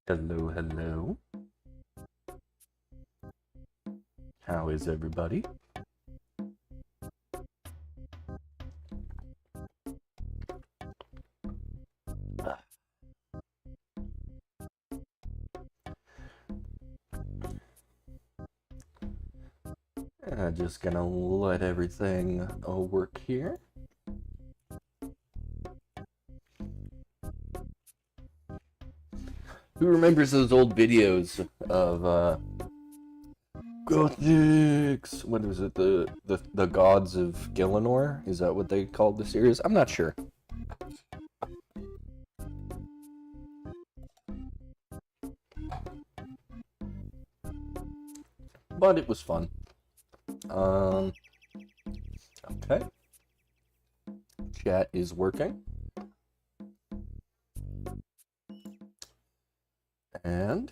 Hello, hello. How is everybody? Just gonna let everything work here. Who remembers those old videos of Guthix? What is it? The Gods of Gillinor? Is that what they called the series? I'm not sure. But it was fun. Okay. Chat is working. And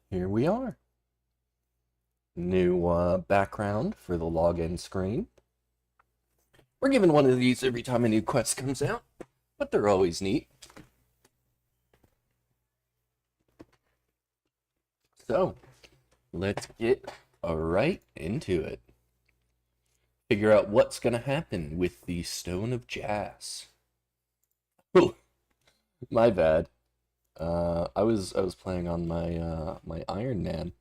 here we are. New background for the login screen. We're giving one of these every time a new quest comes out, but they're always neat. So, let's get right into it. Figure out what's going to happen with the Stone of Jas. Oh, my bad. I was playing on my my Iron Man.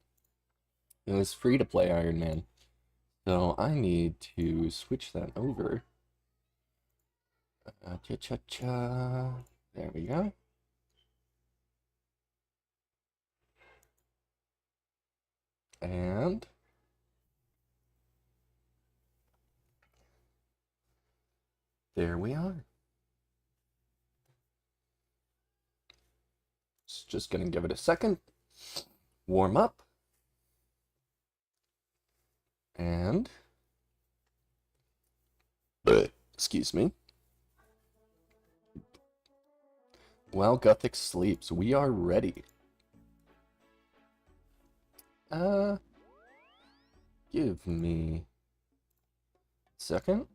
It was free to play Iron Man, so I need to switch that over. Cha-cha-cha. There we go. And there we are. Just gonna give it a second. Warm up. And excuse me. While Guthix Sleeps, we are ready. Give me a second.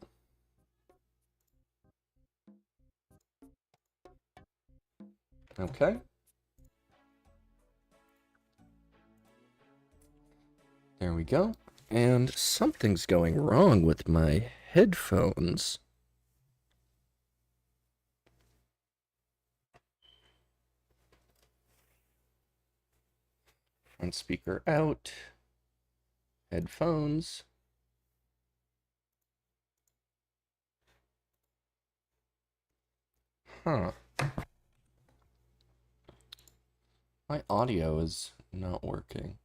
Okay. There we go. And something's going wrong with my headphones. Front speaker out. Headphones. Huh. My audio is not working.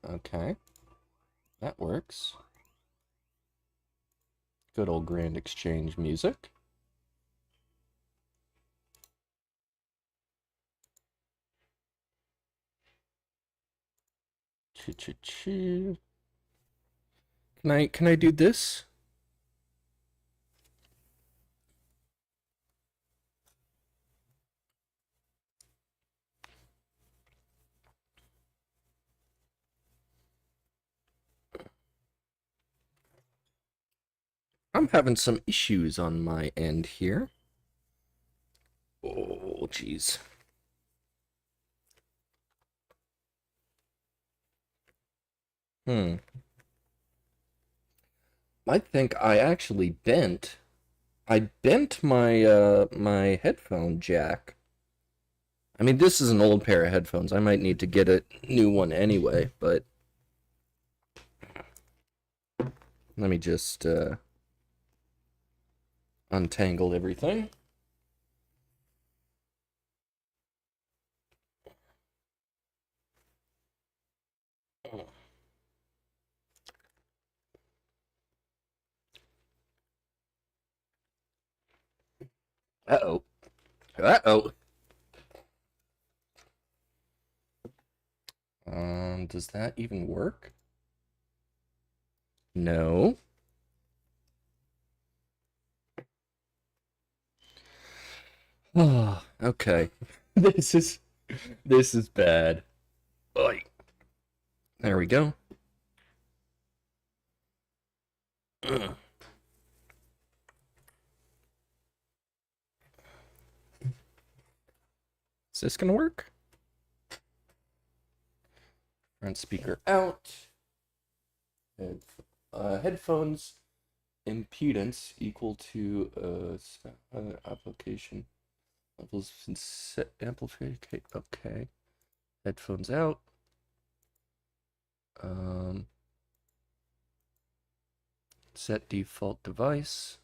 Okay. That works. Good old Grand Exchange music. Ch-ch-ch. Can I do this? I'm having some issues on my end here. Oh, jeez. I think I actually bent. I bent my my headphone jack. I mean, this is an old pair of headphones. I might need to get a new one anyway, but let me just untangle everything. Uh-oh. Uh-oh. Does that even work? No. Oh, okay. This is bad. Oy. There we go. Ugh. this gonna work? Front speaker out. Headphones impedance equal to application levels set amplification. Okay. Headphones out. Set default device.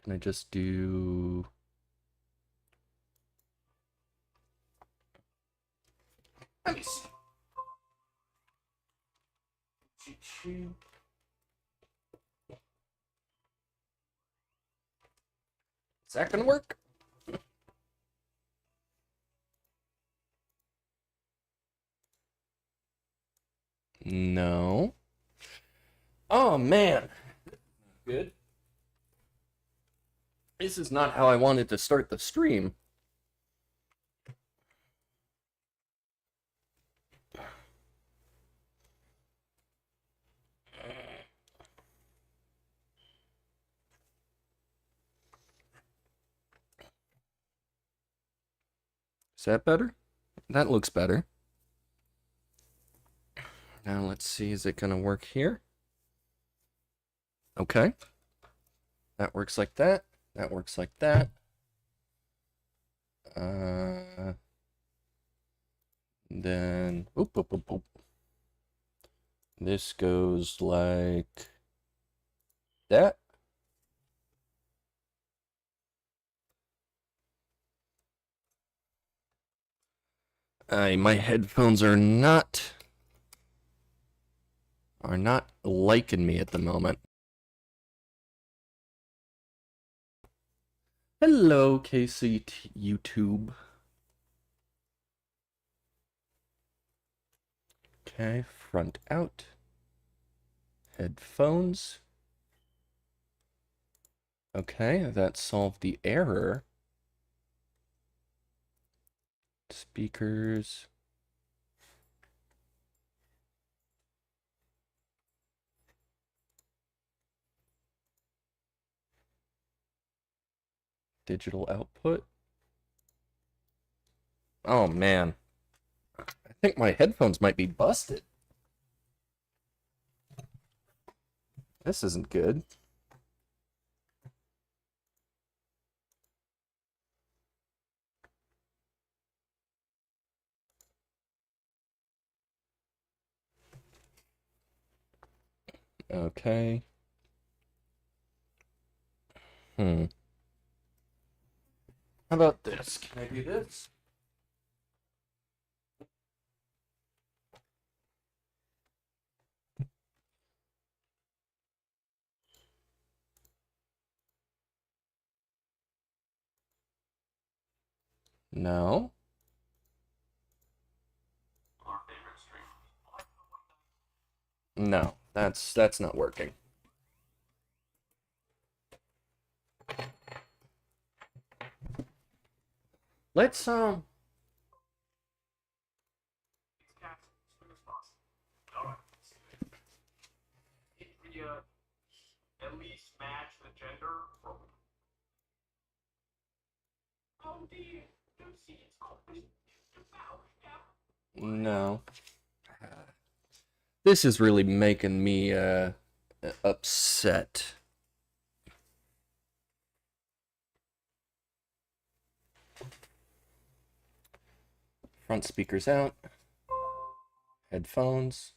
Can I just do... Let me see. Is that gonna work? No. Oh man. Good. This is not how I wanted to start the stream. Is that better? That looks better. Now let's see, is it gonna work here? Okay. That works like that. That works like that. Then, oop, oop, oop, oop. This goes like that. My headphones are not liking me at the moment. Hello, KC YouTube. Okay, front out. Headphones. Okay, that solved the error. Speakers. Digital output. Oh man. I think my headphones might be busted. This isn't good. Okay. How about this? Can I do this? No. No, that's not working. Let's at least match the gender. Oh dear, don't see it's called no. This is really making me upset. Front speakers out. Headphones.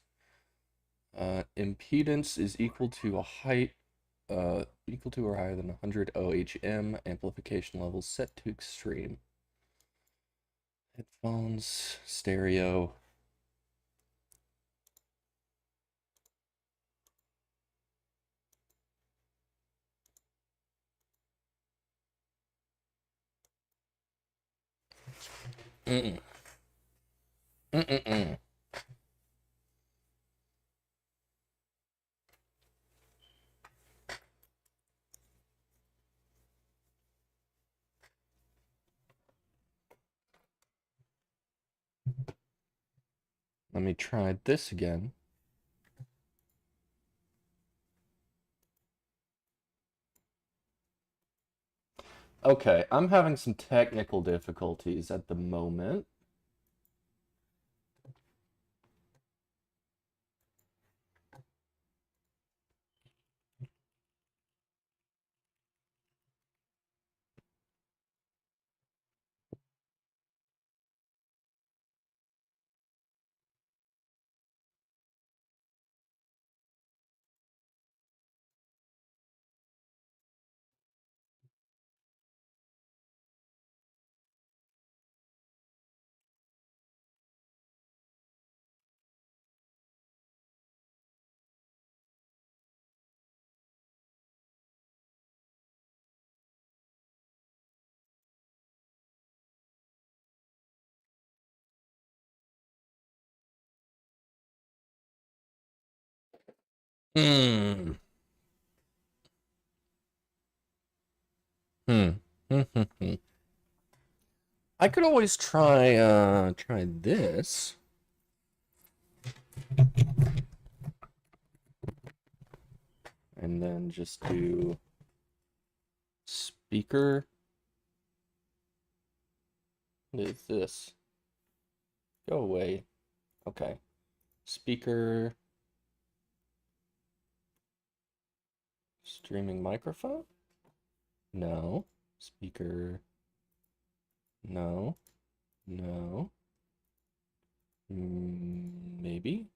Impedance is equal to a height equal to or higher than 100 OHM. Amplification levels set to extreme. Headphones, stereo. Mm-mm. Mm-mm-mm. Let me try this again. Okay, I'm having some technical difficulties at the moment. Hmm. Hmm. I could always try this. And then just do speaker. What is this? Go away. Okay. Speaker. Streaming microphone? No. Speaker. No. No. Maybe.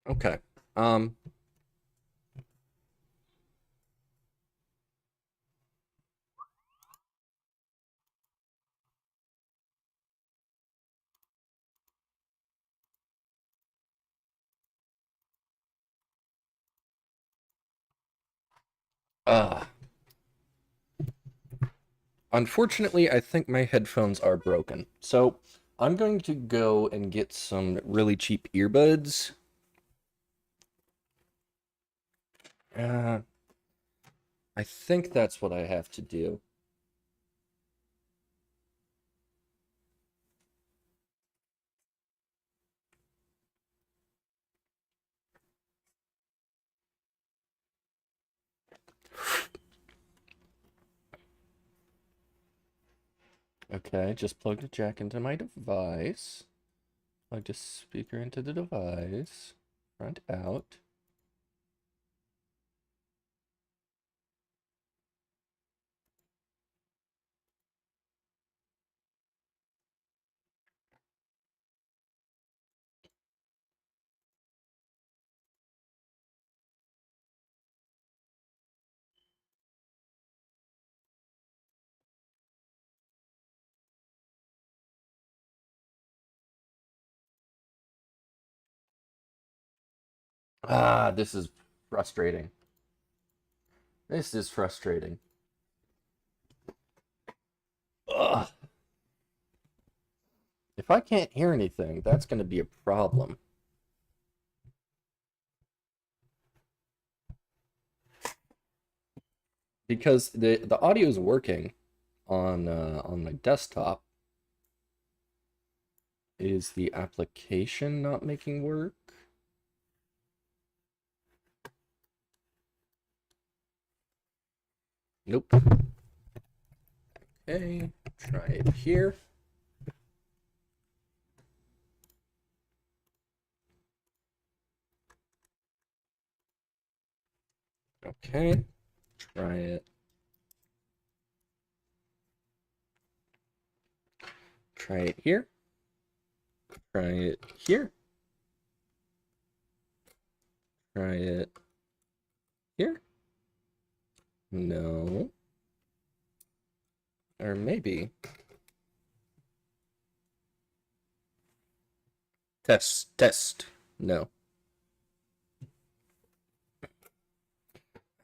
Okay. Uh, Unfortunately, I think my headphones are broken. So I'm going to go and get some really cheap earbuds. Uh, I think that's what I have to do. Okay, just plugged a jack into my device. Plugged a speaker into the device. Front out. Ah, this is frustrating. This is frustrating. Ugh. If I can't hear anything, that's going to be a problem. Because the audio is working on my desktop. Is the application not making work? Nope. Okay, try it here. Okay, try it. Try it here. Try it here. Try it here. No. Or maybe. Test, test. No.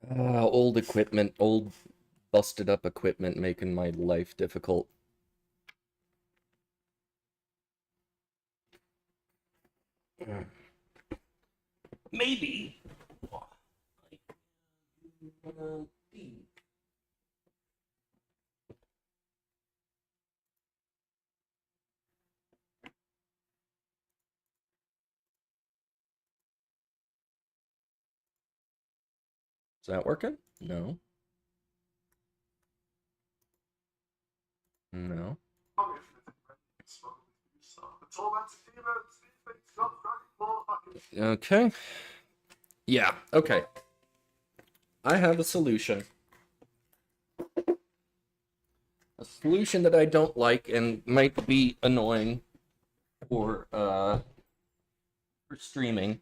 Old equipment, old busted up equipment making my life difficult. Maybe. Is that working? No. No. Okay. Yeah, okay. I have a solution. A solution that I don't like and might be annoying for streaming.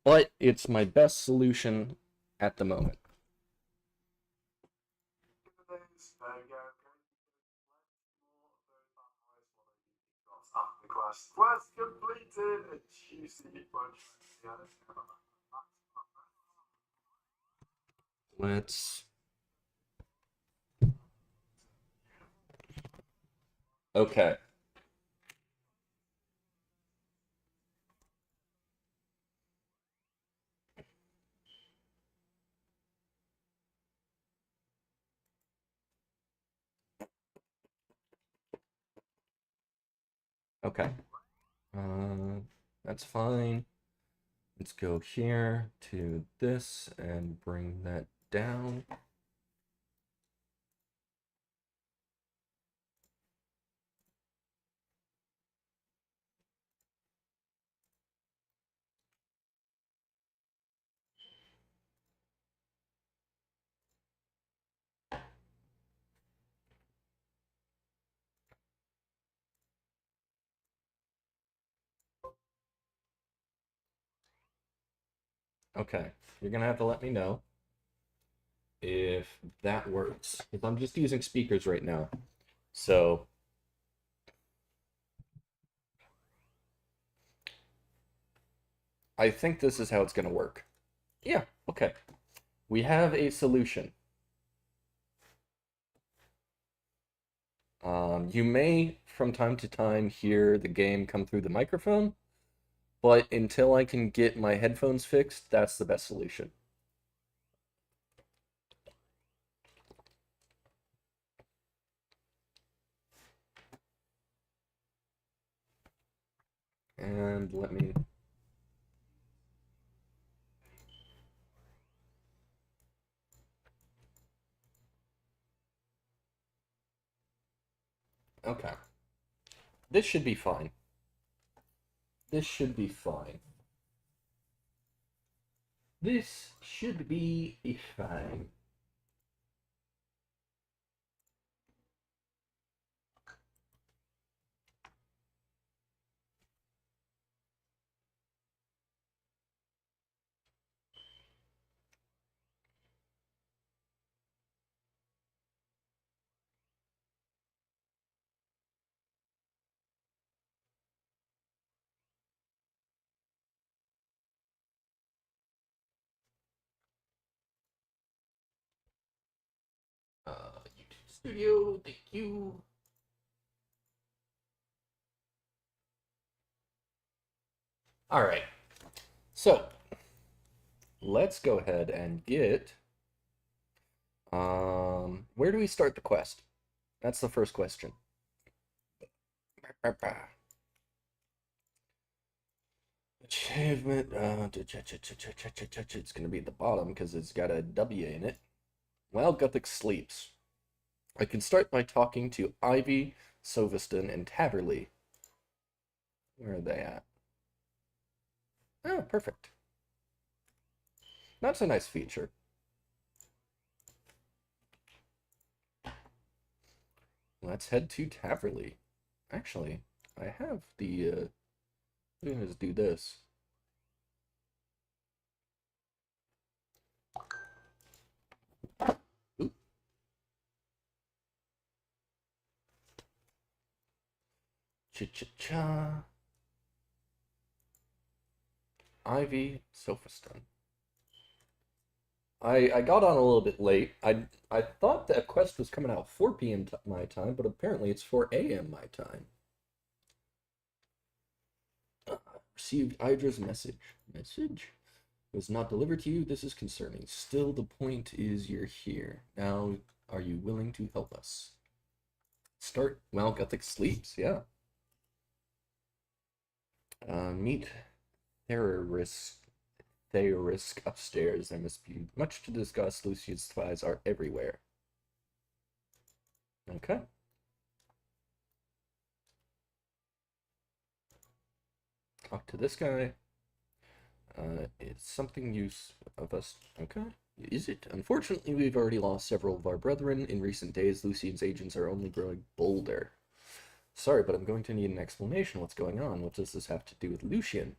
But it's my best solution at the moment. Quest completed. A juicy bunch. Let's... Okay. Okay. That's fine. Let's go here to this and bring that down. Okay, you're gonna have to let me know if that works. If I'm just using speakers right now. So I think this is how it's gonna work. Yeah, okay. We have a solution. You may, from time to time, hear the game come through the microphone, but until I can get my headphones fixed, that's the best solution. And let me... Okay. This should be fine. This should be fine. This should be fine. YouTube Studio, thank you. All right. So, let's go ahead and get... where do we start the quest? That's the first question. Achievement, it's gonna be at the bottom because it's got a W in it. While Guthix Sleeps. I can start by talking to Ivy, Soveston, and Taverley. Where are they at? Oh, perfect. That's a nice feature. Let's head to Taverley. Actually, I have the, let's do this. Oop. Cha-cha-cha. Ivy, Sophiston. I got on a little bit late. I thought that quest was coming out 4 p.m. My time, but apparently it's 4 a.m. my time. Received Idra's message. Message? Was not delivered to you. This is concerning. Still, the point is you're here. Now, are you willing to help us? Start While Guthix Sleeps, yeah. Meet terrorist Theorisk upstairs. There must be much to discuss. Lucian's spies are everywhere. Okay. Talk to this guy. It's something use of us. Okay. Is it? Unfortunately, we've already lost several of our brethren. In recent days, Lucian's agents are only growing bolder. Sorry, but I'm going to need an explanation. What's going on? What does this have to do with Lucian?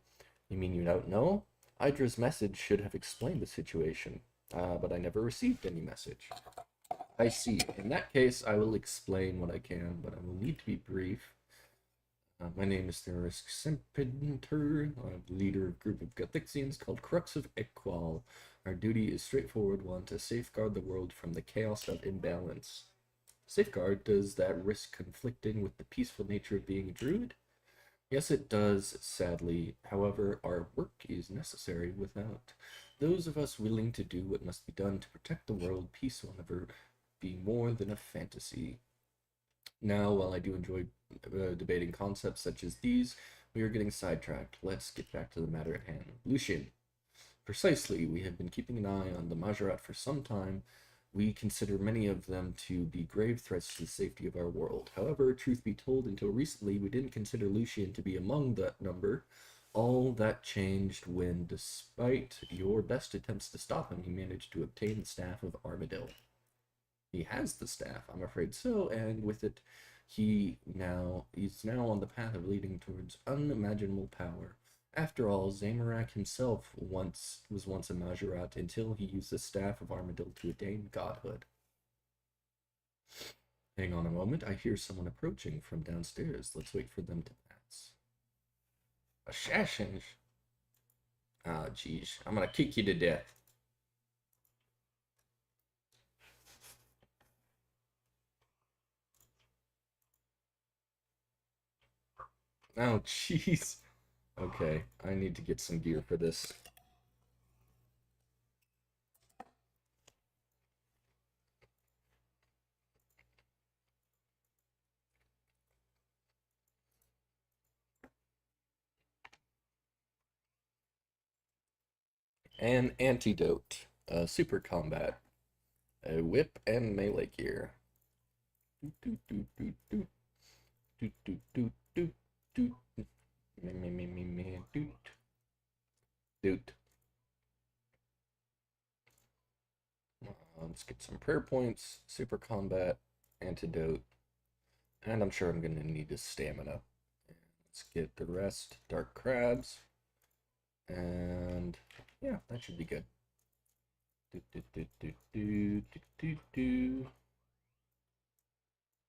You mean you don't know? Hydra's message should have explained the situation, but I never received any message. I see. In that case, I will explain what I can, but I will need to be brief. My name is Theorisk Sempinter. I'm the leader of a group of Guthixians called Crux of Equal. Our duty is straightforward one, to safeguard the world from the chaos of imbalance. Safeguard, does that risk conflicting with the peaceful nature of being a druid? Yes, it does, sadly. However, our work is necessary without. Those of us willing to do what must be done to protect the world, peace will never be more than a fantasy. Now, while I do enjoy debating concepts such as these, we are getting sidetracked. Let's get back to the matter at hand. Lucian. Precisely, we have been keeping an eye on the Majorat for some time. We consider many of them to be grave threats to the safety of our world. However, truth be told, until recently, we didn't consider Lucian to be among that number. All that changed when, despite your best attempts to stop him, he managed to obtain the staff of Armadillo. He has the staff, I'm afraid so, and with it, he's now on the path of leading towards unimaginable power. After all, Zamorak himself was once a Majorat until he used the staff of Armadillo to attain godhood. Hang on a moment, I hear someone approaching from downstairs. Let's wait for them to pass. Assassins? Ah, jeez, I'm gonna kick you to death. Oh, jeez. Okay, I need to get some gear for this. An antidote, super combat, a whip, and melee gear. Doot, doot, doot, doot, doot, doot, doot, doot, doot. Me, doot. Doot. Let's get some prayer points, super combat, antidote, and I'm sure I'm going to need a stamina. Let's get the rest, dark crabs, and yeah, that should be good. Do, do, do, do, do, do, do, do.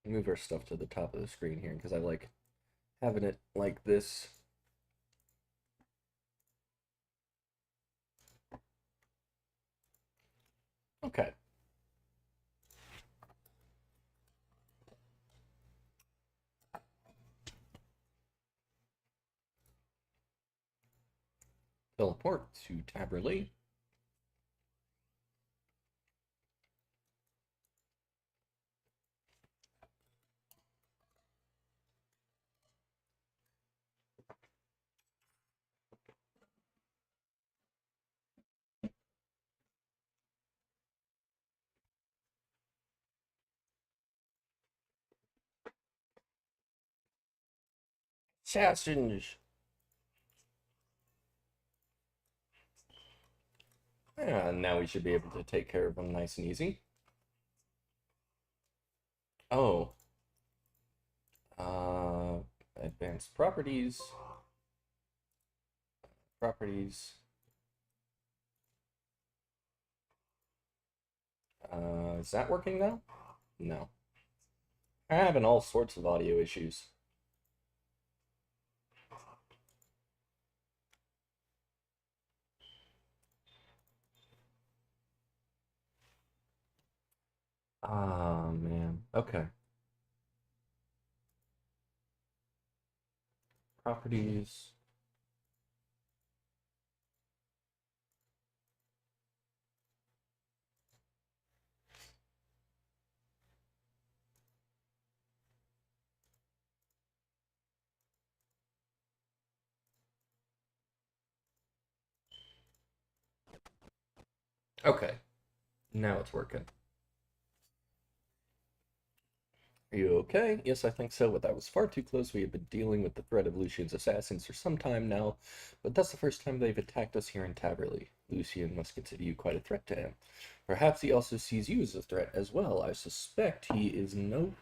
Move our stuff to the top of the screen here because I like having it like this. Okay. Teleport to Taberley. Assassins. And now we should be able to take care of them nice and easy. Oh. Advanced properties. Properties. Is that working now? No. I'm having all sorts of audio issues. Ah, man. Okay. Properties. Okay, now it's working. Are you okay? Yes, I think so, but that was far too close. We have been dealing with the threat of Lucian's assassins for some time now, but that's the first time they've attacked us here in Taverley. Lucian must consider you quite a threat to him. Perhaps he also sees you as a threat as well. I suspect it is no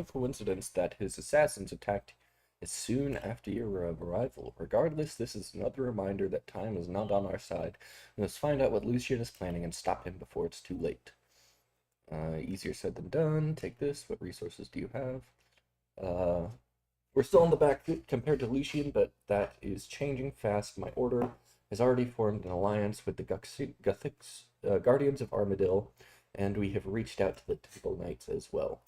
coincidence that his assassins attacked as soon after your arrival. Regardless, this is another reminder that time is not on our side. We must find out what Lucian is planning and stop him before it's too late. Easier said than done. Take this. What resources do you have? We're still on the back foot compared to Lucian, but that is changing fast. My order has already formed an alliance with the Guthix Guardians of Armadil, and we have reached out to the Temple Knights as well.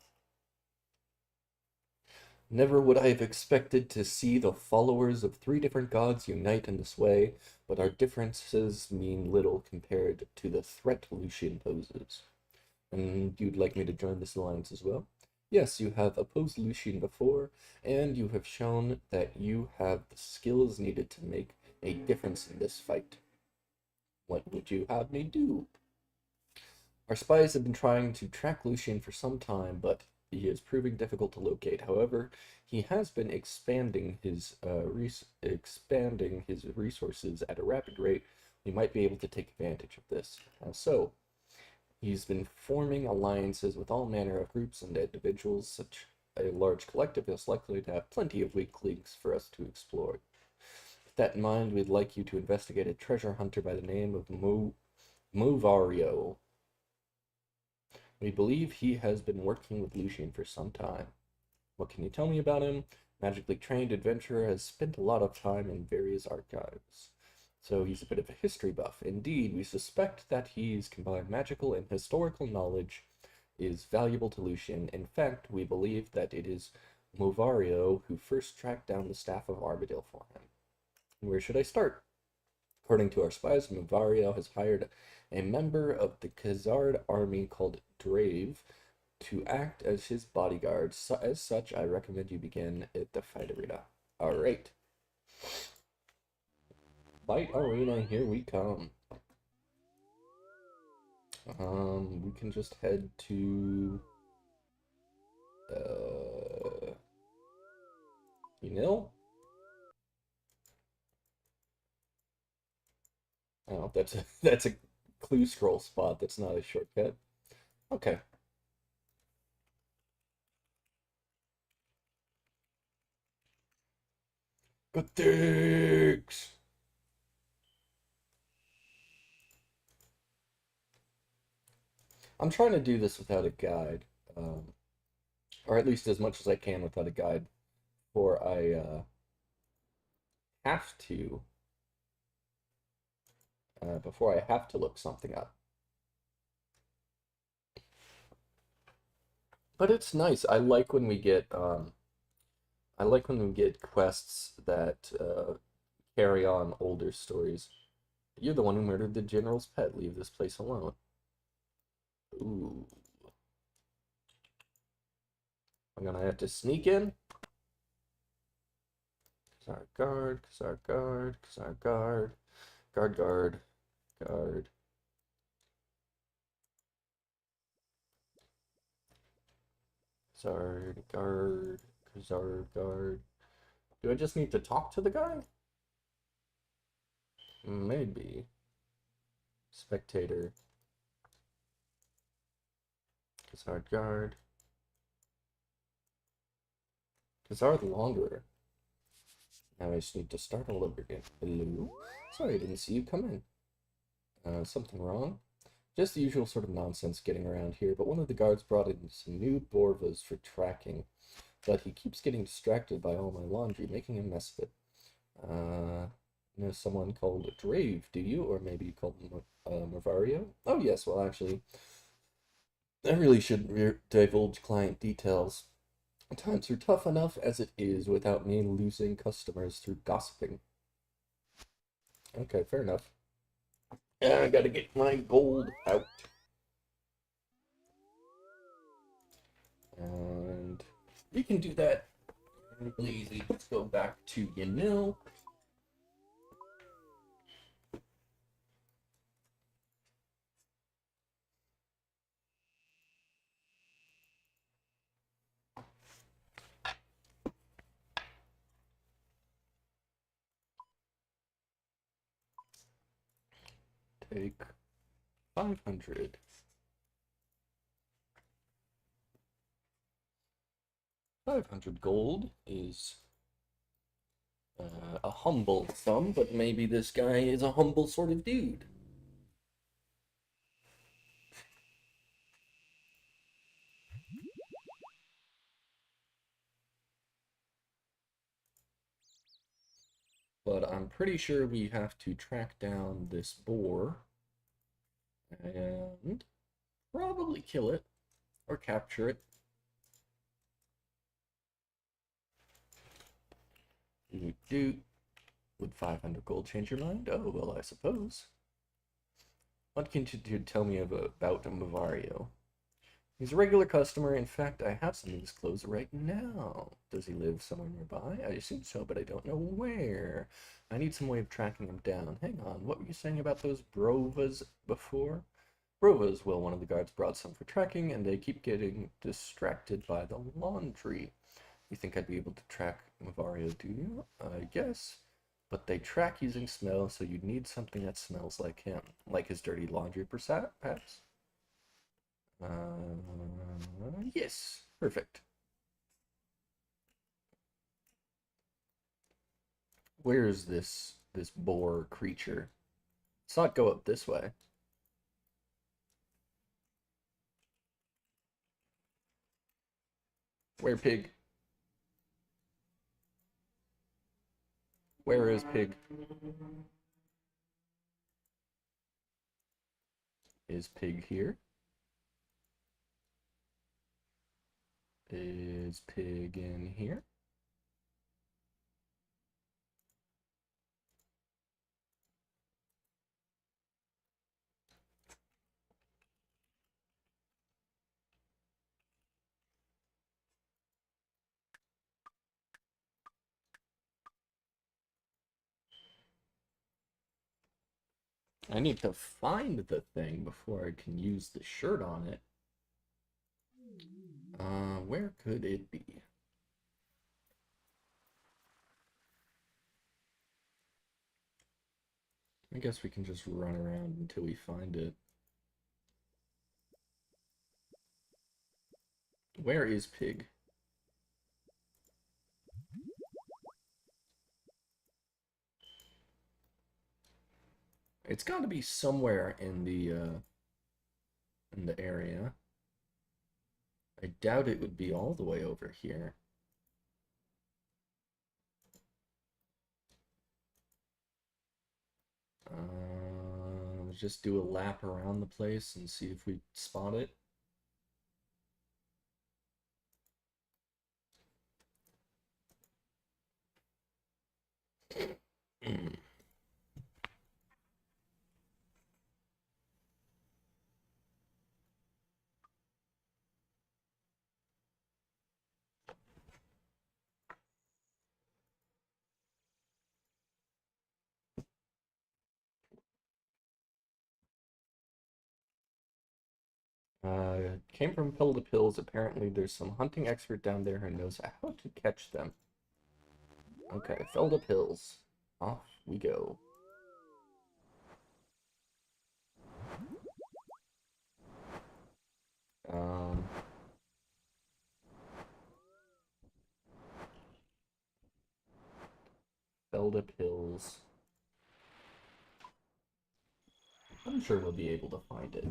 Never would I have expected to see the followers of 3 different gods unite in this way, but our differences mean little compared to the threat Lucian poses. And you'd like me to join this alliance as well? Yes, you have opposed Lucian before, and you have shown that you have the skills needed to make a difference in this fight. What would you have me do? Our spies have been trying to track Lucian for some time, but he is proving difficult to locate. However, he has been expanding his resources at a rapid rate. We might be able to take advantage of this. He's been forming alliances with all manner of groups and individuals. Such a large collective is likely to have plenty of weak links for us to explore. With that in mind, we'd like you to investigate a treasure hunter by the name of Movario. We believe he has been working with Lucian for some time. What can you tell me about him? Magically trained adventurer has spent a lot of time in various archives. So he's a bit of a history buff. Indeed, we suspect that he's combined magical and historical knowledge is valuable to Lucian. In fact, we believe that it is Movario who first tracked down the staff of Armadil for him. Where should I start? According to our spies, Movario has hired a member of the Khazard army called Drave to act as his bodyguard. As such, I recommend you begin at the fight arena. Alright. Fight arena, here we come. We can just head to Enil? Oh, that's a clue scroll spot. That's not a shortcut. Okay. Guthix! I'm trying to do this without a guide, or at least as much as I can without a guide, before I have to, look something up. But it's nice. I like when we get quests that carry on older stories. You're the one who murdered the general's pet. Leave this place alone. Ooh. I'm gonna have to sneak in. Khazar guard, Khazar guard, Khazar guard, guard, guard, guard. Khazar guard, Khazar guard. Do I just need to talk to the guy? Maybe. Spectator. Khazar guard. Khazar the Launderer. Now I just need to start all over again. Hello? Sorry, I didn't see you come in. Something wrong? Just the usual sort of nonsense getting around here, but one of the guards brought in some new Borvas for tracking. But he keeps getting distracted by all my laundry, making a mess of it. You know someone called Drave, do you? Or maybe you called him Movario? Oh yes, well actually, I really shouldn't divulge client details. Times are tough enough as it is without me losing customers through gossiping. Okay, fair enough. I gotta get my gold out. And we can do that really easy. Let's go back to Yanil. take 500. $500 is a humble sum, but maybe this guy is a humble sort of dude. But I'm pretty sure we have to track down this boar and probably kill it or capture it. Would 500 gold change your mind? Oh, well, I suppose. What can you tell me about Mavario? He's a regular customer. In fact, I have some of his clothes right now. Does he live somewhere nearby? I assume so, but I don't know where. I need some way of tracking him down. Hang on, what were you saying about those Brovas before? Brovas, well, one of the guards brought some for tracking, and they keep getting distracted by the laundry. You think I'd be able to track Mavario, do you? I guess. But they track using smell, so you'd need something that smells like him. Like his dirty laundry, perhaps? Yes, perfect. Where is this boar creature? Let's not go up this way. Where, pig? Where is pig? Is pig here? Is pig in here? I need to find the thing before I can use the shirt on it. Where could it be? I guess we can just run around until we find it. Where is pig? It's got to be somewhere in the area. I doubt it would be all the way over here. Let's just do a lap around the place and see if we spot it. Came from Pill to Pills. Apparently, there's some hunting expert down there who knows how to catch them. Okay, Fell to Pills. Off we go. Um, Fell to Pills. I'm sure we'll be able to find it.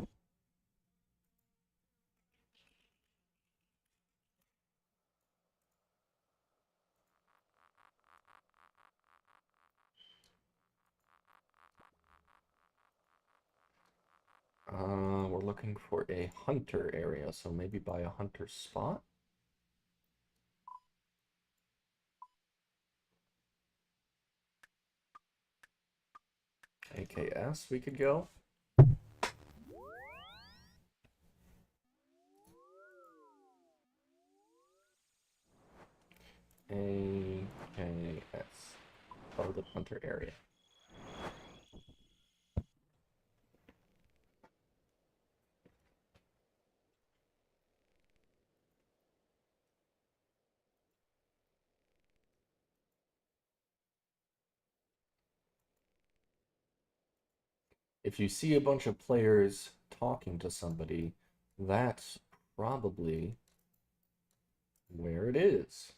We're looking for a hunter area, so maybe by a hunter spot? AKS we could go. AKS. Follow the hunter area. if you see a bunch of players talking to somebody, that's probably where it is.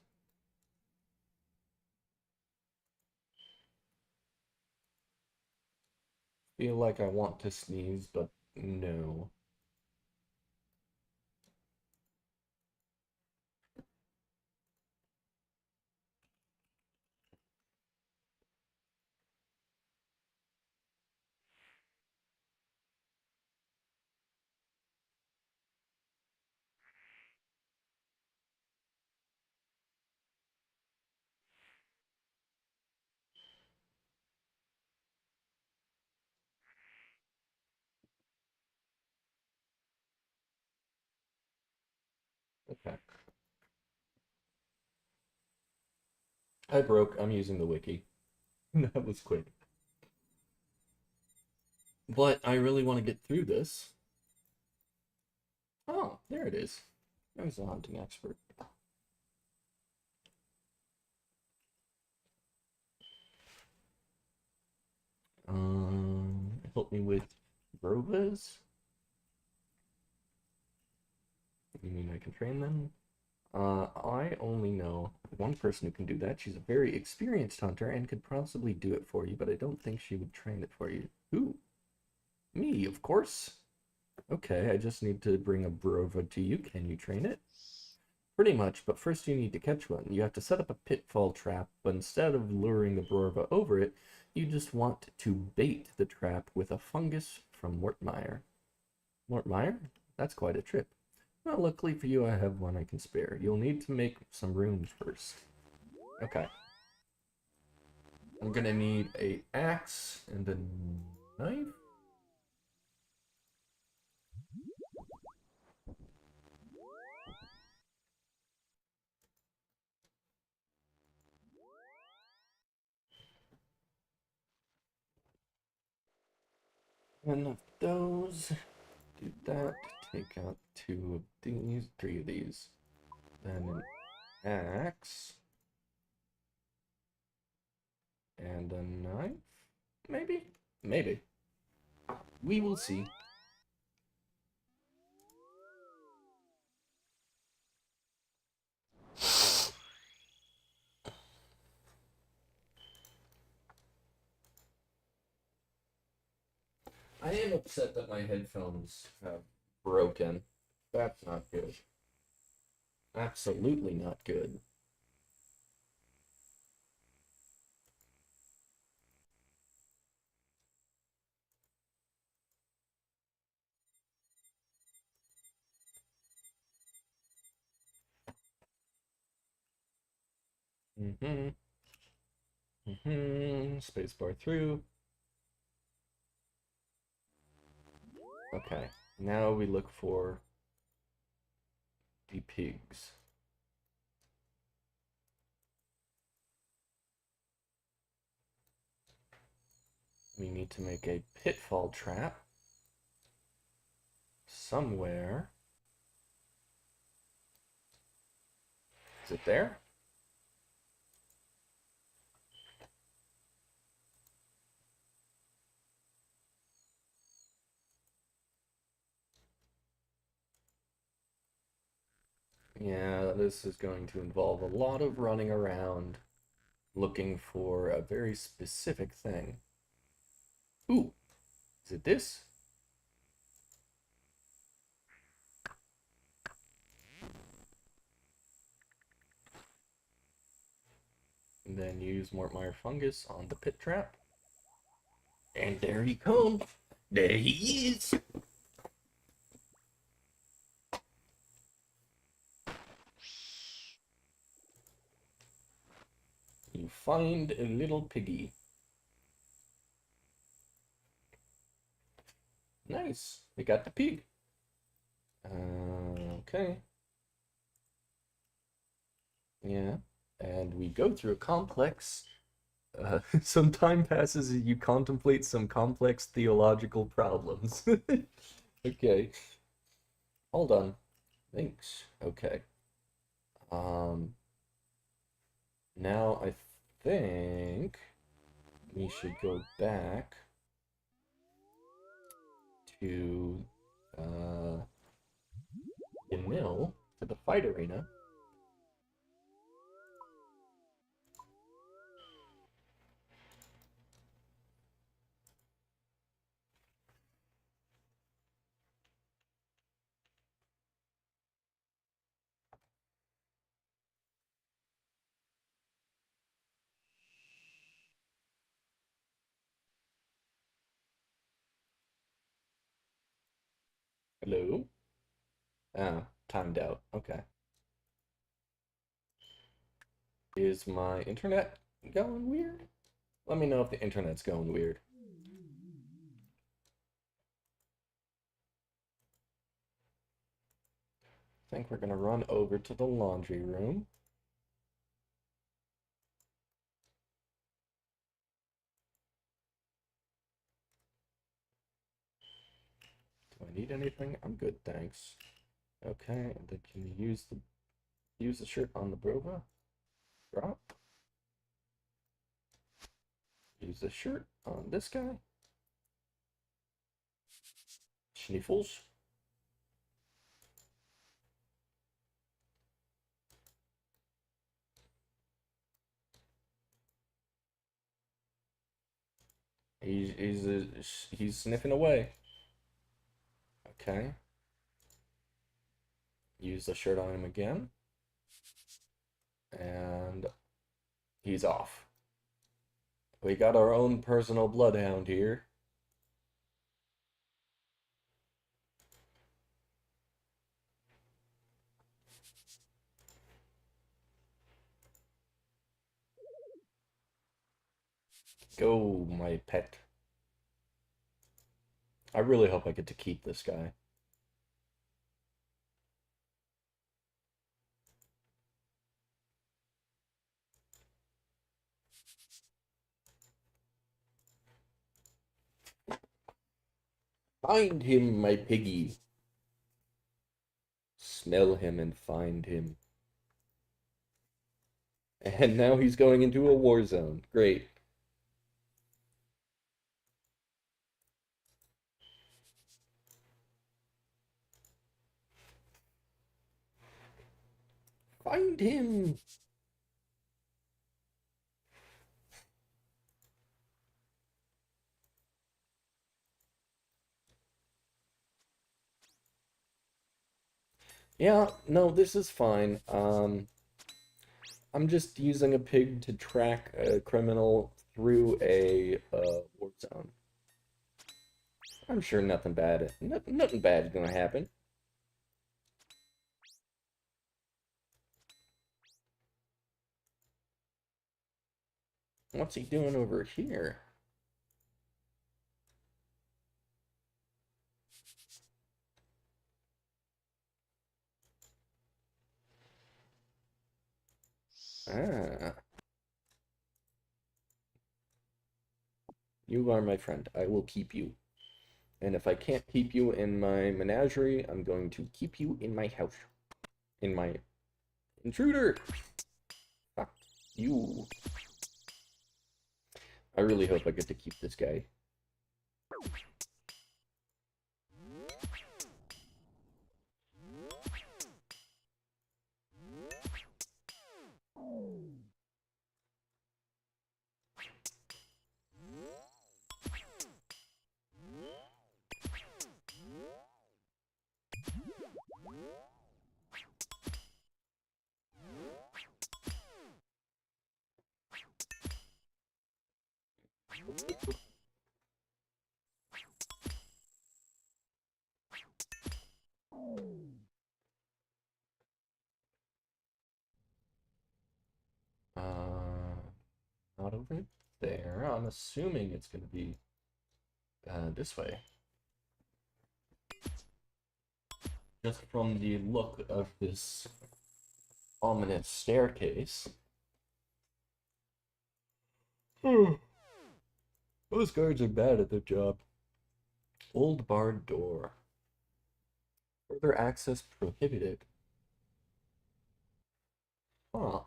Feel like I want to sneeze, but no. Okay. I broke. I'm using the wiki. That was quick. But I really want to get through this. Oh, there it is. There's a hunting expert. Help me with Rovas. You mean I can train them? I only know one person who can do that. She's a very experienced hunter and could possibly do it for you, but I don't think she would train it for you. Who? Me, of course. Okay, I just need to bring a Brova to you. Can you train it? Pretty much, but first you need to catch one. You have to set up a pitfall trap, but instead of luring the Brova over it, you just want to bait the trap with a fungus from Mortmire. Mortmire? That's quite a trip. Well, luckily for you, I have one I can spare. You'll need to make some room first. Okay. I'm gonna need a axe and a knife. One of those. Do that. Take out two of these, three of these. Then an axe. And a knife? Maybe? Maybe. We will see. I am upset that my headphones have broken. That's not good. Absolutely not good. Mm-hmm. Mm-hmm. Spacebar through. Okay. Now we look for the pigs. We need to make a pitfall trap somewhere. Is it there? Yeah, this is going to involve a lot of running around looking for a very specific thing. Ooh, is it this? And then use Mortmire fungus on the pit trap. And there he comes. There he is. You find a little piggy. Nice. We got the pig. Okay. Yeah. And we go through a complex. Some time passes as you contemplate some complex theological problems. Okay. Hold on. Thanks. Okay. Um. Now I think we should go back to the mill, to the fight arena. Hello? Ah, timed out. Okay. Is my internet going weird? Let me know if the internet's going weird. I think we're gonna run over to the laundry room. Do I need anything? I'm good, thanks. Okay, and then can you use the shirt on the Brova? Drop. Use the shirt on this guy. Schniffles. He's sniffing away. Okay. Use the shirt on him again. And he's off. We got our own personal bloodhound here. Go, my pet. I really hope I get to keep this guy. Find him, my piggy. Smell him and find him. And now he's going into a war zone. Great. Find him. Yeah, no, this is fine. I'm just using a pig to track a criminal through a war zone. I'm sure nothing bad, nothing bad is gonna happen. What's he doing over here? Ah, you are my friend. I will keep you. And if I can't keep you in my menagerie, I'm going to keep you in my house. In my intruder. Fuck you. I really hope I get to keep this guy. Not over there. I'm assuming it's going to be this way. Just from the look of this ominous staircase. Those guards are bad at their job. Old barred door. Further access prohibited. Huh.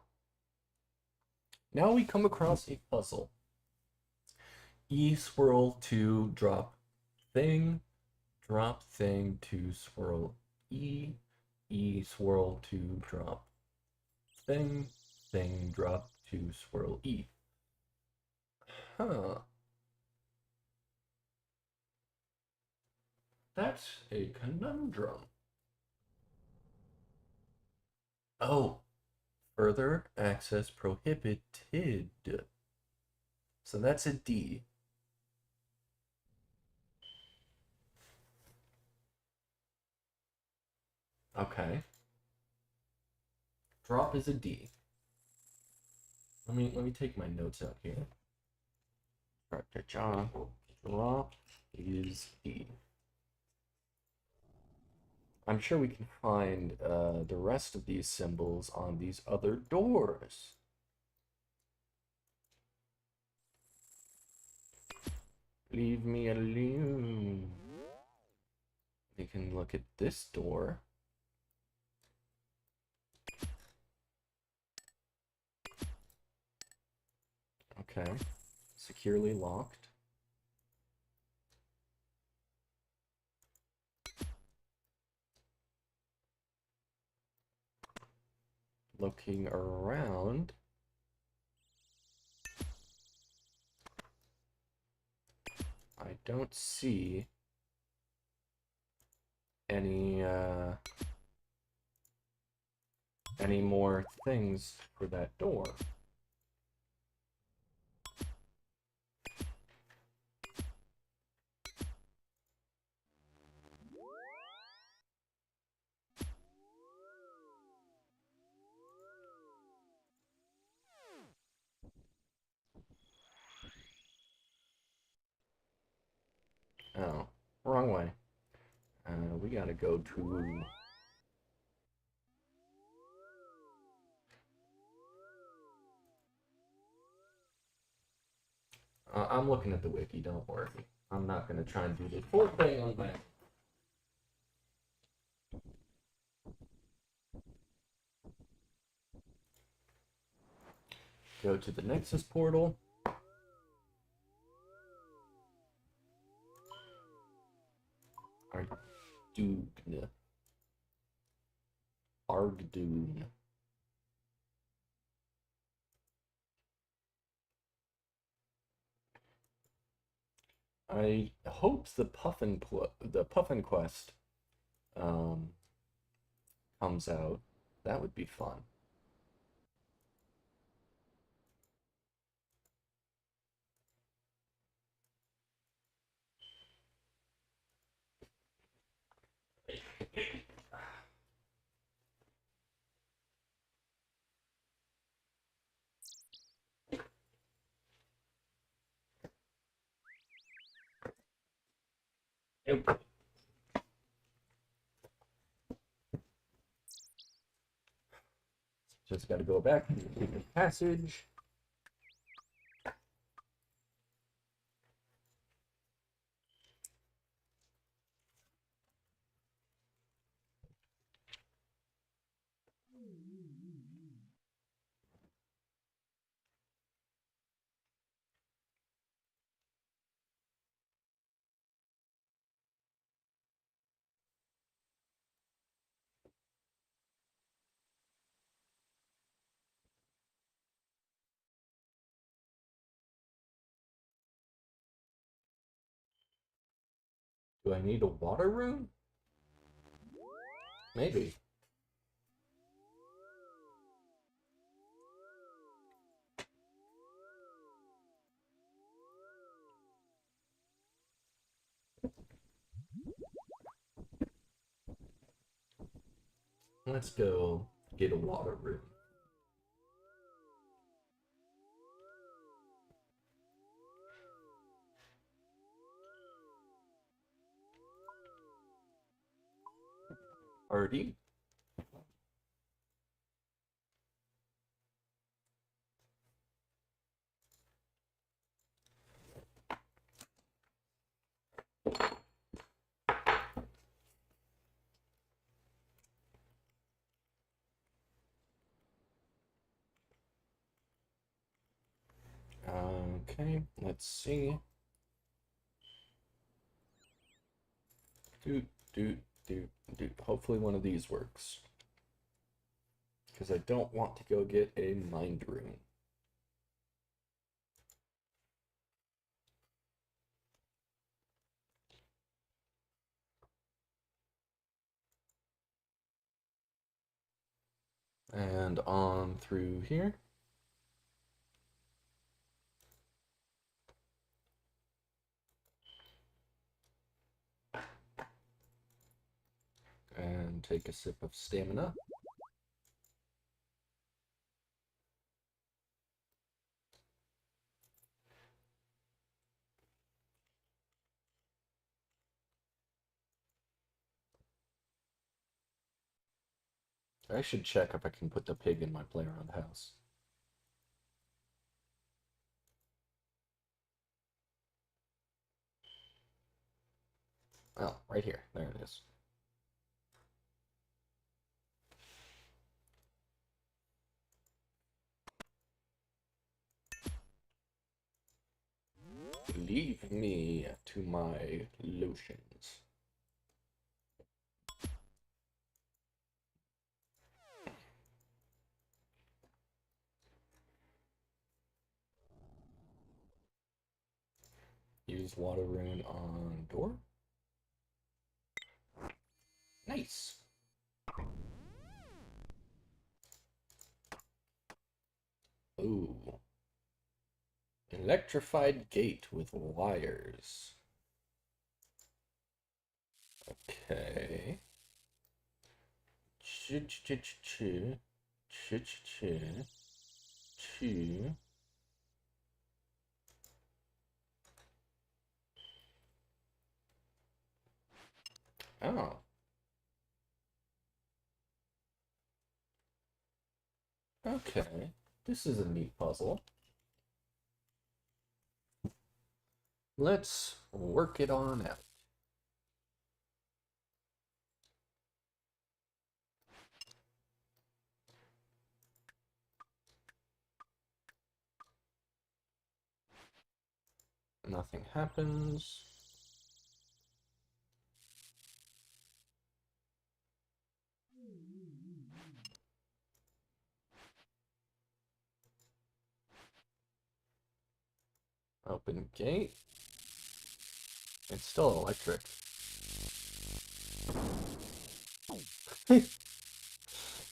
Now we come across a puzzle. E swirl to drop thing, Drop thing to swirl E. E swirl to drop thing. Thing drop to swirl E. Huh. That's a conundrum. Oh, further access prohibited. So that's a D. Okay. Drop is a D. Let me take my notes out here. Drop is D. I'm sure we can find the rest of these symbols on these other doors. Leave me alone. We can look at this door. Okay. Securely locked. Looking around. I don't see any more things for that door. Oh, wrong way. We gotta go to... I'm looking at the wiki, don't worry. I'm not gonna try and do the full thing on my... Go to the Nexus portal. Argdune. Argdune. I hope the Puffin quest comes out. That would be fun. Nope. Just got to go back to the passage. Do I need a water room? Maybe. Let's go get a water room. Already? Okay, let's see. Doot, doot, doot, doot. Hopefully one of these works. Because I don't want to go get a mind rune. And on through here. And take a sip of stamina. I should check if I can put the pig in my playground house. Oh, right here. There it is. Leave me to my lotions. Use water rune on door. Nice. Ooh. Electrified gate with wires. Okay. Ch-ch-ch-ch. Ch-ch-ch. Ch. Oh. Okay. This is a neat puzzle. Let's work it on out. Nothing happens. Open gate. It's still electric.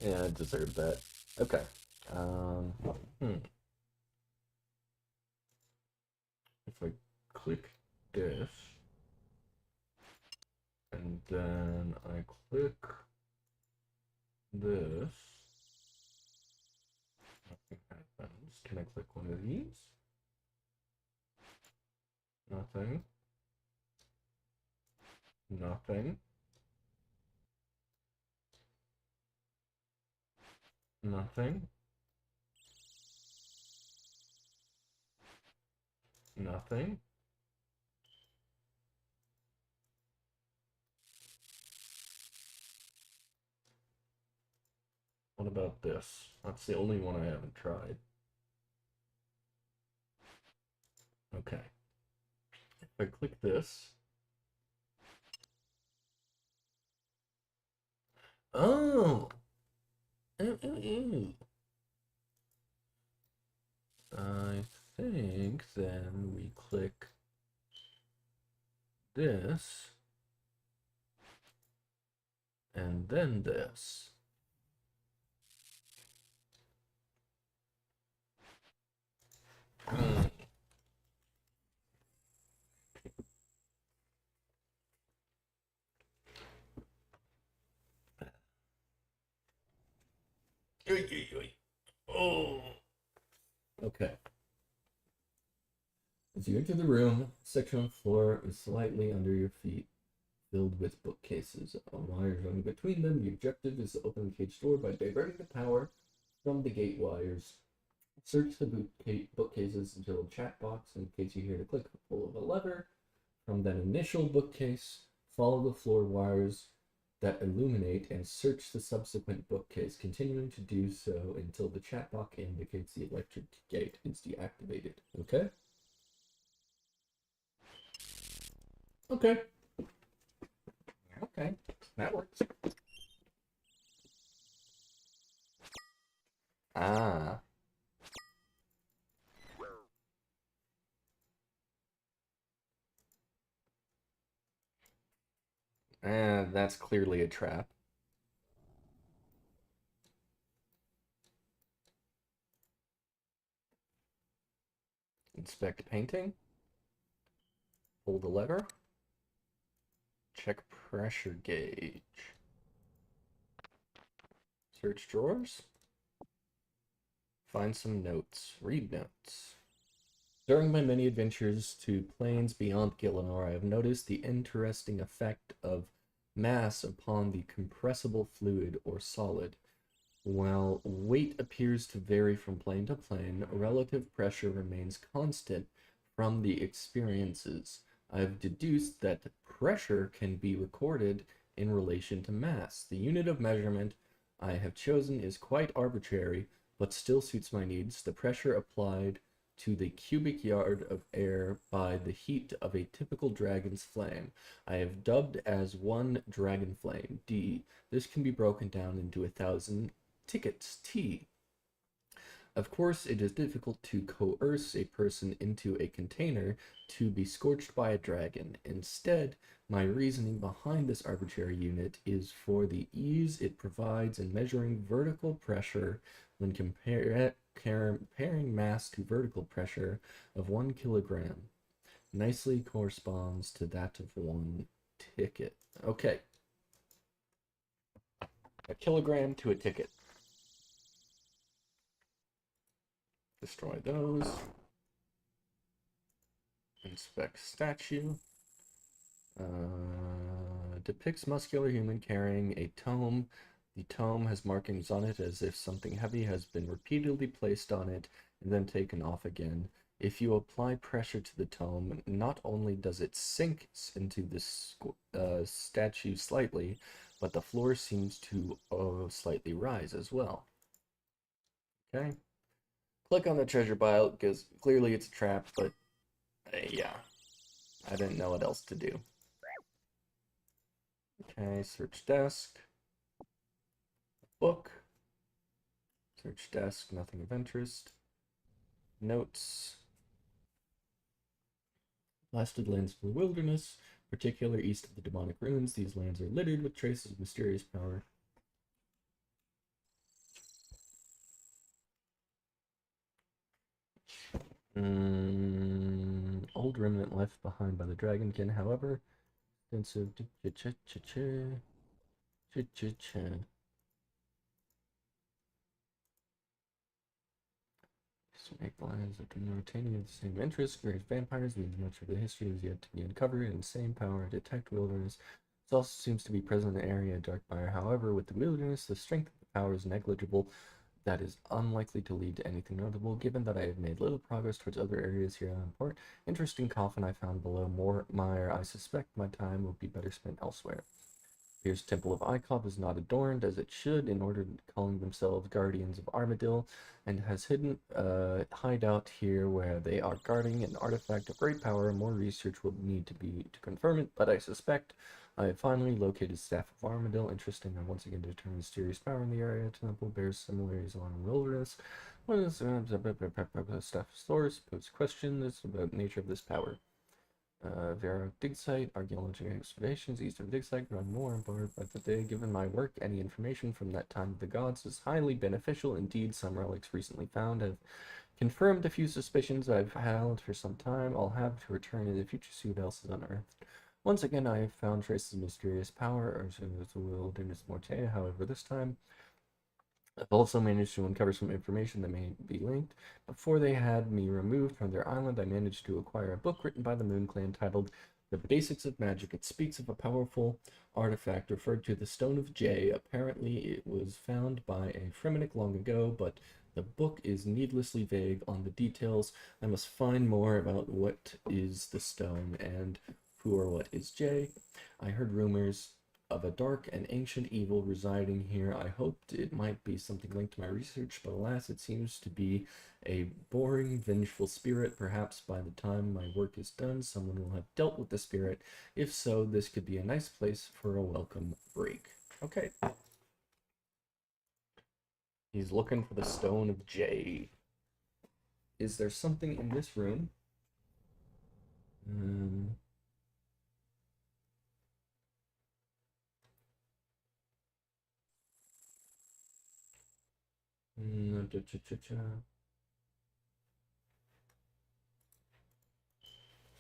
Yeah, I deserved that. Okay. If I click this, and then I click this, nothing happens. Can I click one of these? Nothing. Nothing. Nothing. Nothing. What about this? That's the only one I haven't tried. Okay. If I click this. Oh! Ooh, ooh, ooh. I think then we click this. And then this. Oh. Okay. As you enter the room, section on the floor is slightly under your feet, filled with bookcases. A wire running between them. The objective is to open the cage door by diverting the power from the gate wires. Search the bookcases until a chat box indicates you hear the click or pull of a lever. From that initial bookcase, follow the floor wires that illuminate and search the subsequent bookcase, continuing to do so until the chat box indicates the electric gate is deactivated. Okay? Okay. Okay, that works. Ah. That's clearly a trap. Inspect painting. Pull the lever. Check pressure gauge. Search drawers. Find some notes. Read notes. During my many adventures to planes beyond Gielinor, I have noticed the interesting effect of mass upon the compressible fluid or solid. While weight appears to vary from plane to plane, relative pressure remains constant from the experiences. I have deduced that pressure can be recorded in relation to mass. The unit of measurement I have chosen is quite arbitrary, but still suits my needs. The pressure applied to the cubic yard of air by the heat of a typical dragon's flame I have dubbed as one dragon flame, D. This can be broken down into 1,000 tickets, T. Of course, it is difficult to coerce a person into a container to be scorched by a dragon. Instead, my reasoning behind this arbitrary unit is for the ease it provides in measuring vertical pressure when comparing mass to vertical pressure of 1 kilogram. Nicely corresponds to that of 1 ticket. Okay. A kilogram to a ticket. Destroy those. Inspect statue. Depicts muscular human carrying a tome. The tome has markings on it as if something heavy has been repeatedly placed on it and then taken off again. If you apply pressure to the tome, not only does it sink into the statue slightly, but the floor seems to slightly rise as well. Okay. Click on the treasure pile because clearly it's a trap, but yeah, I didn't know what else to do. Okay, search desk. Book. Search desk, nothing of interest. Notes. Blasted lands of the wilderness, particularly east of the demonic ruins. These lands are littered with traces of mysterious power. Old remnant left behind by the dragonkin, however, extensive. Snake lions that do retaining the same interest. Great vampires means much of the history is yet to be uncovered, and same power detect wilderness. It also seems to be present in the area of Darkfire. However, with the wilderness, the strength of the power is negligible. That is unlikely to lead to anything notable, given that I have made little progress towards other areas here on port. Interesting coffin I found below Mire. I suspect my time will be better spent elsewhere. Here's Temple of Icop is not adorned as it should, in order calling themselves Guardians of Armadil, and has hidden a hideout here where they are guarding an artifact of great power. More research will need to confirm it, but I suspect I have finally located Staff of Armadil. Interesting, I once again determined mysterious power in the area. Temple bears similarities along the wilderness. What is Staff of Source? Pose questions about the nature of this power. Vera dig site, archaeological excavations east of dig site, run more and more by the day. Given my work, any information from that time of the gods is highly beneficial. Indeed, some relics recently found have confirmed a few suspicions I've held for some time. I'll have to return in the future to see what else is unearthed. Once again, I have found traces of mysterious power, or so the wilderness morte. However, this time I've also managed to uncover some information that may be linked. Before they had me removed from their island, I managed to acquire a book written by the Moon Clan titled The Basics of Magic. It speaks of a powerful artifact referred to the Stone of Jay. Apparently, it was found by a Fremennik long ago, but the book is needlessly vague on the details. I must find more about what is the stone and who or what is Jay. I heard rumors of a dark and ancient evil residing here. I hoped it might be something linked to my research, but alas, it seems to be a boring, vengeful spirit. Perhaps by the time my work is done, someone will have dealt with the spirit. If so, this could be a nice place for a welcome break. Okay. He's looking for the Stone of Jade. Is there something in this room?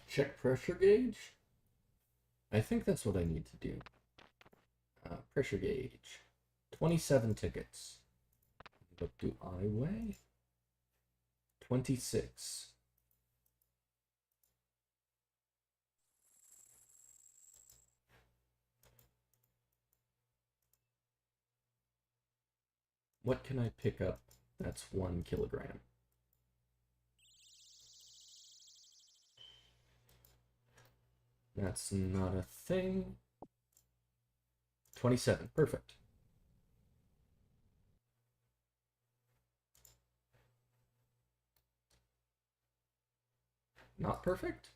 Check pressure gauge? I think that's what I need to do. Pressure gauge. 27 tickets. What do I weigh? 26. What can I pick up that's 1 kilogram? That's not a thing. 27. Perfect. Not perfect?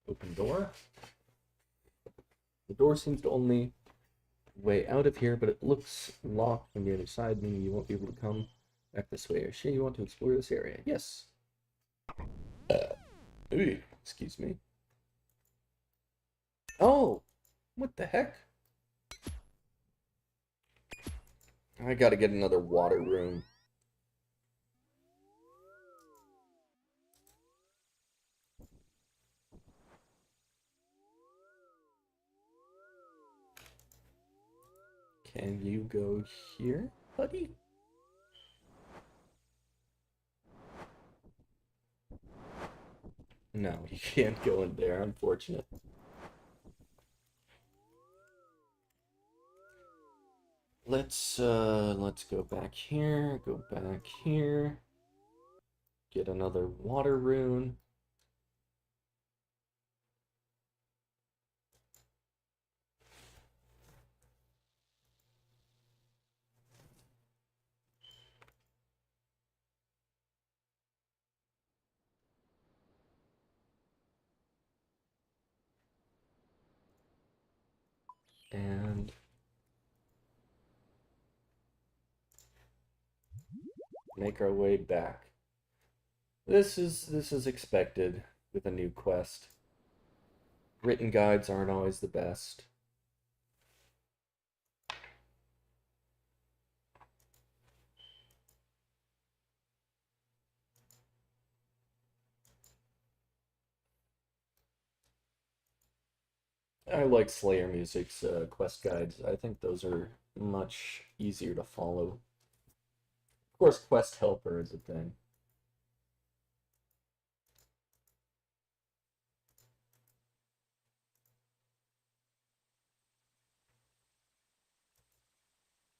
Open door. The door seems to only way out of here, but it looks locked from the other side, meaning you won't be able to come back this way. Or sure you want to explore this area? Yes. Excuse me. Oh, what the heck? I gotta get another water room. Can you go here, buddy? No, you can't go in there, unfortunate. Let's go back here, go back here. Get another water rune. And make our way back. This is expected with a new quest. Written guides aren't always the best. I like Slayer Music's quest guides. I think those are much easier to follow. Of course, Quest Helper is a thing.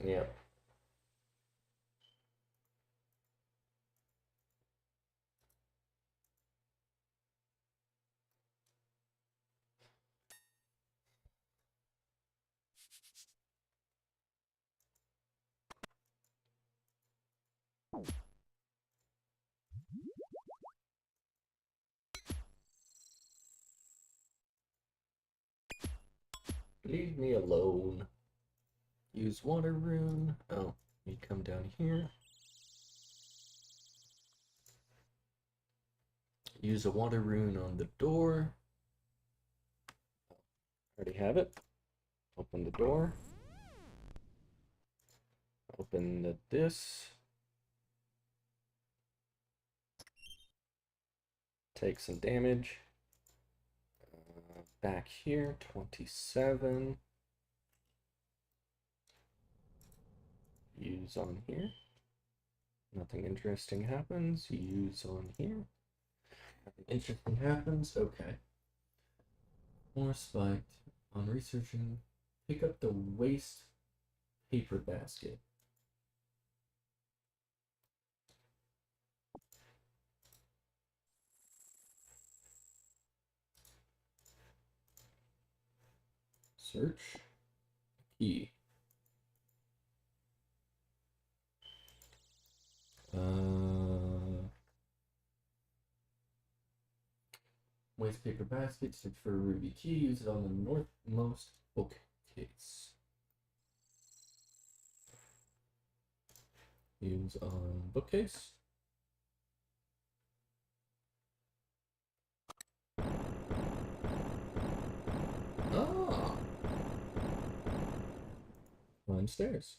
Yep. Leave me alone. Use water rune. Oh, you come down here. Use a water rune on the door. Already have it. Open the door. Open this. Take some damage. Back here, 27. Use on here. Nothing interesting happens. Use on here. Nothing interesting happens. Okay. More spiked. On researching, pick up the waste paper basket. Search. Key. Waste paper basket, search for a ruby key, use it on the northmost bookcase. Use on bookcase. Ah! Climb stairs.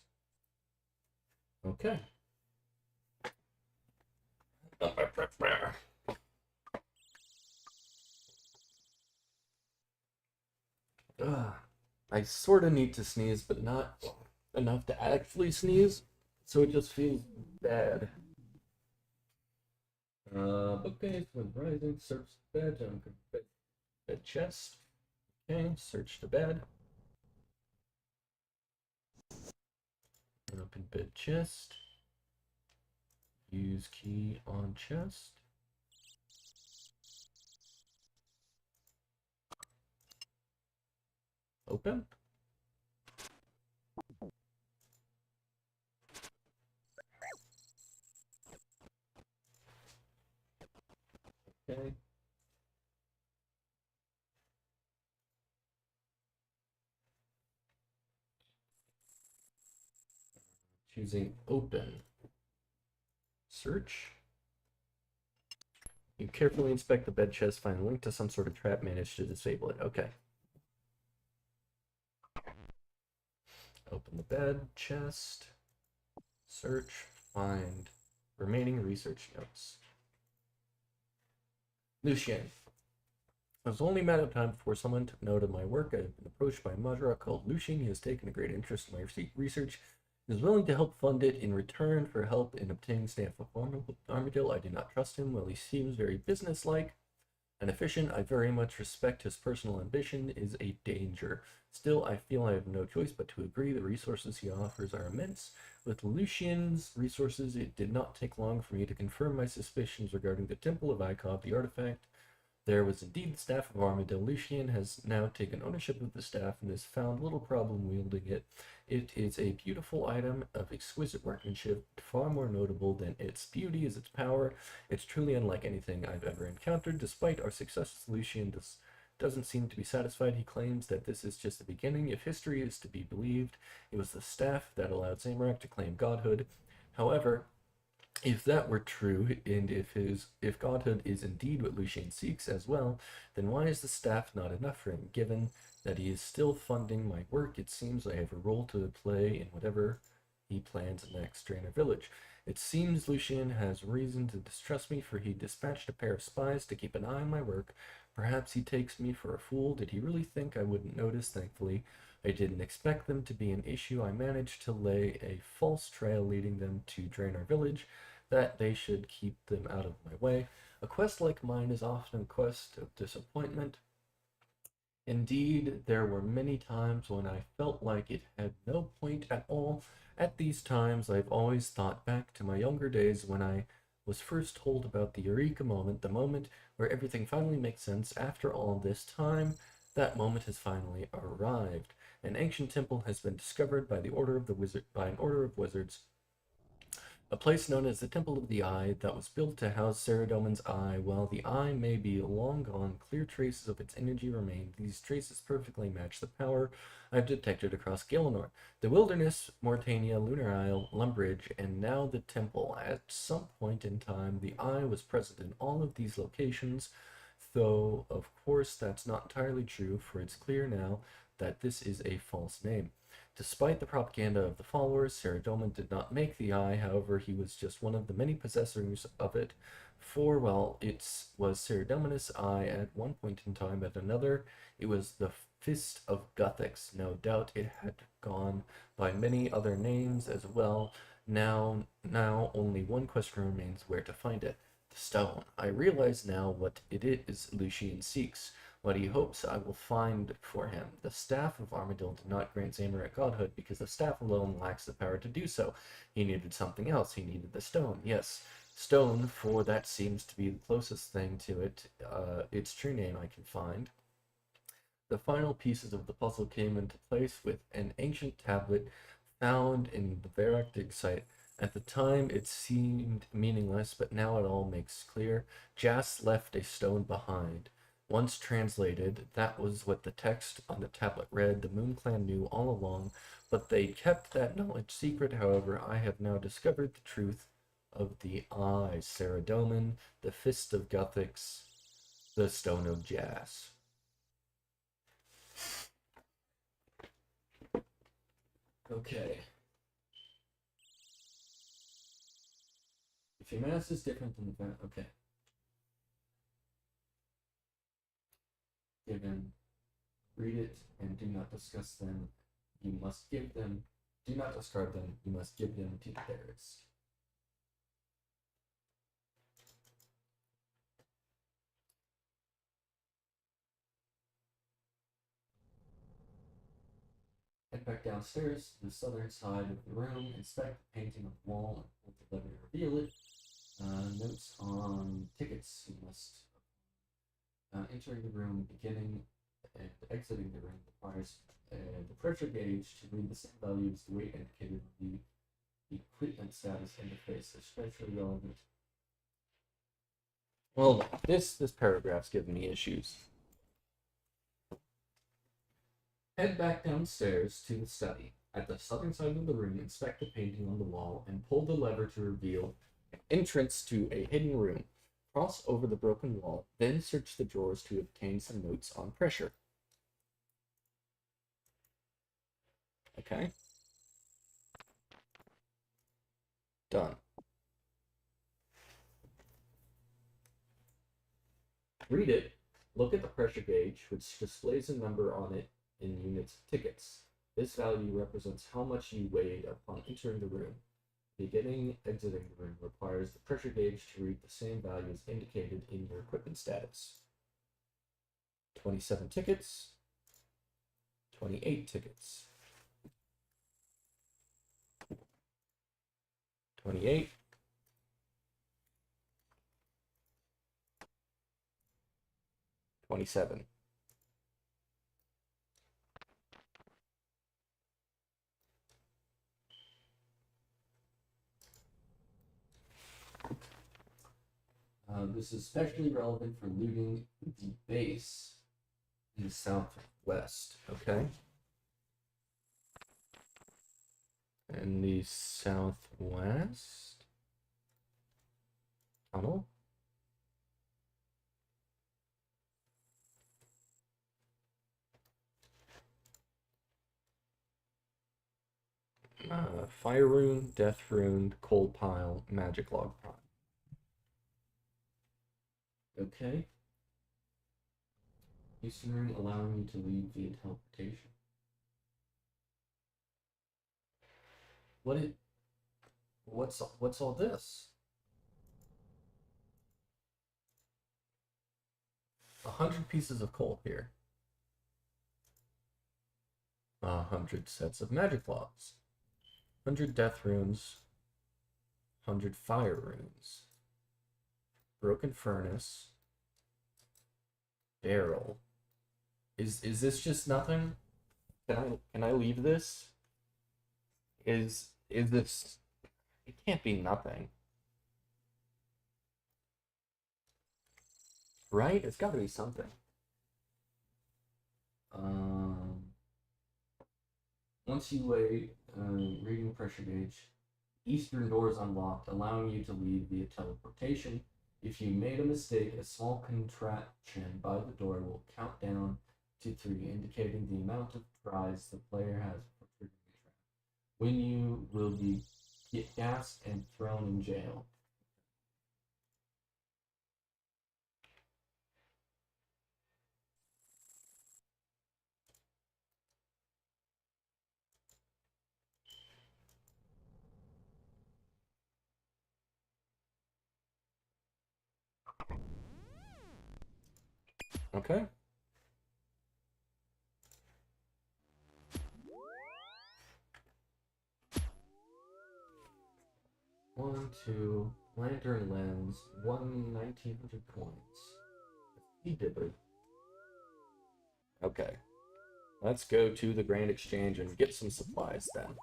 Okay. I sort of need to sneeze, but not enough to actually sneeze, so it just feels bad. Bookcase with rising, search the bed, bed chest. Okay, search the bed. Open bed chest. Use key on chest. Open. Okay. Choosing open. Search. You carefully inspect the bed chest, find a link to some sort of trap, manage to disable it. Okay. Open the bed chest. Search. Find remaining research notes. Lucien. It was only a matter of time before someone took note of my work. I have been approached by a Majra called Lucien. He has taken a great interest in my research. He is willing to help fund it in return for help in obtaining staff of Armadillo. I do not trust him. While he seems very businesslike and efficient, I very much respect his personal ambition is a danger. Still, I feel I have no choice but to agree. The resources he offers are immense. With Lucien's resources, it did not take long for me to confirm my suspicions regarding the Temple of Ikov, the artifact. There was indeed the staff of Armadillo. Lucien has now taken ownership of the staff and has found little problem wielding it. It is a beautiful item of exquisite workmanship, far more notable than its beauty is its power. It's truly unlike anything I've ever encountered. Despite our successes, Lucien doesn't seem to be satisfied. He claims that this is just the beginning. If history is to be believed, it was the staff that allowed Zamorak to claim godhood. However, if that were true, and if godhood is indeed what Lucien seeks as well, then why is the staff not enough for him? Given that he is still funding my work, it seems I have a role to play in whatever he plans next. Draenor Village. It seems Lucien has reason to distrust me, for he dispatched a pair of spies to keep an eye on my work. Perhaps he takes me for a fool. Did he really think I wouldn't notice? Thankfully, I didn't expect them to be an issue. I managed to lay a false trail leading them to Draenor Village, that they should keep them out of my way. A quest like mine is often a quest of disappointment. Indeed, there were many times when I felt like it had no point at all. At these times, I've always thought back to my younger days when I was first told about the Eureka moment, the moment where everything finally makes sense. After all this time, that moment has finally arrived. An ancient temple has been discovered by an order of wizards, a place known as the Temple of the Eye that was built to house Saradomin's eye. While the eye may be long gone, clear traces of its energy remain. These traces perfectly match the power I've detected across Galenor, the wilderness, Mortania, Lunar Isle, Lumbridge, and now the temple. At some point in time, the eye was present in all of these locations, though of course that's not entirely true, for it's clear now that this is a false name. Despite the propaganda of the followers, Saradomin did not make the eye. However, he was just one of the many possessors of it. For while it was Saradominus' eye at one point in time, at another, it was the Fist of Guthix. No doubt it had gone by many other names as well. Now only one question remains: where to find it. The stone. I realize now what it is Lucien seeks, what he hopes I will find for him. The staff of Armadillo did not grant Zamorak godhood because the staff alone lacks the power to do so. He needed something else. He needed the stone. Yes, stone, for that seems to be the closest thing to it, its true name I can find. The final pieces of the puzzle came into place with an ancient tablet found in the Varak dig site. At the time, it seemed meaningless, but now it all makes clear. Jas left a stone behind. Once translated, that was what the text on the tablet read. The Moon Clan knew all along, but they kept that knowledge secret. However, I have now discovered the truth of the Eye, Saradomin, the Fist of Guthix, the Stone of Jas. Okay. If your mass is different than the okay. Given, read it and do not discuss them. You must give them. Do not discard them. You must give them to the bearers. Head back downstairs to the southern side of the room. Inspect the painting on the wall and pull the lever to reveal it. Notes on tickets. You must entering the room, beginning and exiting the room requires the pressure gauge to read the same value as the weight indicated on the equipment status interface, especially relevant. Well, this paragraph's giving me issues. Head back downstairs to the study. At the southern side of the room, inspect the painting on the wall and pull the lever to reveal an entrance to a hidden room. Cross over the broken wall, then search the drawers to obtain some notes on pressure. Okay. Done. Read it. Look at the pressure gauge, which displays a number on it in units of tickets. This value represents how much you weighed upon entering the room. Beginning, exiting the room requires the pressure gauge to read the same values indicated in your equipment status. 27 tickets, 28 tickets, 28, 27. This is especially relevant for looting the base in the southwest, okay? And the southwest tunnel. Fire rune, death rune, cold pile, magic log pile. Okay. Eastern room allowing you to leave via teleportation. What's all this? 100 pieces of coal here. 100 sets of magic logs. 100 death runes. 100 fire runes. Broken furnace. Barrel. Is this just nothing? Can I leave this? Is this? It can't be nothing, right? It's got to be something. Once you weigh reading pressure gauge, eastern door is unlocked, allowing you to leave via teleportation. If you made a mistake, a small contraption by the door will count down to 3, indicating the amount of tries the player has for triggering the trap. When you will be gassed and thrown in jail. Okay. One, two, lantern lens, 1,900 coins. He did it. Okay. Let's go to the Grand Exchange and get some supplies then.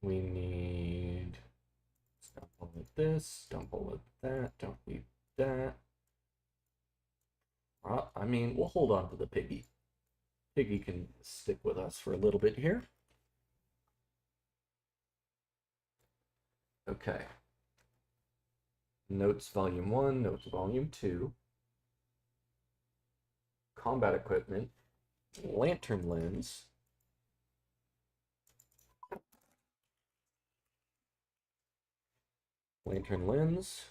We need... Don't bullet this, don't bullet that, don't need that. I mean, we'll hold on to the piggy. Piggy can stick with us for a little bit here. Okay. Notes Volume 1, Notes Volume 2. Combat equipment. Lantern lens. Lantern lens.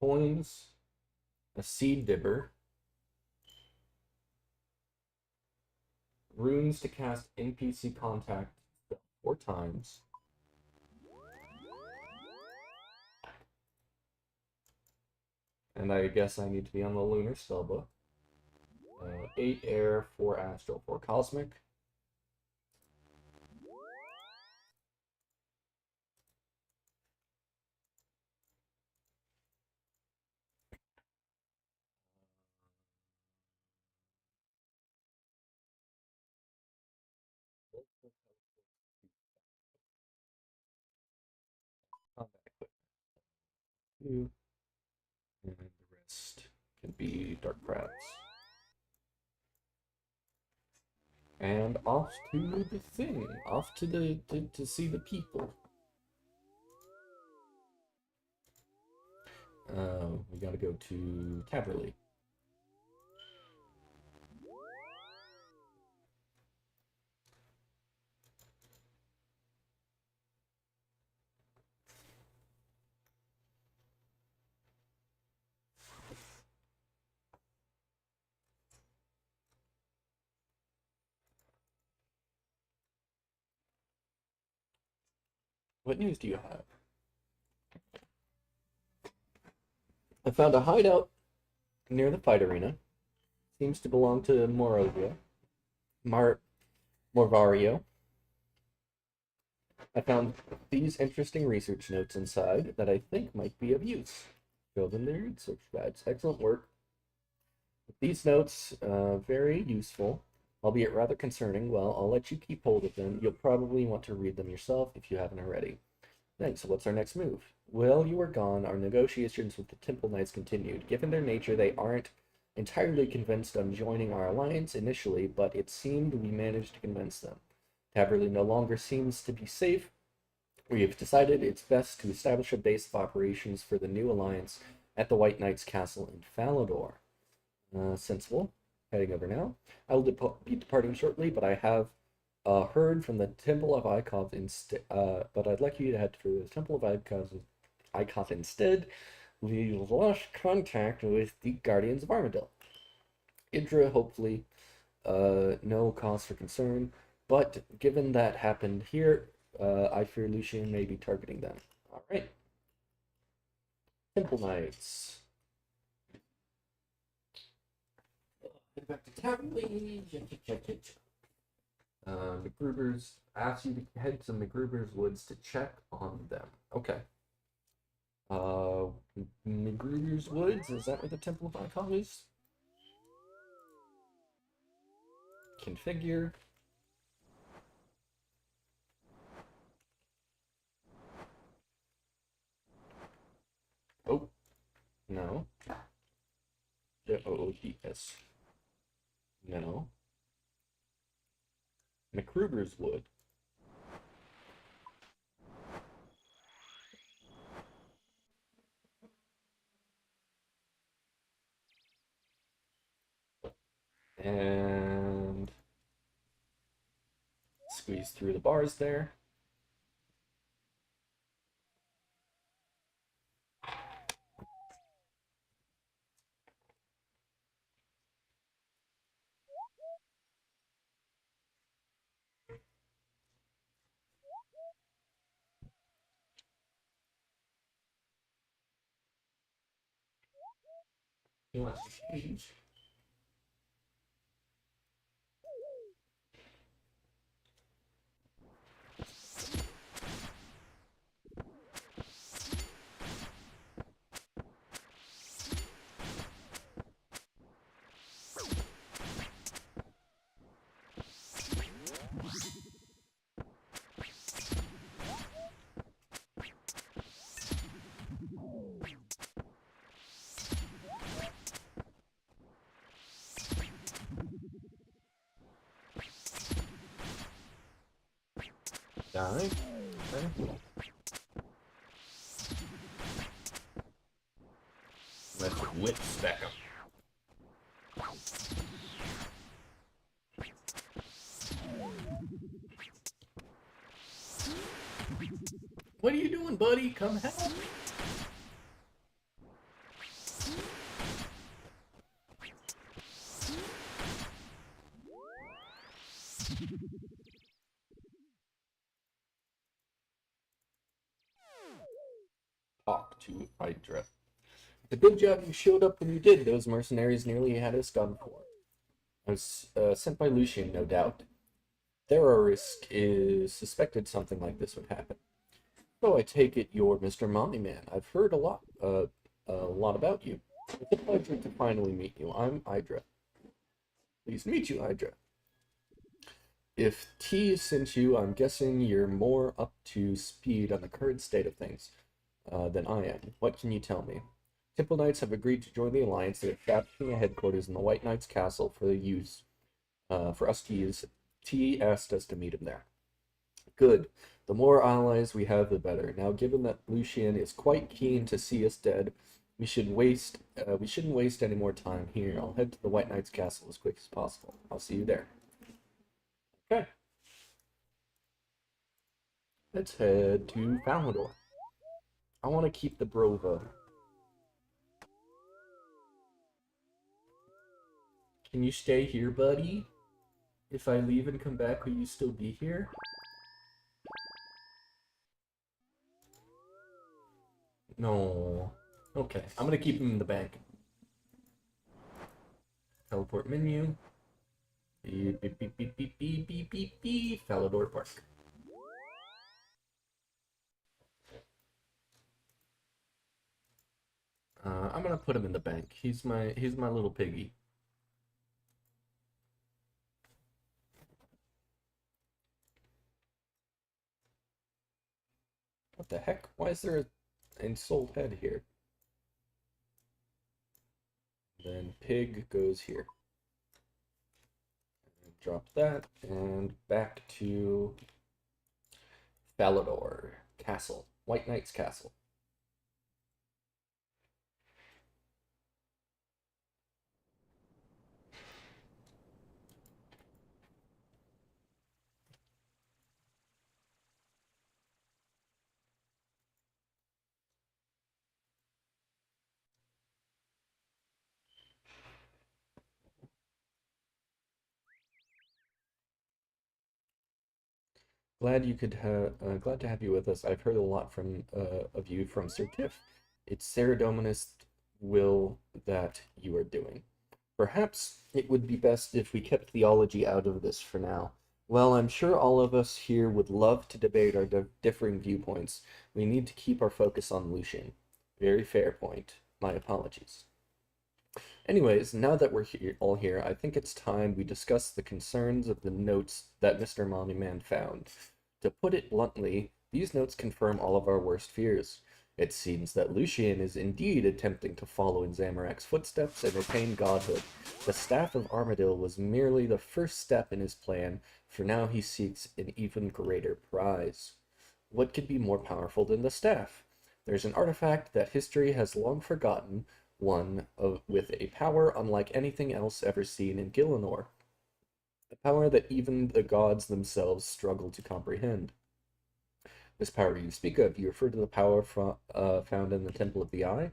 Coins. A seed dibber. Runes to cast NPC contact 4 times. And I guess I need to be on the Lunar Spellbook. 8 air, 4 astral, 4 cosmic. Combat equipment. 2. And the rest can be dark crabs. And off to the thing. Off to the to see the people. We gotta go to Taverley. What news do you have? I found a hideout near the fight arena. Seems to belong to Morvario. I found these interesting research notes inside that I think might be of use. Show them their research badge. Excellent work. These notes, very useful, albeit rather concerning. Well, I'll let you keep hold of them. You'll probably want to read them yourself if you haven't already. Thanks. So what's our next move? While you were gone, our negotiations with the Temple Knights continued. Given their nature, they aren't entirely convinced on joining our alliance initially, but it seemed we managed to convince them. Taverley no longer seems to be safe. We have decided it's best to establish a base of operations for the new alliance at the White Knight's castle in Falador. Sensible. Heading over now. I will be departing shortly, but I have heard from the Temple of Ikoth instead. But I'd like you to head to the Temple of Ikoth instead. We lost contact with the Guardians of Armadillo. Idra, hopefully, no cause for concern. But given that happened here, I fear Lucian may be targeting them. All right. Temple Knights. Head back to Taverley. McGruber's asks you to head to McGruber's Woods to check on them. Okay. McGruber's Woods, is that where the Temple of Icon is? Configure. Oh, no. OODS. No. McGruber's Wood. And squeeze through the bars there. He wants to change. Die. Okay. Let's whip stack 'em. What are you doing, buddy? Come help. Talk to Hydra. It's a good job you showed up when you did. Those mercenaries nearly had us done for. I was sent by Lucian, no doubt. Terrorist is suspected something like this would happen. So I take it you're Mr. Mommy Man. I've heard a lot about you. It's a pleasure to finally meet you. I'm Hydra. Pleased to meet you, Hydra. If T sent you, I'm guessing you're more up to speed on the current state of things than I am. What can you tell me? Temple Knights have agreed to join the Alliance. They're establishing a headquarters in the White Knight's castle for us to use. T asked us to meet him there. Good. The more allies we have, the better. Now, given that Lucian is quite keen to see us dead, we shouldn't waste any more time here. I'll head to the White Knight's castle as quick as possible. I'll see you there. Okay. Let's head to Falador. I want to keep the Brova. Can you stay here, buddy? If I leave and come back, will you still be here? No. Okay, I'm gonna keep him in the bank. Teleport menu. Beep, beep, beep, beep, beep, beep, beep, beep, beep. Falador Park. I'm gonna put him in the bank. He's my little piggy. What the heck? Why is there an sold head here? Then pig goes here. Drop that, and back to Falador Castle. White Knight's Castle. Glad to have you with us. I've heard a lot of you from Sir Tiff. It's Saradominus will that you are doing. Perhaps it would be best if we kept theology out of this for now. Well, I'm sure all of us here would love to debate our differing viewpoints. We need to keep our focus on Lucian. Very fair point. My apologies. Anyways, now that we're all here, I think it's time we discuss the concerns of the notes that Mr. Mommy Man found. To put it bluntly, these notes confirm all of our worst fears. It seems that Lucian is indeed attempting to follow in Zamorak's footsteps and attain godhood. The Staff of Armadil was merely the first step in his plan, for now he seeks an even greater prize. What could be more powerful than the Staff? There's an artifact that history has long forgotten, with a power unlike anything else ever seen in Gielinor. A power that even the gods themselves struggle to comprehend. This power you speak of, you refer to the power found in the Temple of the Eye?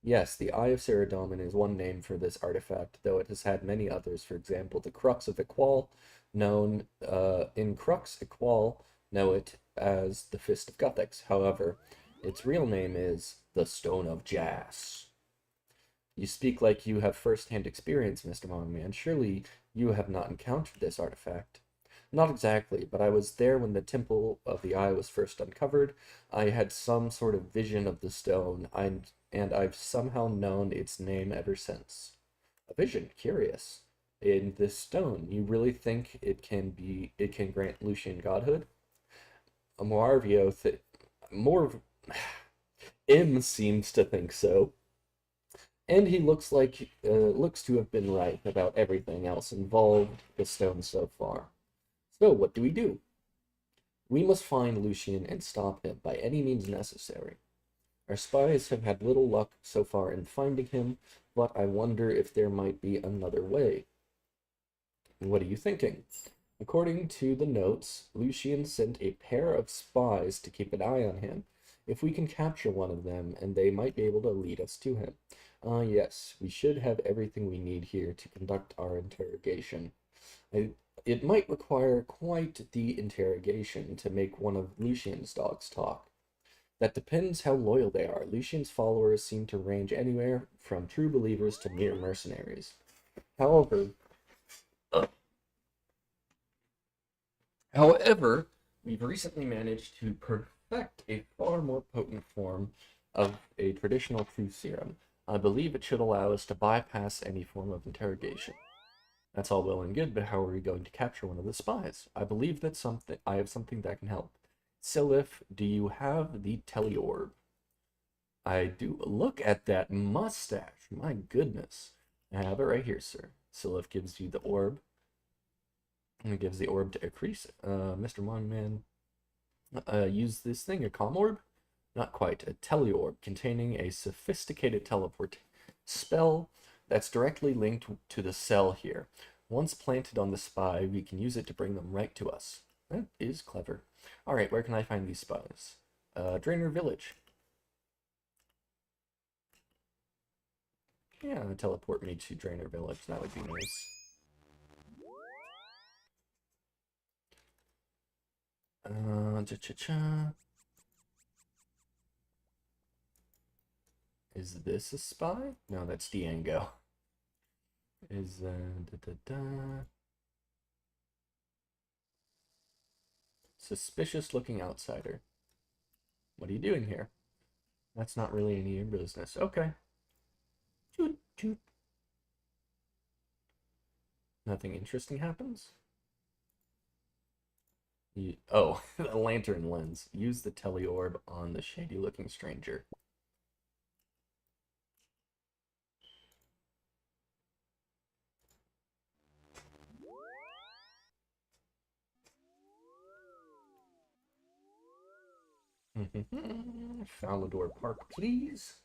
Yes, the Eye of Saradomin is one name for this artifact, though it has had many others. For example, the Crux of Equal, known in Crux Equal, know it as the Fist of Guthix. However, its real name is the Stone of Jas. You speak like you have first-hand experience, Mr. Longman. Surely you have not encountered this artifact. Not exactly, but I was there when the Temple of the Eye was first uncovered. I had some sort of vision of the stone, and I've somehow known its name ever since. A vision, curious. In this stone, you really think it can grant Lucian godhood? Moarvio, more M seems to think so, and he looks to have been right about everything else involved the stone so far. So what do we do? We must find Lucian and stop him by any means necessary. Our spies have had little luck so far in finding him, but I wonder if there might be another way. What are you thinking? According to the notes, Lucian sent a pair of spies to keep an eye on him. If we can capture one of them, and they might be able to lead us to him. Yes, we should have everything we need here to conduct our interrogation. It might require quite the interrogation to make one of Lucian's dogs talk. That depends how loyal they are. Lucian's followers seem to range anywhere from true believers to mere mercenaries. However, However, we've recently managed to perfect a far more potent form of a traditional truth serum. I believe it should allow us to bypass any form of interrogation. That's all well and good, but how are we going to capture one of the spies? I believe that I have something that can help. Silif, do you have the teleorb? I do. Look at that mustache. My goodness. I have it right here, sir. Silif gives you the orb. And it gives the orb to Acrease. Mr. Longman, use this thing, a calm orb? Not quite. A teleorb containing a sophisticated teleport spell that's directly linked to the cell here. Once planted on the spy, we can use it to bring them right to us. That is clever. Alright, where can I find these spies? Drainer Village. Yeah, teleport me to Drainer Village. That would be nice. Cha-cha-cha. Is this a spy? No, that's Diango. Is suspicious looking outsider. What are you doing here? That's not really any of your business. Okay. Toot, toot. Nothing interesting happens? Oh, a lantern lens. Use the teleorb on the shady looking stranger. Falador Park, please.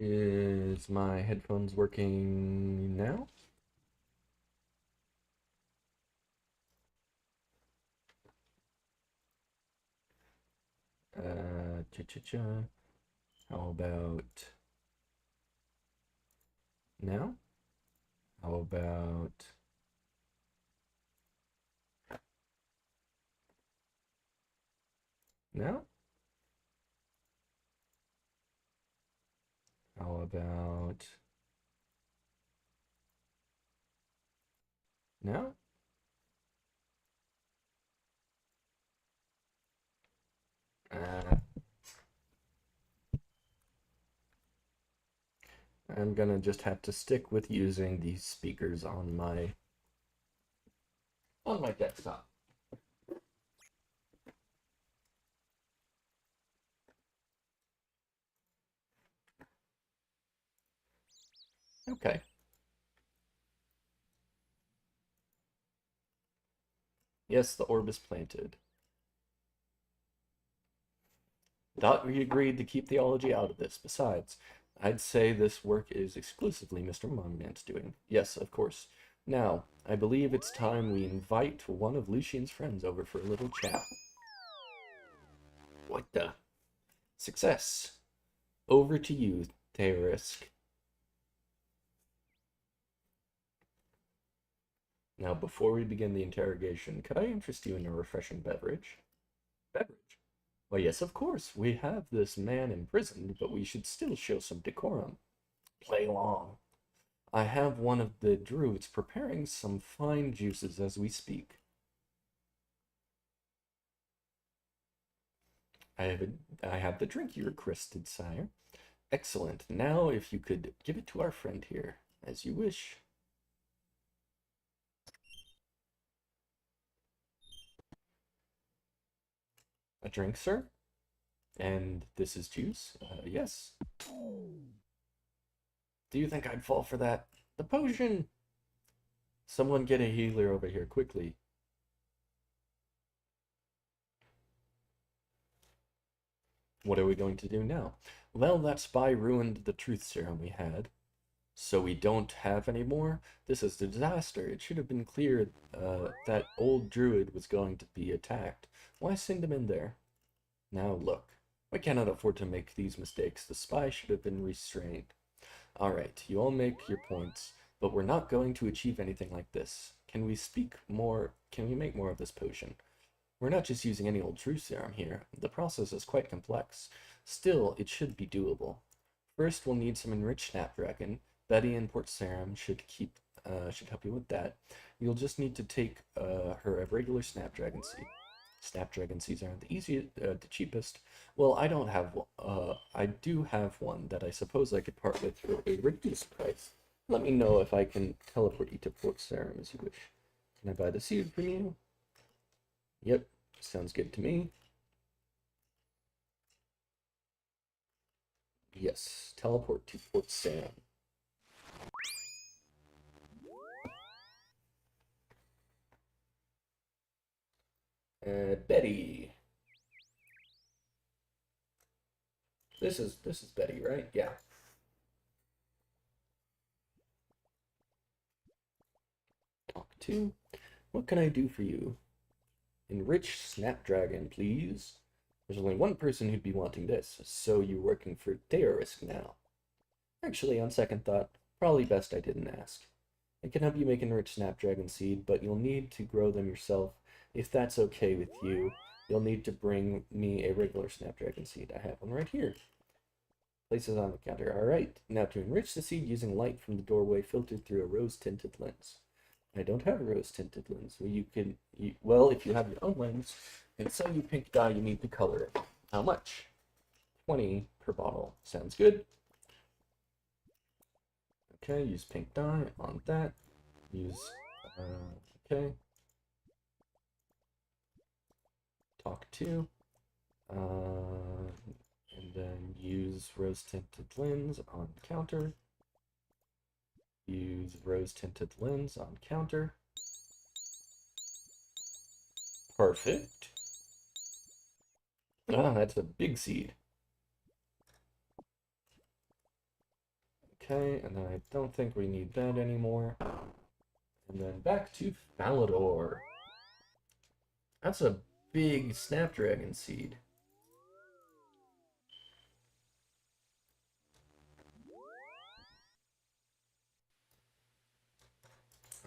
Is my headphones working now? Cha-cha-cha. How about now? How about now? How about now? Uh, I'm gonna just have to stick with using these speakers on my desktop. Okay. Yes, the orb is planted. Thought we agreed to keep theology out of this. Besides, I'd say this work is exclusively Mr. Monument's doing. Yes, of course. Now, I believe it's time we invite one of Lucian's friends over for a little chat. What the? Success. Over to you, Theorisk. Now, before we begin the interrogation, could I interest you in a refreshing beverage? Beverage? Well, yes, of course. We have this man imprisoned, but we should still show some decorum. Play along. I have one of the druids preparing some fine juices as we speak. I have the drink you requested, sire. Excellent. Now, if you could give it to our friend here, as you wish. A drink, sir? And this is juice? Yes. Do you think I'd fall for that? The potion! Someone get a healer over here quickly. What are we going to do now? Well, that spy ruined the truth serum we had. So we don't have any more? This is a disaster. It should have been clear that old druid was going to be attacked. Why send him in there? Now look, we cannot afford to make these mistakes. The spy should have been restrained. All right, you all make your points, but we're not going to achieve anything like this. Can we make more of this potion? We're not just using any old truth serum here. The process is quite complex. Still, it should be doable. First, we'll need some enriched snapdragon. Betty and Port Serum should help you with that. You'll just need to take her a regular snapdragon seed. Snapdragon seeds aren't the easiest, the cheapest. Well, I don't have one. I do have one that I suppose I could part with for a reduced price. Let me know if I can teleport you to Port Serum as you wish. Can I buy the seed from you? Yep, sounds good to me. Yes, teleport to Port Serum. Betty. This is Betty, right? Yeah. Talk to. What can I do for you? Enriched Snapdragon, please. There's only one person who'd be wanting this, so you're working for Theorisk now. Actually, on second thought, probably best I didn't ask. I can help you make enriched Snapdragon seed, but you'll need to grow them yourself. If that's okay with you, you'll need to bring me a regular Snapdragon seed. I have one right here. Place it on the counter. Alright, now to enrich the seed using light from the doorway filtered through a rose-tinted lens. I don't have a rose-tinted lens. Well, if you have your own lens, and sell you pink dye, you need to color it. How much? 20 per bottle. Sounds good. Okay, use pink dye on that. Use, okay. Talk to. And then use rose-tinted lens on counter. Use rose-tinted lens on counter. Perfect. Ah, that's a big seed. Okay, and then I don't think we need that anymore. And then back to Falador. That's a big Snapdragon seed.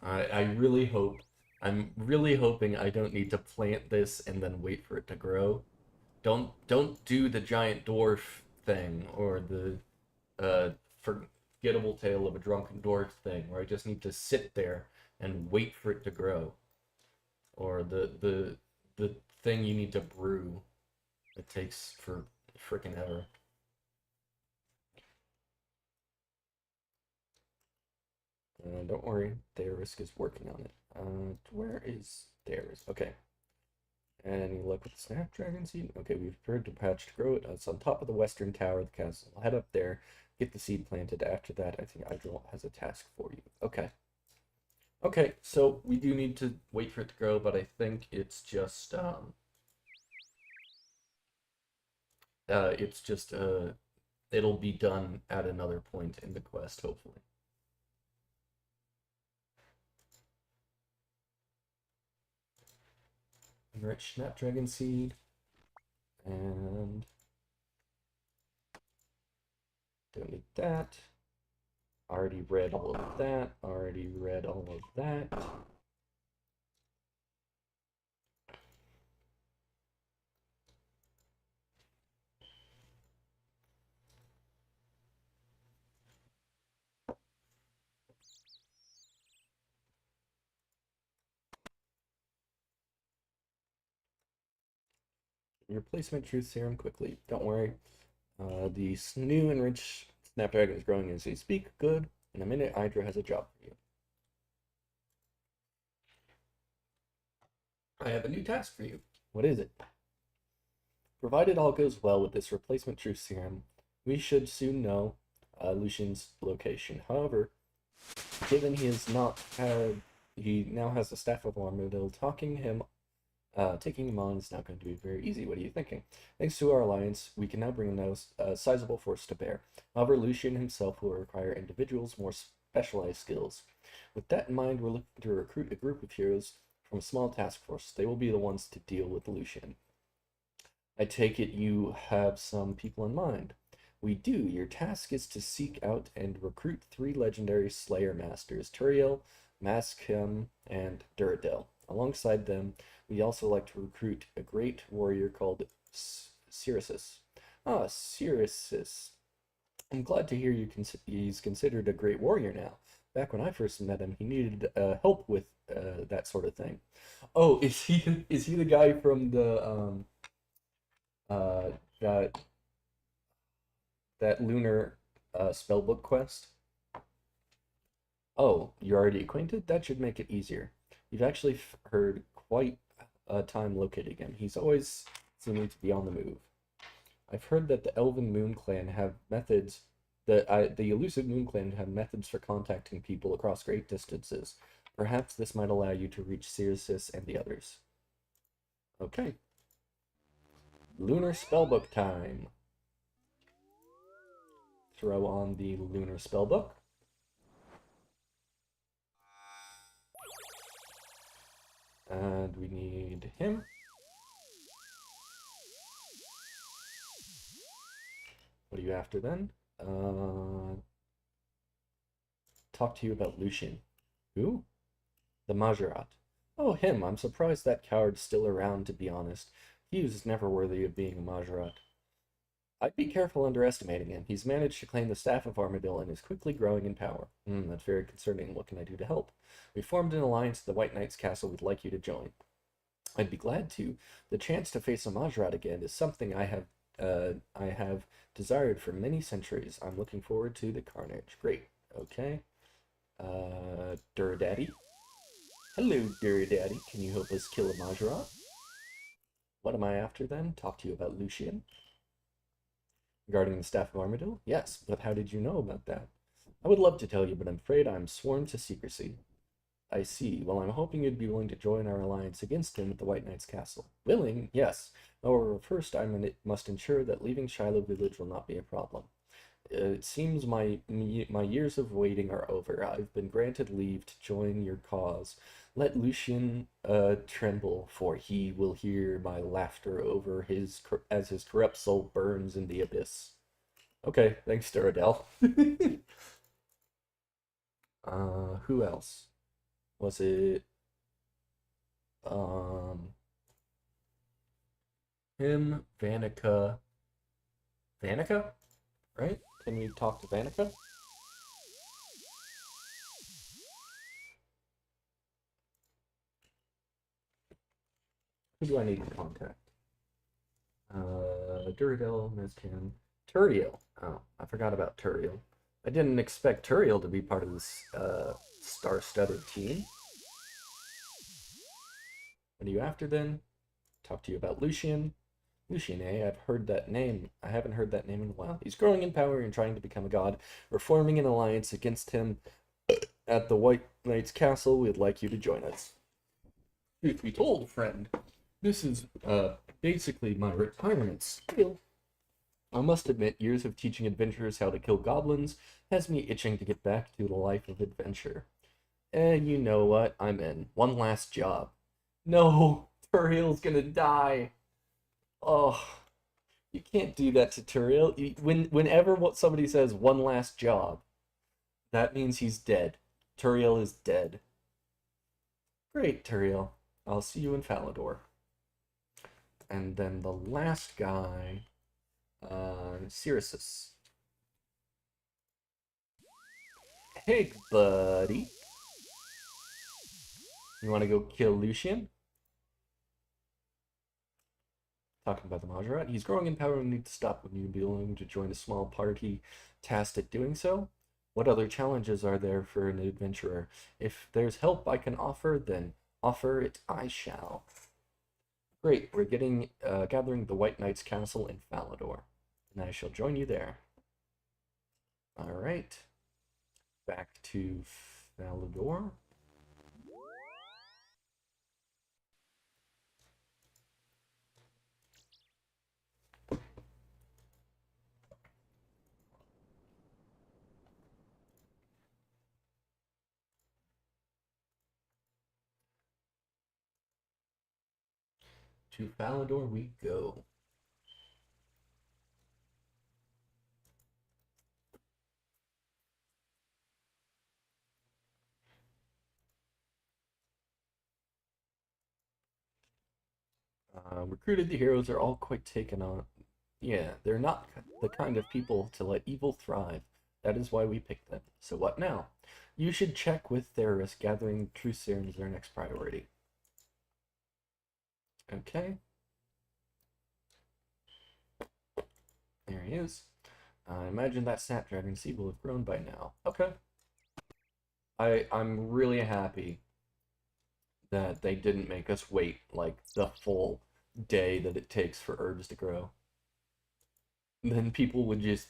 I'm really hoping I don't need to plant this and then wait for it to grow. Don't do the giant dwarf thing or the forgettable tale of a drunken dwarf thing where I just need to sit there and wait for it to grow. Or the thing you need to brew. It takes for freaking ever. Don't worry, Theorisk is working on it. Where is Theorisk? Okay. Any luck with the Snapdragon seed? Okay, we've prepared to patch to grow it. It's on top of the western tower of the castle. Head up there, get the seed planted. After that, I think Idril has a task for you. Okay. Okay, so we do need to wait for it to grow, but I think it's just It's just it'll be done at another point in the quest, hopefully. Enrich Snapdragon Seed. And don't need that. Already read all of that. Already read all of that. Your replacement truth serum quickly. Don't worry. The new enriched Snapdragon is growing as we speak. Good. In a minute, Hydra has a job for you. I have a new task for you. What is it? Provided all goes well with this replacement truth serum, we should soon know Lucian's location. However, given he now has the staff of Armadillo, taking him on is not going to be very easy. What are you thinking? Thanks to our alliance, we can now bring a sizable force to bear. However, Lucian himself will require individuals more specialized skills. With that in mind, we're looking to recruit a group of heroes from a small task force. They will be the ones to deal with Lucian. I take it you have some people in mind. We do. Your task is to seek out and recruit 3 legendary Slayer Masters, Turiel, Mascom, and Duradel. Alongside them, we also like to recruit a great warrior called Syrisus. Ah, Syrisus. I'm glad to hear he's considered a great warrior now. Back when I first met him, he needed help with that sort of thing. Oh, is he the guy from the uh, that lunar spellbook quest? Oh, you're already acquainted? That should make it easier. You've actually heard quite a time locating him. He's always seeming to be on the move. I've heard that the Elven Moon Clan have methods. The elusive Moon Clan have methods for contacting people across great distances. Perhaps this might allow you to reach Sirius and the others. Okay. Lunar Spellbook time. Throw on the Lunar Spellbook. And we need him. What are you after then? Talk to you about Lucian. Who? The Majorat. Oh, him. I'm surprised that coward's still around, to be honest. He was never worthy of being a Majorat. I'd be careful underestimating him. He's managed to claim the staff of Armadillo and is quickly growing in power. That's very concerning. What can I do to help? We formed an alliance at the White Knight's castle. We'd like you to join. I'd be glad to. The chance to face a Majorat again is something I have desired for many centuries. I'm looking forward to the carnage. Great. Okay. Duradaddy. Hello, Duradaddy. Can you help us kill a Majorat? What am I after then? Talk to you about Lucian. Regarding the staff of Armadillo? Yes, but how did you know about that? I would love to tell you, but I'm afraid I'm sworn to secrecy. I see. Well, I'm hoping you'd be willing to join our alliance against him at the White Knight's castle. Willing? Yes. However, first I must ensure that leaving Shiloh village will not be a problem. It seems my years of waiting are over. I've been granted leave to join your cause. Let Lucian tremble, for he will hear my laughter over as his corrupt soul burns in the abyss. Okay, thanks, Duradel. Who else? Was it him, Vanica? Vanica? Right? Can we talk to Vanica? Who do I need to contact? Duradel, Mezcan, Turiel. Oh, I forgot about Turiel. I didn't expect Turiel to be part of this star-studded team. What are you after then? Talk to you about Lucian. Lucian, eh? I've heard that name. I haven't heard that name in a while. He's growing in power and trying to become a god. We're forming an alliance against him at the White Knight's castle. We'd like you to join us. Truth be told, friend, this is basically my retirement skill. I must admit, years of teaching adventurers how to kill goblins has me itching to get back to the life of adventure. And you know what? I'm in. One last job. No! Turiel's gonna die! Oh, you can't do that to Turiel. Whenever somebody says one last job, that means he's dead. Turiel is dead. Great, Turiel. I'll see you in Falador. And then the last guy, Syrisus. Hey, buddy. You want to go kill Lucian? Talking about the Majorat. He's growing in power and needs to stop. When you be willing to join a small party tasked at doing so? What other challenges are there for an adventurer? If there's help I can offer, then offer it I shall. Great, we're gathering the White Knight's castle in Falador, and I shall join you there. All right, back to Falador. To Falador we go. Recruited the heroes are all quite taken on. Yeah, they're not the kind of people to let evil thrive. That is why we picked them. So what now? You should check with Theris. Gathering truth serums is their next priority. Okay. There he is. I imagine that Snapdragon seed will have grown by now. Okay. I'm really happy that they didn't make us wait like the full day that it takes for herbs to grow. Then people would just,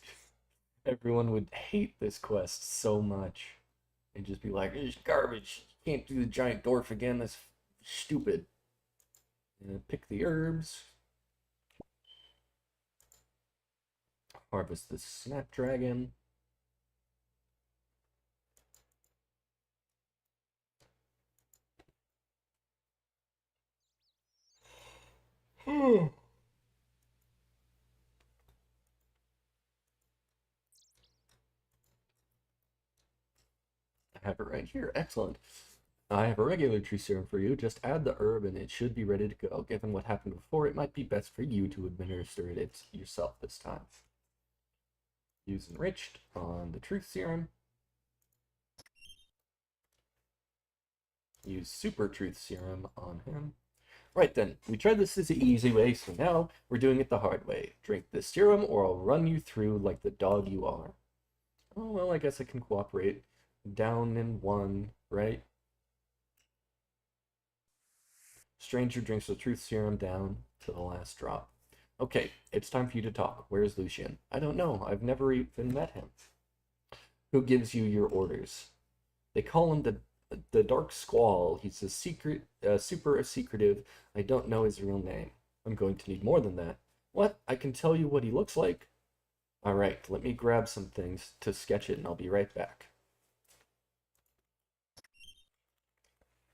everyone would hate this quest so much and just be like, it's garbage. You can't do the giant dwarf again. That's stupid. And pick the herbs. Harvest the Snapdragon. I have it right here. Excellent. I have a regular tree serum for you. Just add the herb and it should be ready to go. Given what happened before, it might be best for you to administer it yourself this time. Use enriched on the truth serum. Use super truth serum on him. Right then, we tried this as the easy way, so now we're doing it the hard way. Drink this serum or I'll run you through like the dog you are. Oh, well, I guess I can cooperate. Down in one, right? Stranger drinks the truth serum down to the last drop. Okay, it's time for you to talk. Where's Lucian? I don't know. I've never even met him. Who gives you your orders? They call him the Dark Squall. He's a super secretive. I don't know his real name. I'm going to need more than that. What? I can tell you what he looks like. All right, let me grab some things to sketch it, and I'll be right back.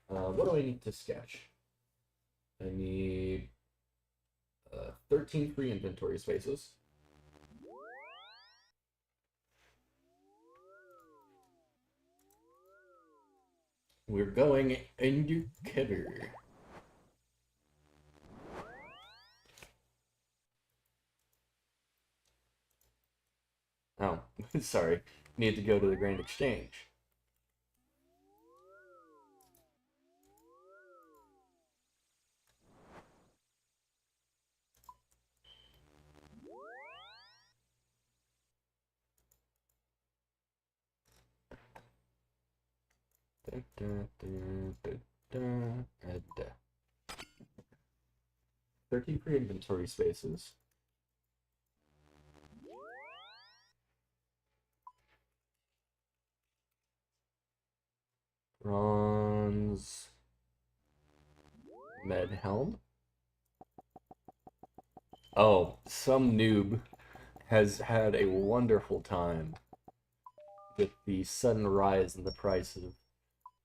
What do I need to sketch? I need 13 free inventory spaces. We're going undercover. Oh, sorry. Need to go to the Grand Exchange. Da, da, da, da, da, da. 13 free inventory spaces. Bronze med helm. Oh, some noob has had a wonderful time with the sudden rise in the price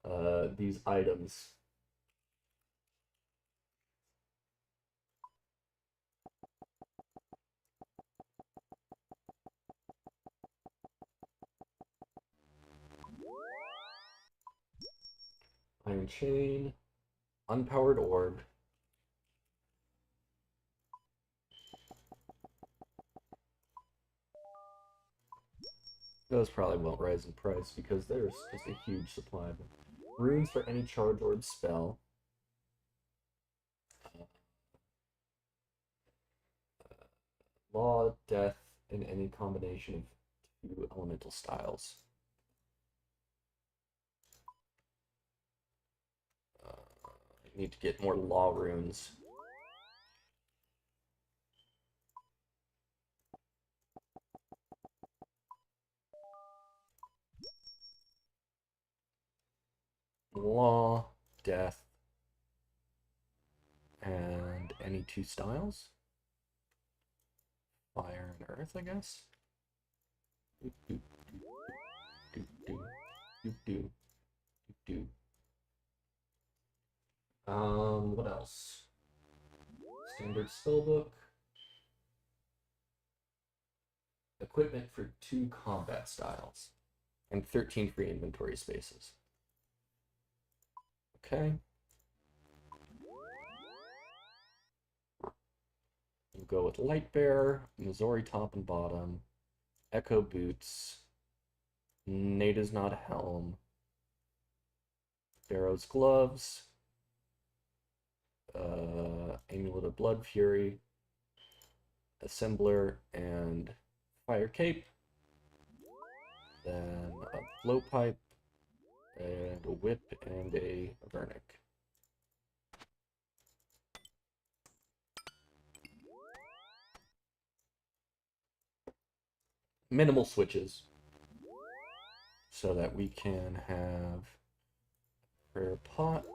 of these items. Iron chain, unpowered orb. Those probably won't rise in price because there's just a huge supply of them. Runes for any charge orb spell. Law, death, and any combination of two elemental styles. I need to get more law runes. Law, death, and any two styles. Fire and earth, I guess. What else? Standard spellbook. Equipment for 2 combat styles. And 13 free inventory spaces. Okay. We'll go with Light Bear, Missouri top and bottom, Echo boots, Nada's not a helm, Barrow's gloves, Amulet of Blood Fury, Assembler, and Fire Cape. Then a blowpipe, and a whip, and a vernic. Minimal switches so that we can have prayer pots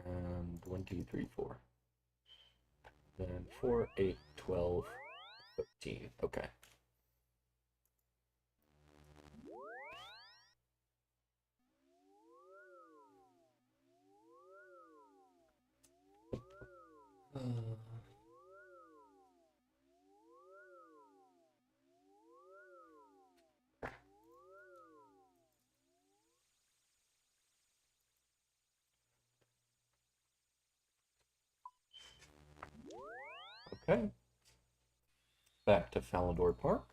and 1, 2, 3, 4. Then 4, 8, 12, 13. Okay. Okay. Back to Falador Park.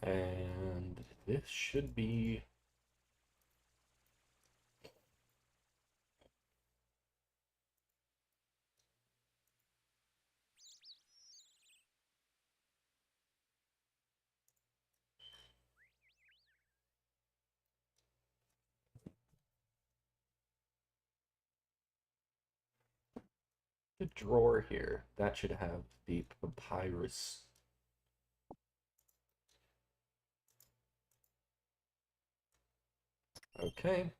And this should be the drawer here. That should have the papyrus. Okay.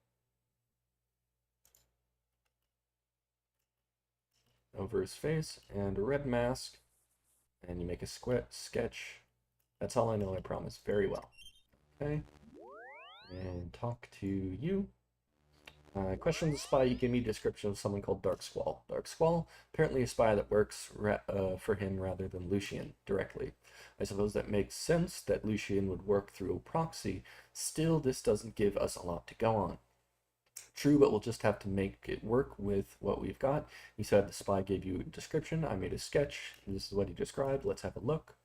Over his face, and a red mask, and you make a sketch. That's all I know, I promise. Very well. Okay. And talk to you. Question the spy. You give me a description of someone called Dark Squall. Dark Squall, apparently a spy that works for him rather than Lucian directly. I suppose that makes sense that Lucian would work through a proxy. Still, this doesn't give us a lot to go on. True, but we'll just have to make it work with what we've got. He said the spy gave you a description. I made a sketch. This is what he described. Let's have a look.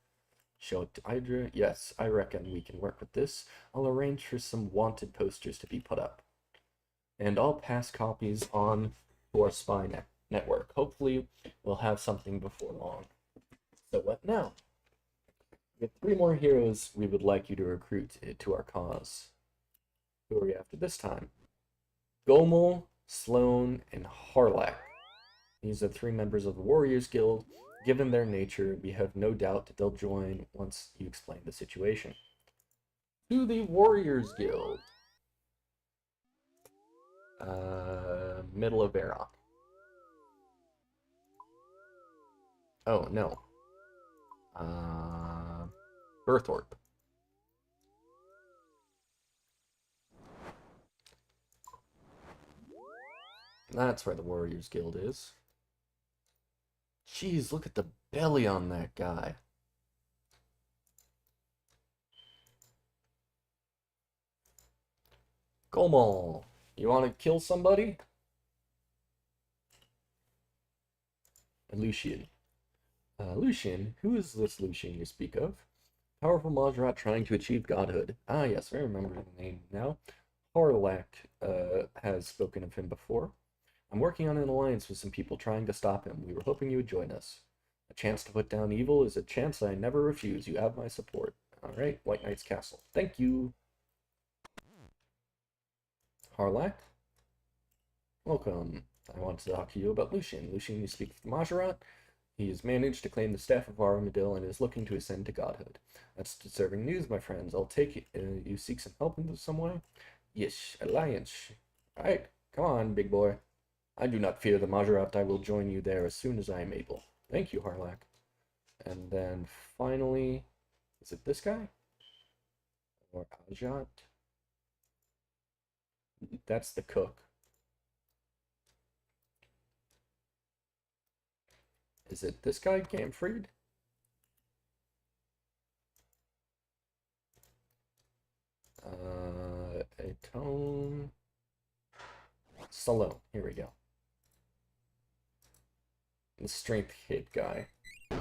Show it to Hydra. Yes, I reckon we can work with this. I'll arrange for some wanted posters to be put up. And I'll pass copies on to our spy network. Hopefully, we'll have something before long. So what now? We have 3 more heroes we would like you to recruit to our cause. Who are we after this time? Gomel, Sloan, and Harlak. These are 3 members of the Warriors Guild. Given their nature, we have no doubt that they'll join once you explain the situation. To the Warriors Guild. Middle of Varrock. Oh, no. Birthorpe. That's where the Warriors Guild is. Jeez, look at the belly on that guy. Gomol, you want to kill somebody? Lucian. Lucian? Who is this Lucian you speak of? Powerful Majorat trying to achieve godhood. Ah, yes, I remember the name now. Harlack has spoken of him before. I'm working on an alliance with some people trying to stop him. We were hoping you would join us. A chance to put down evil is a chance I never refuse. You have my support. Alright, White Knight's Castle. Thank you. Harlack? Welcome. I want to talk to you about Lucian. Lucian, you speak with Majorat? He has managed to claim the staff of Armadil and is looking to ascend to godhood. That's disturbing news, my friends. I'll take it. You seek some help in some way? Yes, alliance. Right, come on, big boy. I do not fear the Majorat. I will join you there as soon as I am able. Thank you, Harlack. And then finally, is it this guy? Or Ajat? That's the cook. Is it this guy, Gamfried? Atone. Salone. Here we go. The strength hit guy. I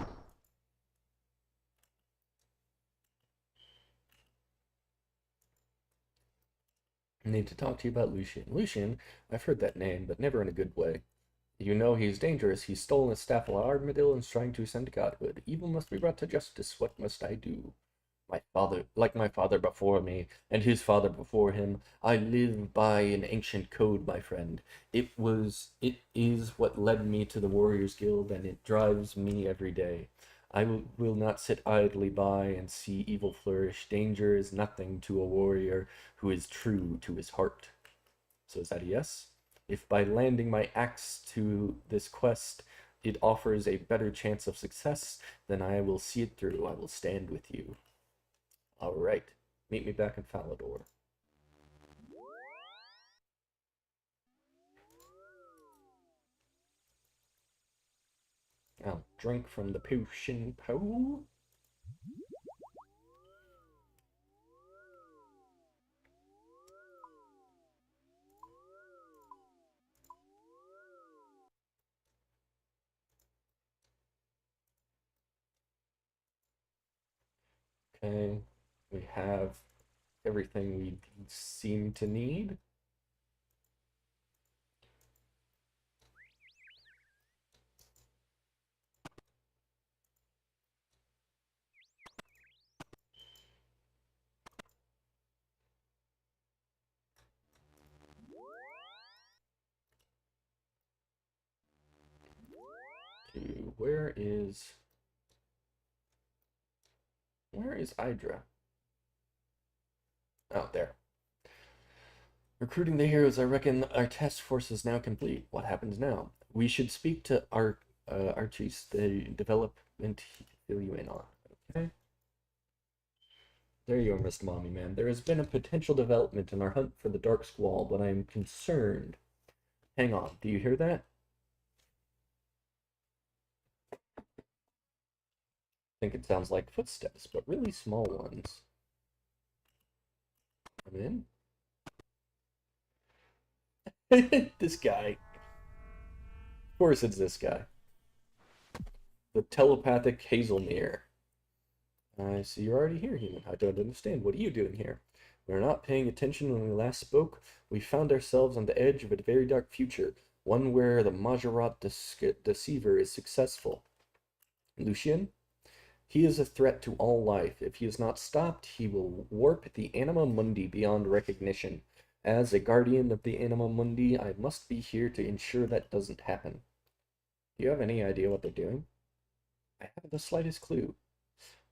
need to talk to you about Lucian. Lucian? I've heard that name, but never in a good way. You know he's dangerous. He's stolen a staff of Armadil and is trying to ascend to godhood. Evil must be brought to justice. What must I do? My father, like my father before me, and his father before him, I live by an ancient code, my friend. It is what led me to the Warriors Guild, and it drives me every day. I will not sit idly by and see evil flourish. Danger is nothing to a warrior who is true to his heart. So is that a yes? If by landing my axe to this quest, it offers a better chance of success, then I will see it through. I will stand with you. All right, meet me back in Falador. I'll drink from the potion pool. Okay, we have everything we seem to need. Okay, where is Idra? Oh, there. Recruiting the heroes, I reckon our task force is now complete. What happens now? We should speak to our Archies, the development fill you in on. Okay. There you are, Mr. Mommy Man. There has been a potential development in our hunt for the Dark Squall, but I am concerned. Hang on, do you hear that? I think it sounds like footsteps, but really small ones. Come in. This guy. Of course it's this guy. The telepathic Hazelmere. I see you're already here, human. I don't understand. What are you doing here? We were not paying attention when we last spoke. We found ourselves on the edge of a very dark future, one where the Majorat Deceiver is successful. Lucian? He is a threat to all life. If he is not stopped, he will warp the Anima Mundi beyond recognition. As a guardian of the Anima Mundi, I must be here to ensure that doesn't happen. Do you have any idea what they're doing? I haven't the slightest clue.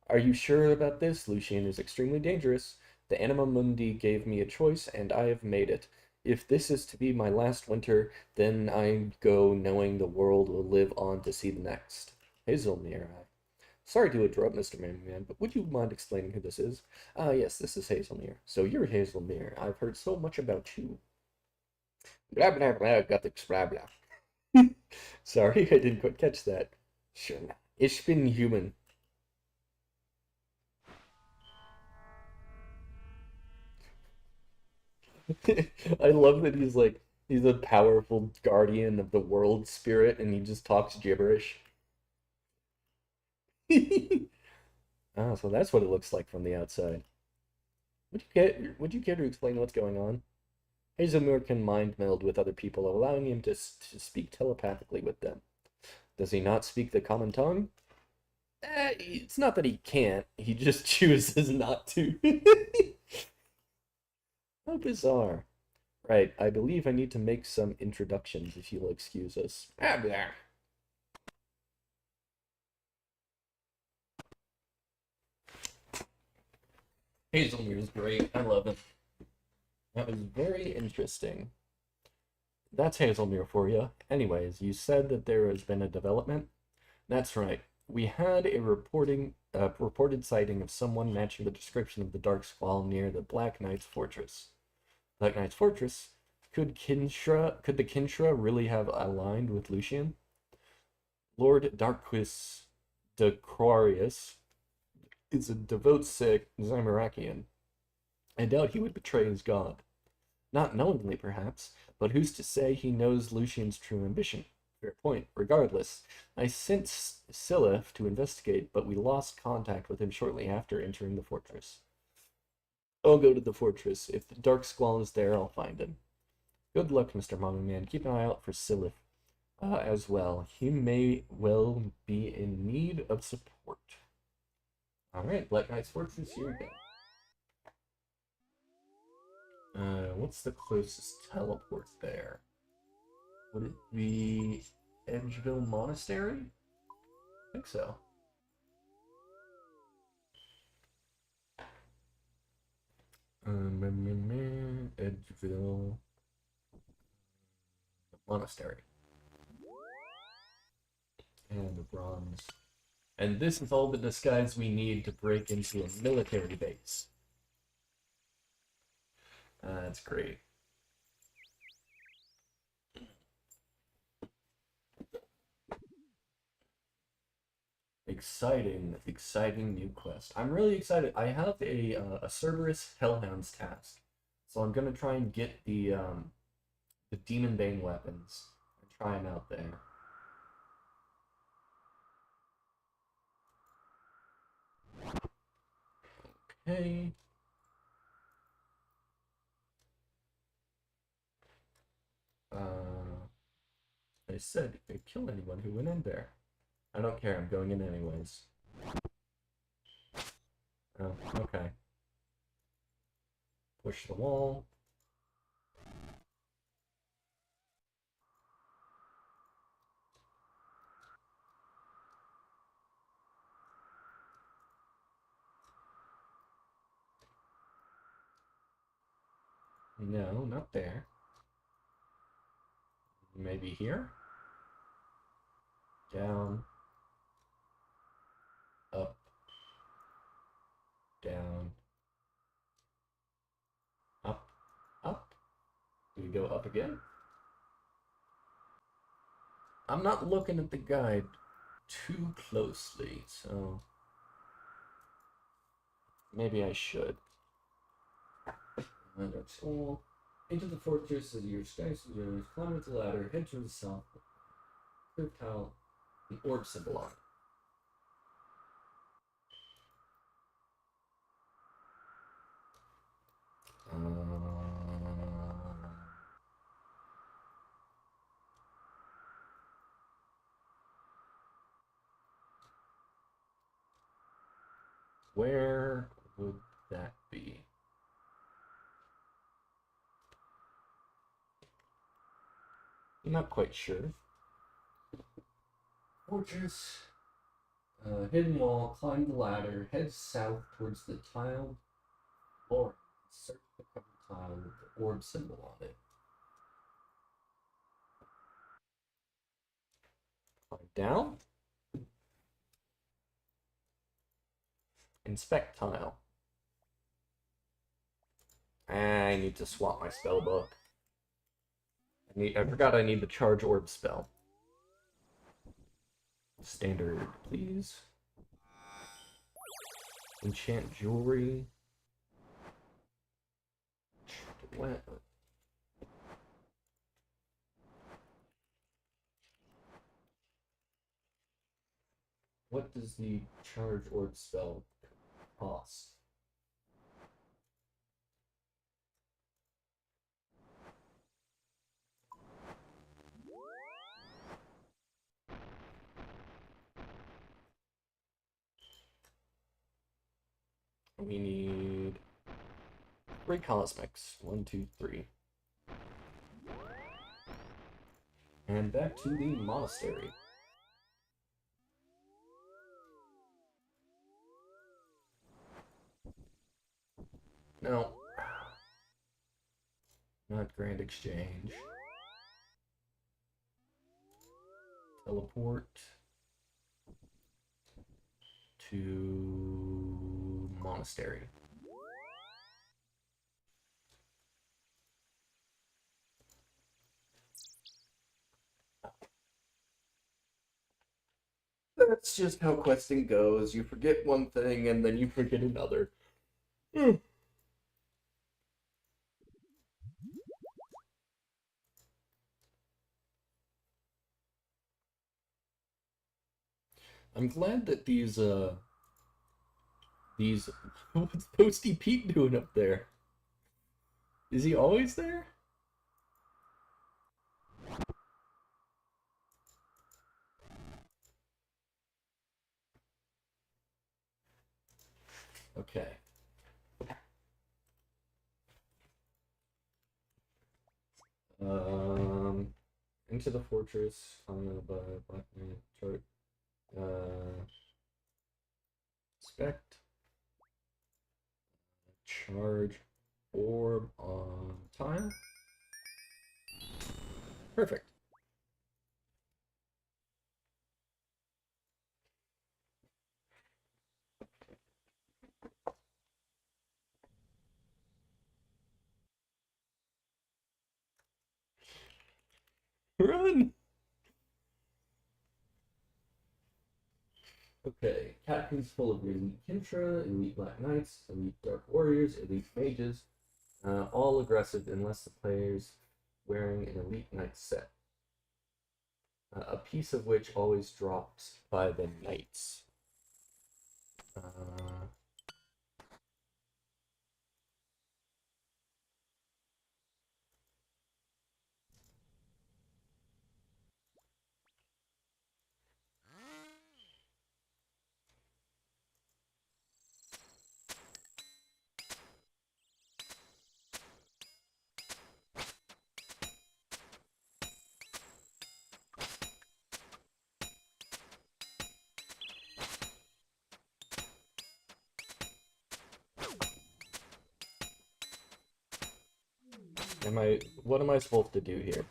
Are you sure about this? Lucian is extremely dangerous. The Anima Mundi gave me a choice, and I have made it. If this is to be my last winter, then I go knowing the world will live on to see the next. Hazelmere, sorry to interrupt, Mr. Man, but would you mind explaining who this is? Ah, yes, this is Hazelmere. So you're Hazelmere. I've heard so much about you. Blah, blah, blah, Guthix, blah, blah. Sorry, I didn't quite catch that. Sure, ich bin human. I love that he's a powerful guardian of the world spirit and he just talks gibberish. Ah, so that's what it looks like from the outside. Would you care to explain what's going on? Hazelmere can mind meld with other people, allowing him to speak telepathically with them. Does he not speak the common tongue? It's not that he can't, he just chooses not to. How bizarre. Right, I believe I need to make some introductions if you'll excuse us. Ah, blah. Hazelmere is great. I love him. That was very interesting. That's Hazelmere for you. Anyways, you said that there has been a development. That's right. We had a reported sighting of someone matching the description of the Dark Squall near the Black Knight's fortress. Black Knight's fortress? Could the Kinshra really have aligned with Lucian? Lord Darquis de Croarius is a devout Zamorakian. I doubt he would betray his god. Not knowingly, perhaps, but who's to say he knows Lucian's true ambition? Fair point. Regardless, I sent Silif to investigate, but we lost contact with him shortly after entering the fortress. I'll go to the fortress. If the Dark Squall is there, I'll find him. Good luck, Mr. Mommy Man. Keep an eye out for Silif as well. He may well be in need of support. Alright, Black Knight's fortress, here we go. What's the closest teleport there? Would it be Edgeville Monastery? I think so. Edgeville Monastery. And the bronze. And this is all the disguise we need to break into a military base. That's great. Exciting new quest. I'm really excited. I have a Cerberus Hellhounds task, so I'm gonna try and get the Demon Bane weapons and try them out there. Okay. I said you could kill anyone who went in there. I don't care. I'm going in anyways. Oh, okay. Push the wall. No, not there. Maybe here? Down. Up. Down. Up. Up. Do we go up again? I'm not looking at the guide too closely, so maybe I should. That's all. Into the fortress as your skies and climb up the ladder, head to the south. Curved tile, the orb symbol on it. Where would that be? I'm not quite sure. Fortress, hidden wall, climb the ladder, head south towards the tiled floor. Search the covered tile with the orb symbol on it. down. Inspect tile. I need to swap my spell book. I forgot I need the charge orb spell. Standard, please. Enchant jewelry. What does the charge orb spell cost? We need 3 cosmics. 1, 2, 3. And back to the monastery. No. Not Grand Exchange. Teleport to monastery. That's just how questing goes. You forget one thing and then you forget another. I'm glad that these what's Toasty Pete doing up there? Is he always there? Okay. Into the fortress, followed by Black Man chart. Inspect. Charge orb on tile. Perfect. Run! Okay, Catkin's full of elite Kintra, elite Black Knights, elite Dark Warriors, elite Mages, all aggressive unless the player's wearing an elite Knight set. A piece of which always drops by the Knights. What am I supposed to do here?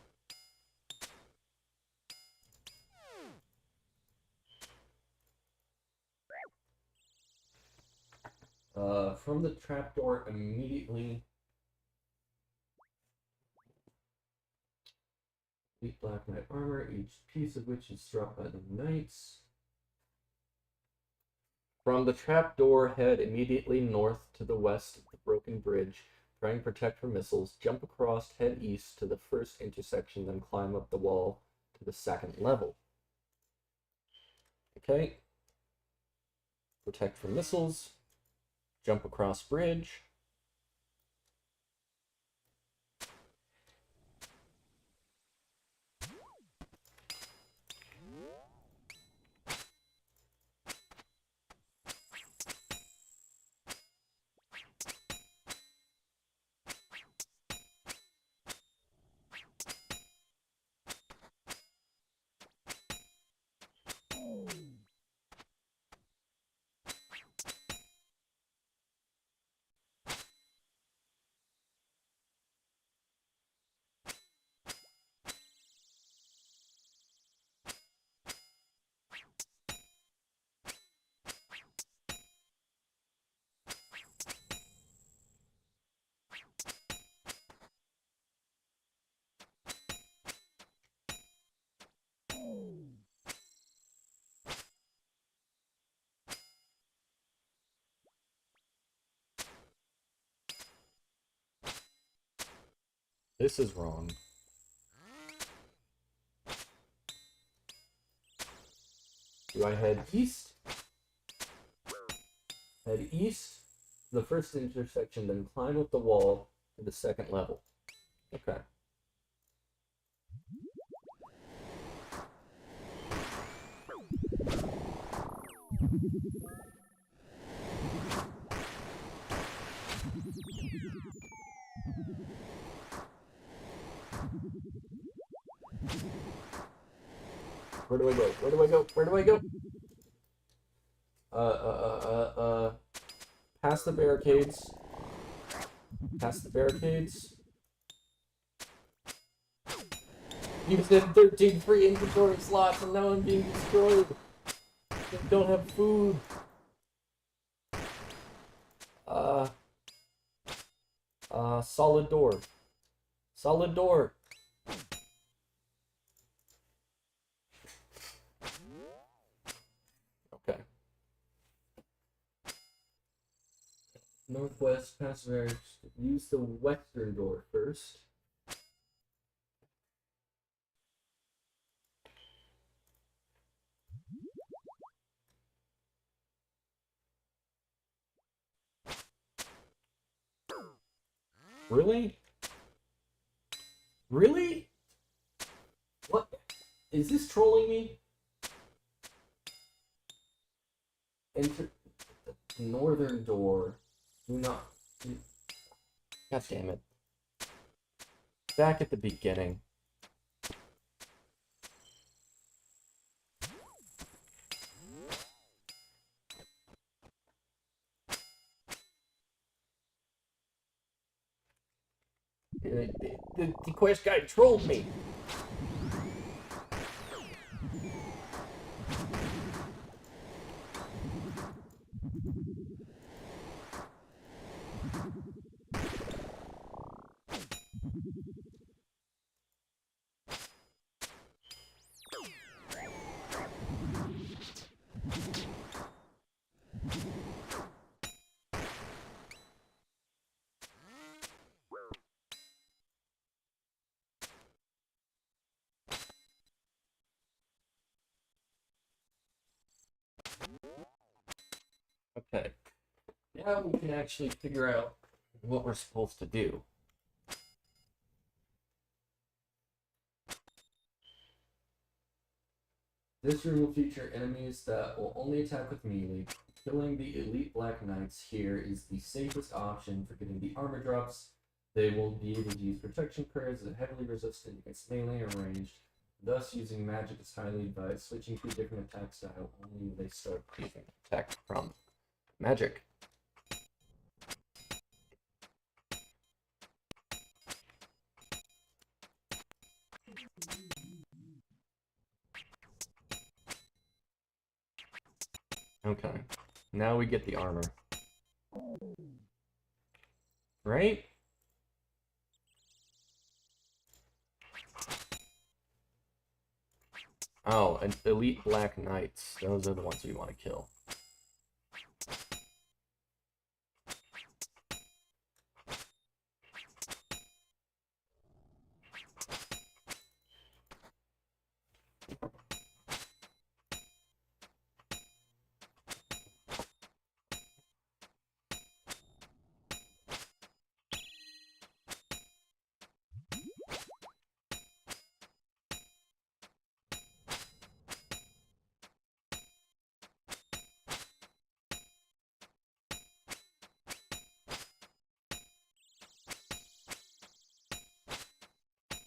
From the trapdoor immediately. Elite Black Knight armor, each piece of which is dropped by the Knights. From the trapdoor, head immediately north to the west of the broken bridge, trying to protect from missiles, jump across, head east to the first intersection, then climb up the wall to the second level. Okay. Protect from missiles, jump across bridge. This is wrong. Do I head east? Head east to the first intersection, then climb up the wall to the second level. Okay. Where do I go? Where do I go? Where do I go? Past the barricades. Past the barricades. You said 13 free inventory slots and now I'm being destroyed. I don't have food. Solid door. Solid door. Okay. Northwest passage. Use the western door first. Really? Really? What? Is this trolling me? Enter the northern door. Do not. God damn it. Back at the beginning. The quest guide trolled me. Okay. Now we can actually figure out what we're supposed to do. This room will feature enemies that will only attack with melee. Killing the elite Black Knights here is the safest option for getting the armor drops. They will be able to use protection prayers that are heavily resistant against melee or ranged. Thus, using magic is highly advised. Switching to a different attack style only when they start using attack from magic. Okay. Now we get the armor. Right? Oh, and elite Black Knights. Those are the ones we want to kill.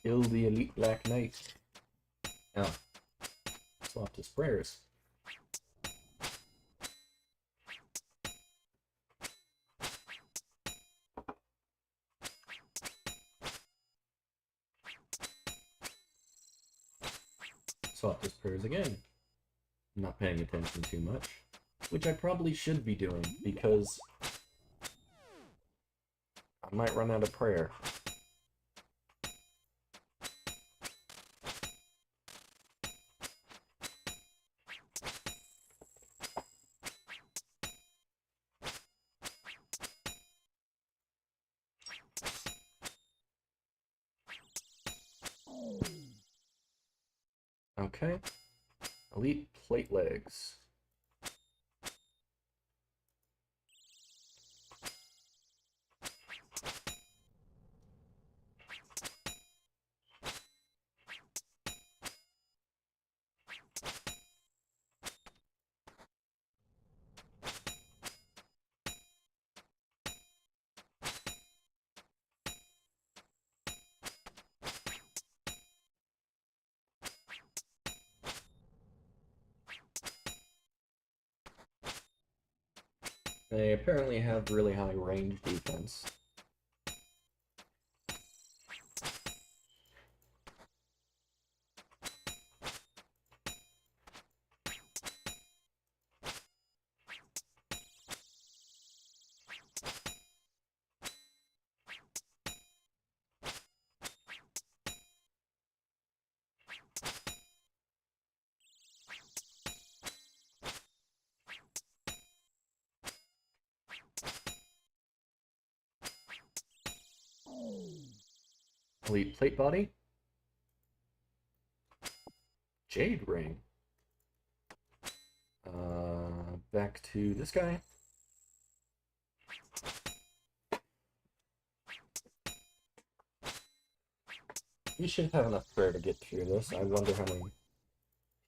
Kill the elite Black Knight. Now, swap his prayers. Swap his prayers again. I'm not paying attention too much, which I probably should be doing because I might run out of prayer. Okay. Elite plate legs. They apparently have really high range defense. Elite plate body. Jade ring. Back to this guy. We should have enough prayer to get through this. I wonder how many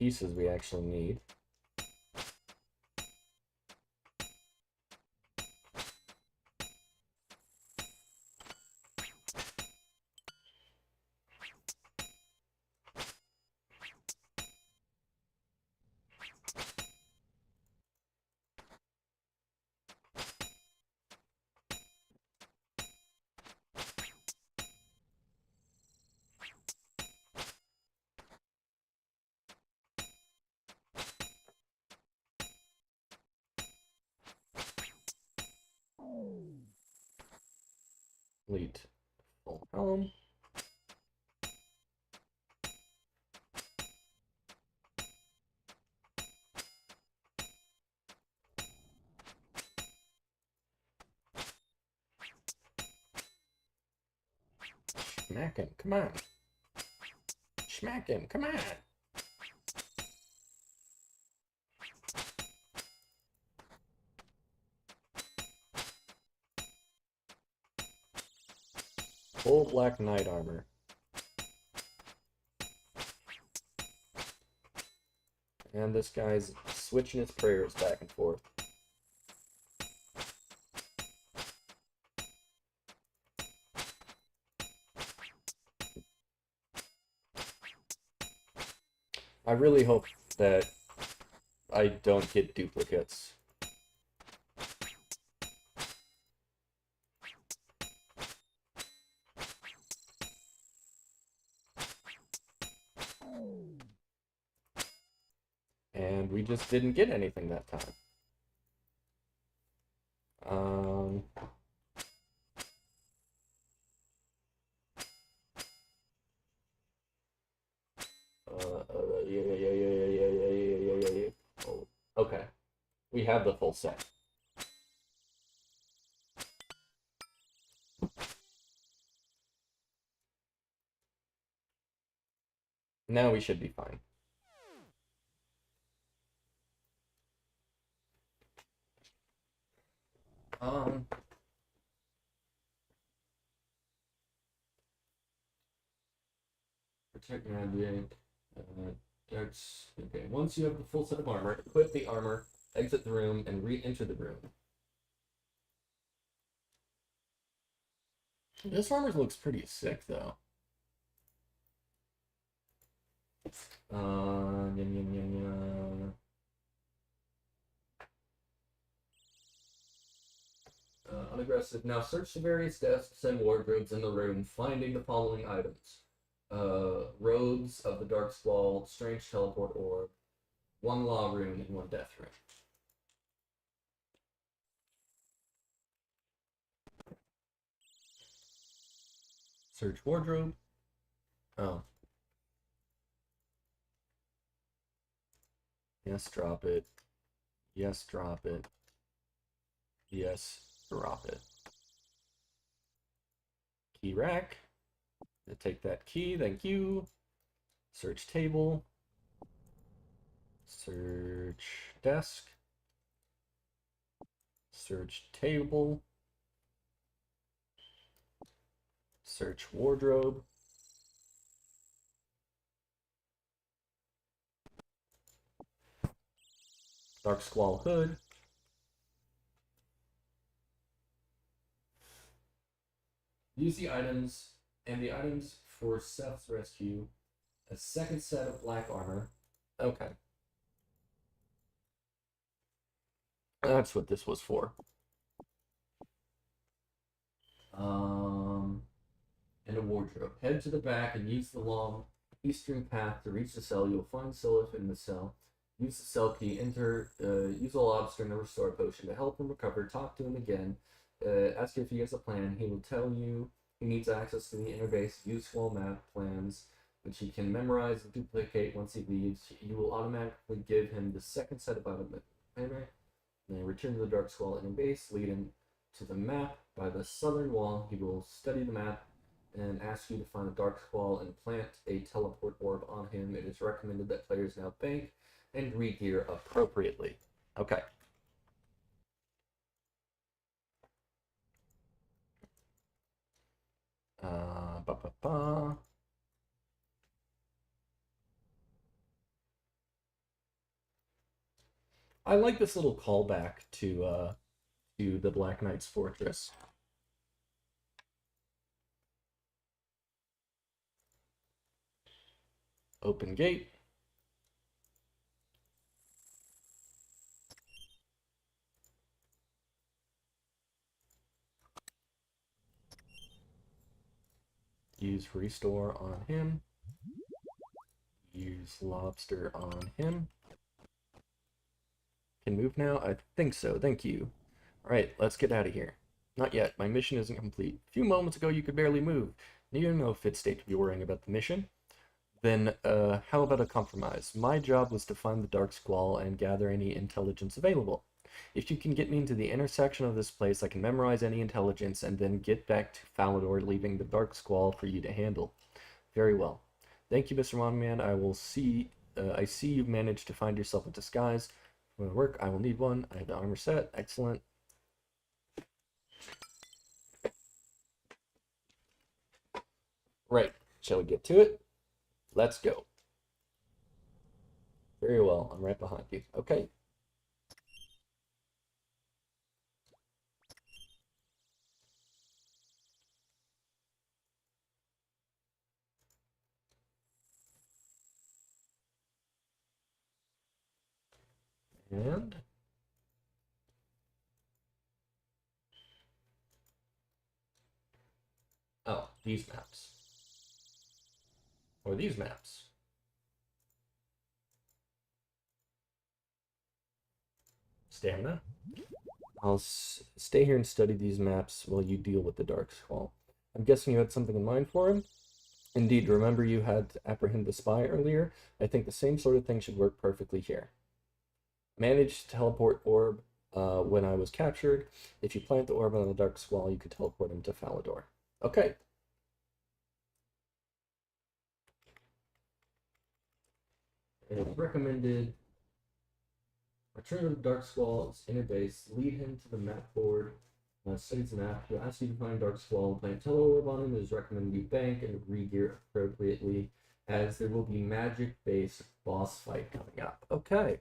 pieces we actually need. Elite full helm. Smack him, come on. Smack him, come on. Full black knight armor. And this guy's switching his prayers back and forth. I really hope that I don't get duplicates. And we just didn't get anything that time. Yeah. Oh, okay. We have the full set. Now we should be fine. Protect radiate. Darts. Okay. Once you have the full set of armor, equip the armor, exit the room, and re-enter the room. This armor looks pretty sick, though. Unaggressive. Now search the various desks and wardrobes in the room, finding the following items. Robes of the Dark Squall, Strange Teleport Orb, one Law Rune, and one Death Rune. Search wardrobe. Oh. Yes, drop it. Yes, drop it. Yes, drop it. Key rack. Take that key, thank you. Search table. Search desk. Search table. Search wardrobe. Dark Squall hood. Use the items and the items for Seth's rescue. A second set of black armor. Okay. That's what this was for. And a wardrobe. Head to the back and use the long eastern path to reach the cell. You'll find Silith in the cell. Use the cell key. Enter. Use a lobster and a restore potion to help him recover. Talk to him again. Ask if he has a plan. He will tell you he needs access to the inner base. Useful map plans, which he can memorize and duplicate once he leaves. You will automatically give him the second set of items. Then return to the Dark Squall inner base. Lead him to the map by the southern wall. He will study the map and ask you to find the Dark Squall and plant a teleport orb on him. It is recommended that players now bank and re-gear appropriately. Okay. I like this little callback to the Black Knight's Fortress. Open gate. Use restore on him. Use lobster on him. Can move now? I think so, thank you. Alright, let's get out of here. Not yet, my mission isn't complete. A few moments ago you could barely move. You're in no fit state to be worrying about the mission. Then, how about a compromise? My job was to find the Dark Squall and gather any intelligence available. If you can get me into the intersection of this place, I can memorize any intelligence and then get back to Falador, leaving the Dark Squall for you to handle. Very well. Thank you, Mr. Monman. I see you've managed to find yourself a disguise. For work, I will need one. I have the armor set. Excellent. Right. Shall we get to it? Let's go. Very well. I'm right behind you. Okay. And oh, these maps. Or these maps. Stamina. I'll stay here and study these maps while you deal with the Dark Squall. I'm guessing you had something in mind for him? Indeed, remember you had to apprehend the spy earlier? I think the same sort of thing should work perfectly here. Managed to teleport orb when I was captured. If you plant the orb on the Dark Squall, you could teleport him to Falador. Okay. It's recommended. Return to the Dark Squall's inner base. Lead him to the map board. Studies the map. He'll ask you to find Dark Squall and plant Teleorb on him. It is recommended you bank and re-gear appropriately, as there will be magic-based boss fight coming up. Okay.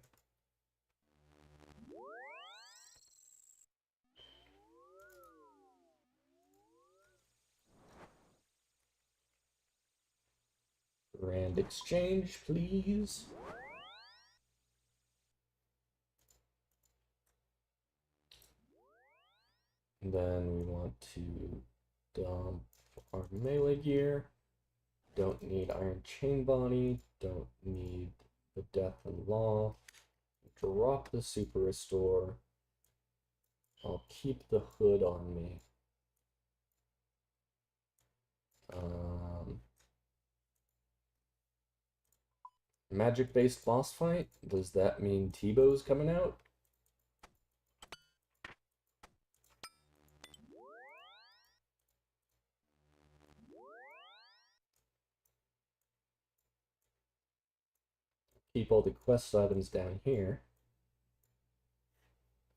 Grand exchange, please. And then we want to dump our melee gear. Don't need Iron Chain Body. Don't need the Death and Law. Drop the Super Restore. I'll keep the hood on me. Magic-based boss fight? Does that mean Tebow's coming out? keep all the quest items down here.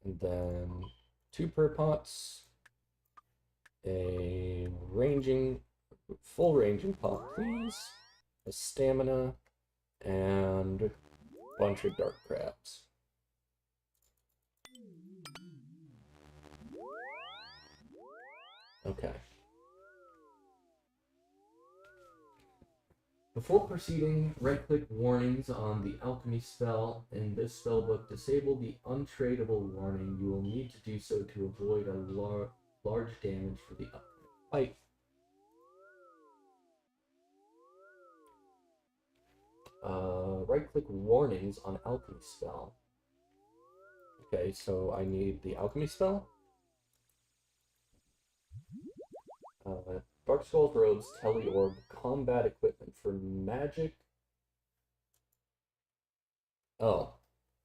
And then 2 per pots, a full ranging pot, please, a stamina, and a bunch of dark crabs. Okay. Before proceeding, right-click warnings on the alchemy spell. In this spellbook, disable the untradeable warning. You will need to do so to avoid a large damage for the upcoming fight. Right-click warnings on alchemy spell. Okay, so I need the alchemy spell. Dark Skull's robes, Teleorb, combat equipment for magic. Oh,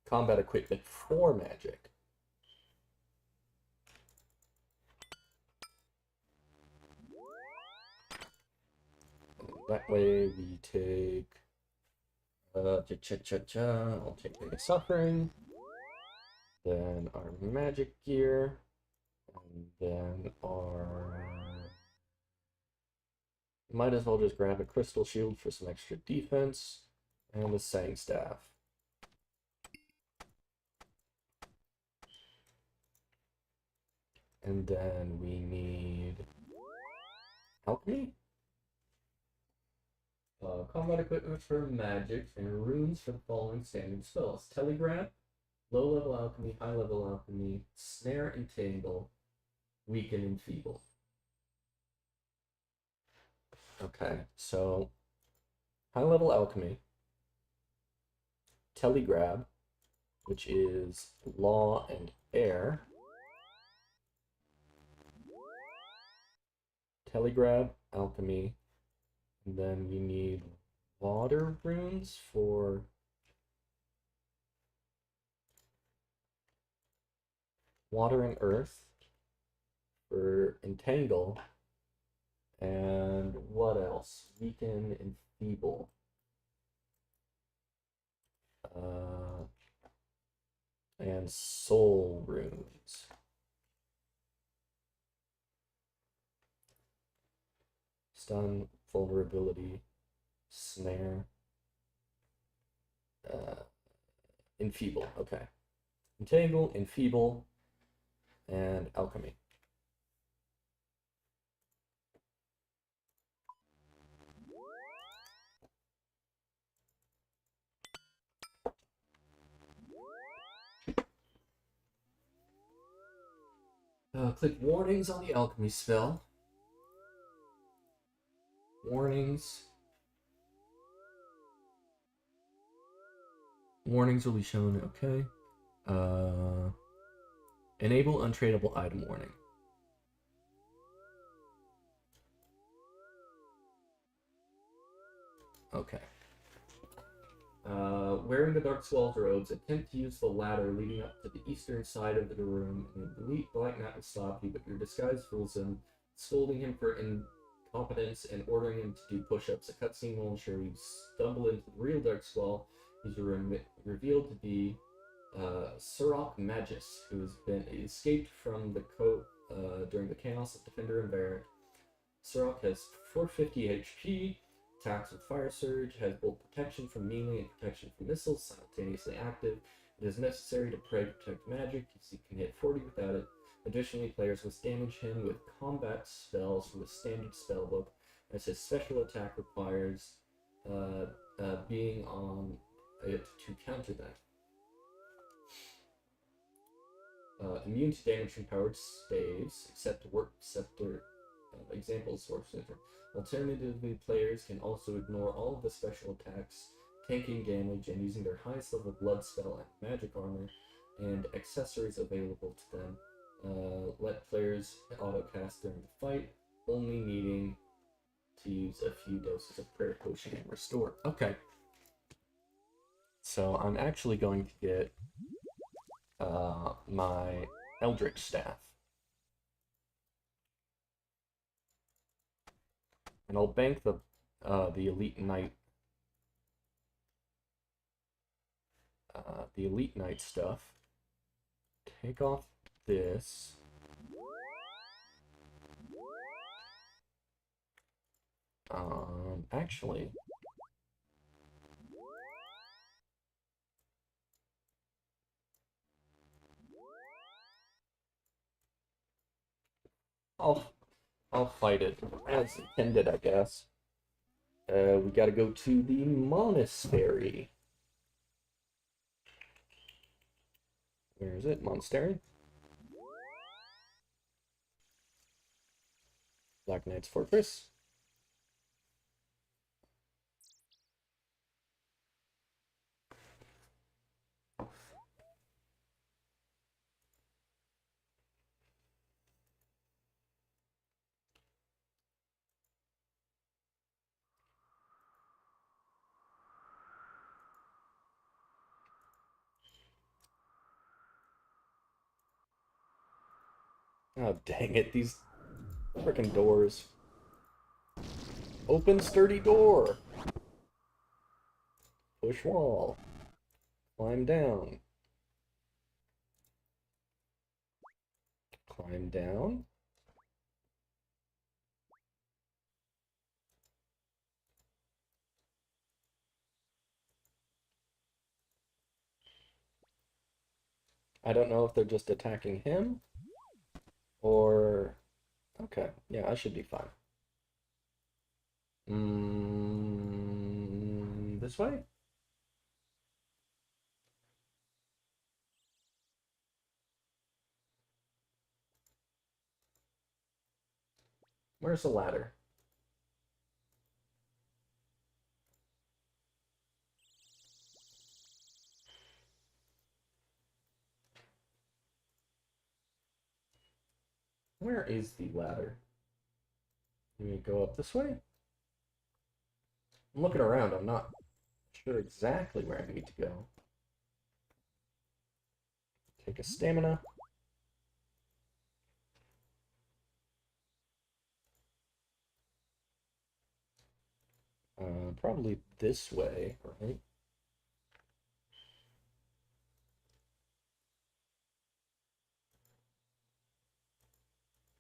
combat equipment for magic. That way we take I'll take the suffering, then our magic gear, and then our might as well just grab a crystal shield for some extra defense, and a sang staff. And then we need alchemy. Combat equipment for magic and runes for the following standard spells: Telegraph, low level alchemy, high level alchemy, snare, entangle, weaken, and feeble. Okay, so high level alchemy, Telegrab, which is law and air. Telegrab, alchemy, and then we need water runes for water and earth, for entangle, and what else? Weaken and feeble. And soul runes. Stun, vulnerability, snare, enfeeble. Okay. Entangle, enfeeble, and alchemy. Click warnings on the alchemy spell. Warnings. Warnings will be shown, okay. Enable untradeable item warning. Okay. Wearing the Dark Skull's robes, attempt to use the ladder leading up to the eastern side of the room, and the elite Black Knight will stop you, but your disguise fools him, scolding him for incompetence and ordering him to do push-ups. A cutscene will ensure you stumble into the real Dark Skull. He's revealed to be Surok Magus, who has been escaped from the coat during the chaos of Defender and Barrack. Surok has 450 HP, attacks with Fire Surge, has both protection from melee and protection from missiles simultaneously active. It is necessary to pray to protect magic, as he can hit 40 without it. Additionally, players must damage him with combat spells from the standard spellbook, as his special attack requires being on it to counter them. Immune to damage from powered staves, except Warp Scepter. Examples: Warp Scepter. Alternatively, players can also ignore all of the special attacks, tanking damage, and using their highest level blood spell and magic armor, and accessories available to them. Let players autocast during the fight, only needing to use a few doses of prayer potion and restore. Okay. So I'm actually going to get my Eldritch Staff. And I'll bank the Elite Knight the Elite Knight stuff. Take off this. Actually, I'll fight it as intended, I guess. We gotta go to the monastery. Where is it? Monastery? Black Knight's Fortress. Oh, dang it, these frickin' doors. Open sturdy door. Push wall. Climb down. Climb down. I don't know if they're just attacking him or... Okay, yeah, I should be fine. This way? Where's the ladder? Where is the ladder? Let me go up this way? I'm looking around, I'm not sure exactly where I need to go. Take a stamina. Probably this way, right?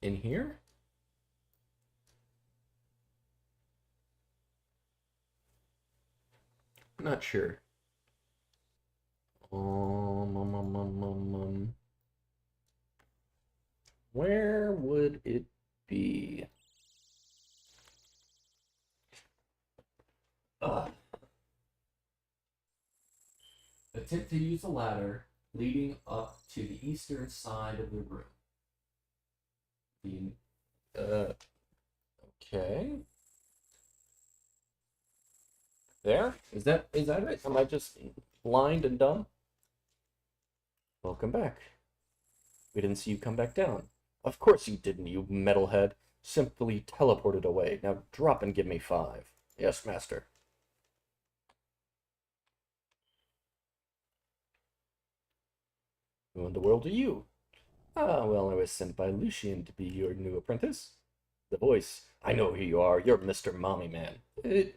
In here? I'm not sure. Where would it be? Attempt to use a ladder leading up to the eastern side of the room. Okay. There? Is that it? Am I just blind and dumb? Welcome back. We didn't see you come back down. Of course you didn't, you metalhead. Simply teleported away. Now drop and give me 5. Yes, master. Who in the world are you? Ah, well, I was sent by Lucian to be your new apprentice. The voice. I know who you are. You're Mr. Mommy Man.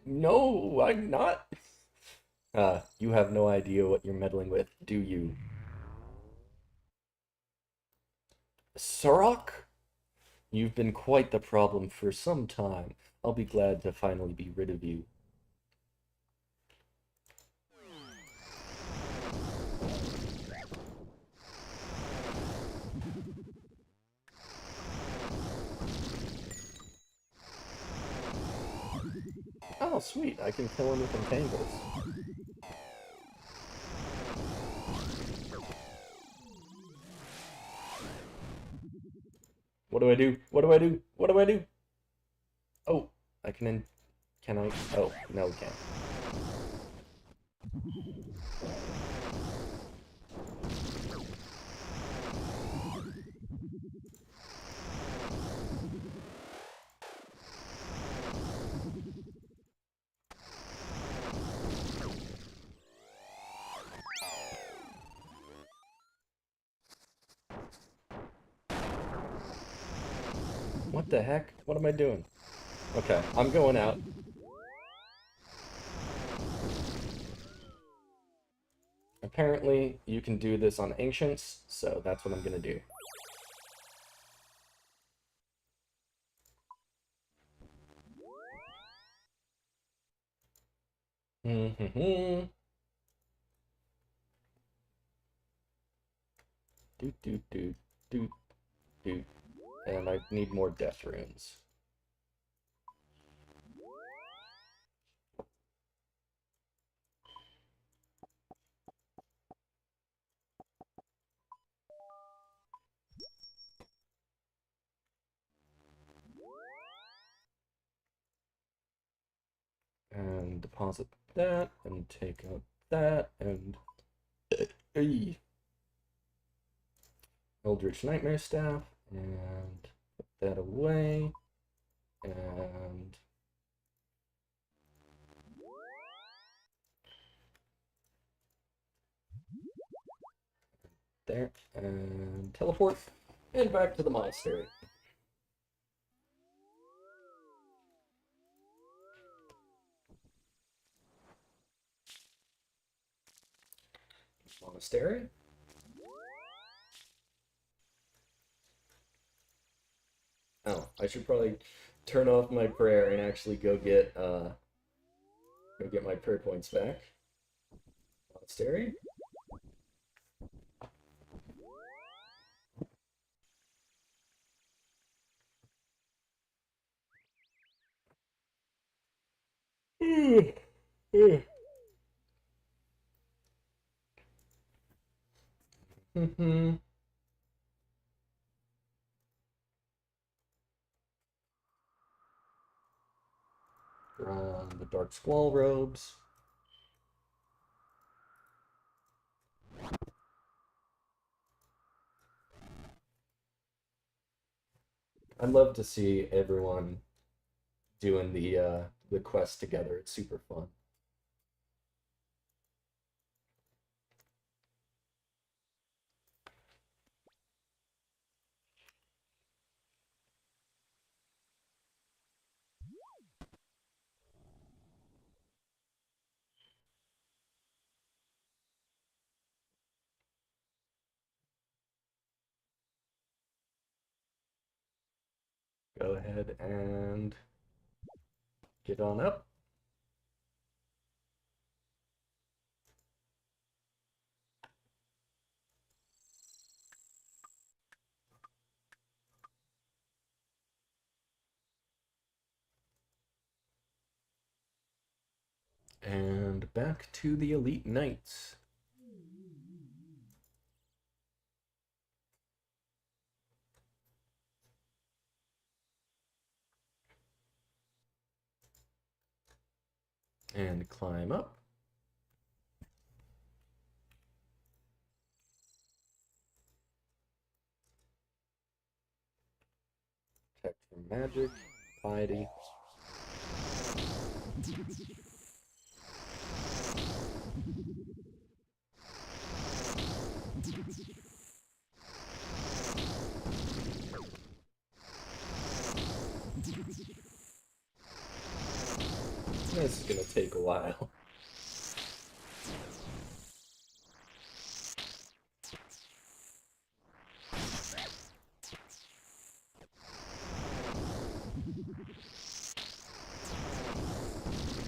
No, I'm not. You have no idea what you're meddling with, do you? Sorok? You've been quite the problem for some time. I'll be glad to finally be rid of you. Oh, sweet. I can kill him with entangles. What do I do? What do I do? What do I do? Oh, I can Can I? Oh, no, we can't. What the heck? What am I doing? Okay, I'm going out. Apparently, you can do this on Ancients, so that's what I'm gonna do. Do do do do do. And I need more death runes. And deposit that, and take out that, and Eldritch Nightmare Staff, and put that away, and there, and teleport, and back to the monastery. Monastery. Oh, I should probably turn off my prayer and actually go get my prayer points back. Monastery. The Dark Squall robes. I'd love to see everyone doing the quest together. It's super fun. Go ahead and get on up. And back to the Elite Knights. And climb up. Protect from magic, piety. This is gonna take a while.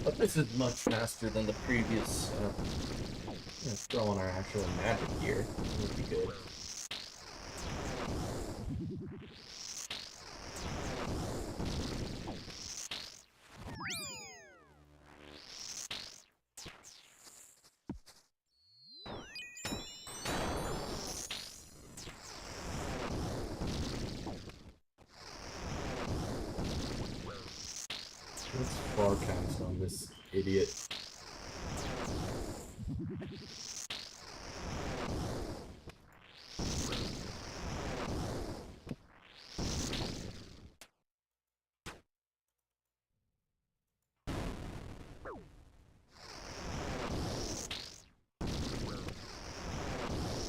But this is much faster than the previous. Let's throw on our actual magic gear. That would be good. Let's forecast on this idiot.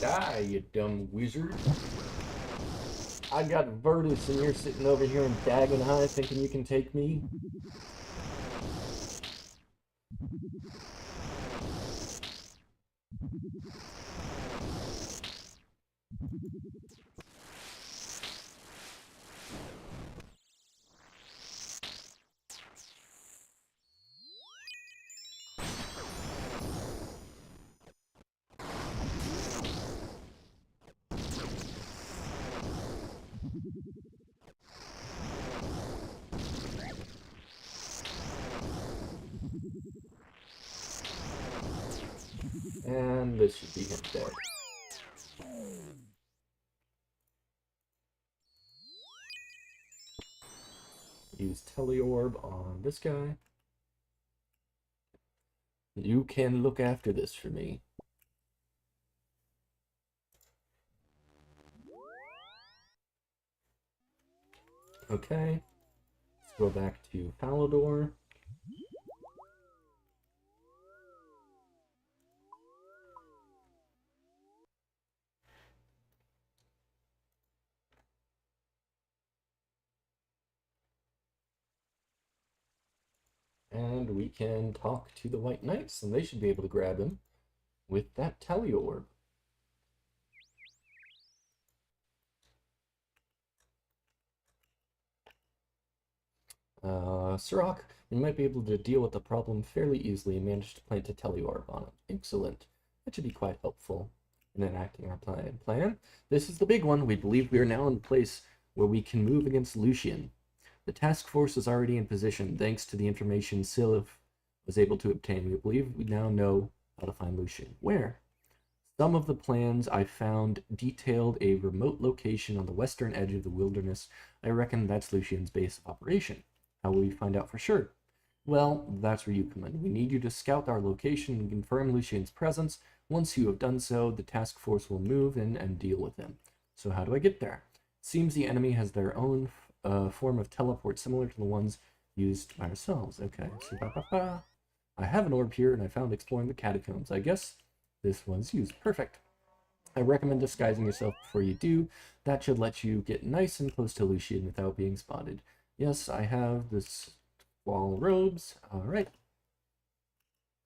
Die, you dumb wizard. I got Virtus and you're sitting over here in Dagon High thinking you can take me? And this should be him dead. Use Teleorb on this guy. You can look after this for me. Okay. Let's go back to Palador. And we can talk to the White Knights, and they should be able to grab him with that Teleorb. Sirach, we might be able to deal with the problem fairly easily and manage to plant a Teleorb on it. Excellent. That should be quite helpful in enacting our plan. This is the big one. We believe we are now in a place where we can move against Lucian. The task force is already in position thanks to the information Sylph was able to obtain. We believe we now know how to find Lucian. Where? Some of the plans I found detailed a remote location on the western edge of the wilderness. I reckon that's Lucian's base of operation. How will we find out for sure? Well, that's where you come in. We need you to scout our location and confirm Lucian's presence. Once you have done so, the task force will move in and deal with him. So how do I get there? Seems the enemy has their own form of teleport similar to the ones used by ourselves. Okay, so I have an orb here and I found exploring the catacombs. I guess this one's used. Perfect. I recommend disguising yourself before you do. That should let you get nice and close to Lucian without being spotted. Yes, I have this wall robes. All right.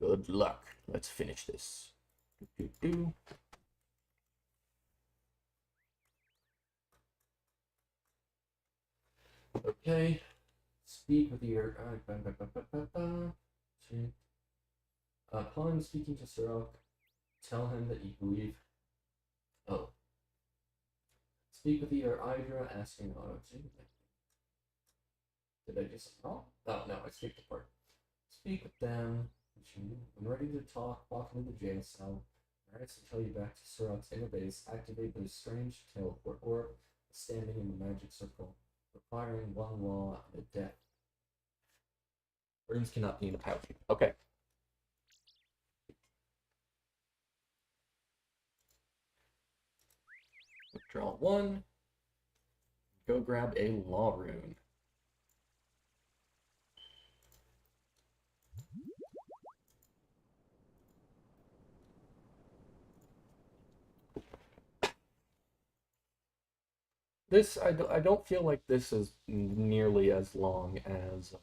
Good luck. Let's finish this. Okay. Speak with your. Upon speaking to Sirach, tell him that you believe. Oh. Speak with your Idra, asking Did I just wrong? Oh no, I skipped the part. Speak with them. When ready to talk, walk into the jail cell. Alright, so tell you back to Sirach's inner base. Activate the strange teleport orb, standing in the magic circle, requiring one law and a death. Runes cannot be in a pouch. Okay. Withdraw one. Go grab a law rune. This, I don't feel like this is nearly as long as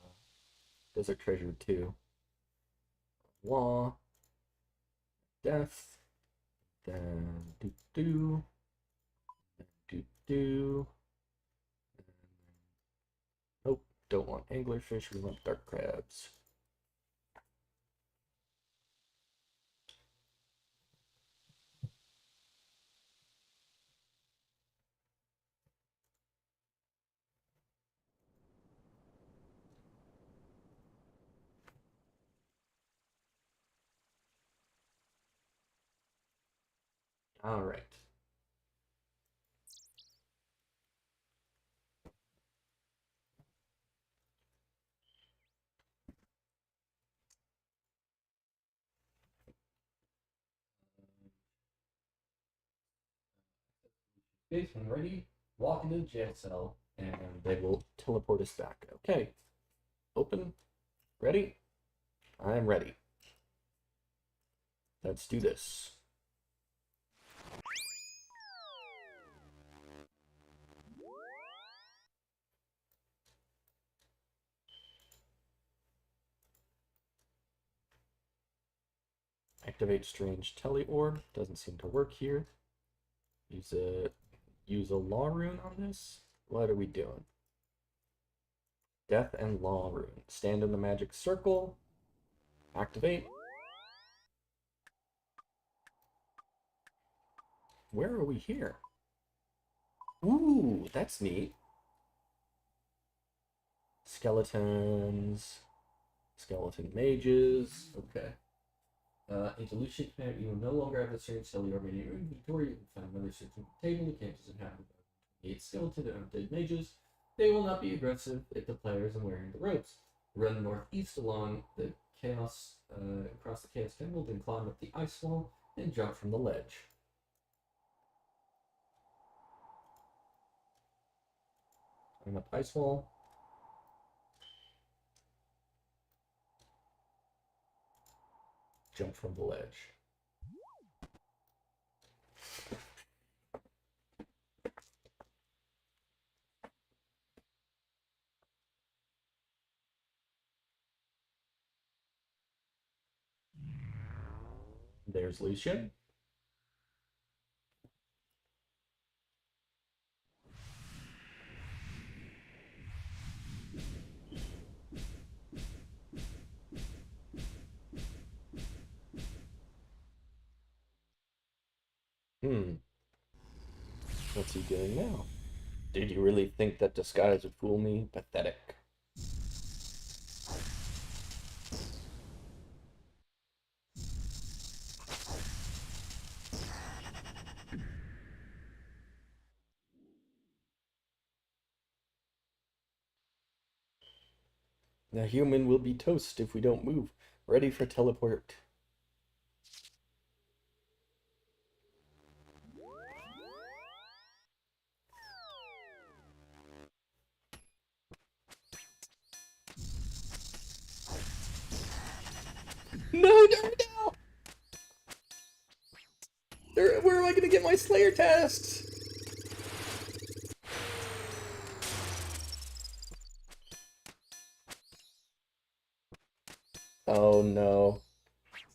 Desert Treasure 2. Law, death, then do, nope, don't want anglerfish, we want dark crabs. All right. Okay, when ready, walk into the jail cell, and they will teleport us back. Okay, open, ready? I'm ready. Let's do this. Activate strange teleorb. Doesn't seem to work here. Use a law rune on this. What are we doing? Death and law rune. Stand in the magic circle. Activate. Where are we here? Ooh, that's neat. Skeletons. Skeleton mages. Okay. Into Lucian Command, you will no longer have the strange teleorb in your inventory. You can find another searching table. You can't just inhabit 8 skeleton and undead mages. They will not be aggressive if the players are wearing the robes. Run northeast along the chaos, across the chaos temple, then climb up the ice wall and jump from the ledge. Climb up ice wall. Jump from the ledge. There's Lucian. What's he doing now? Did you really think that disguise would fool me? Pathetic. The human will be toast if we don't move. Ready for teleport. No, Daredevil! Where am I gonna get my Slayer tasks? Oh no.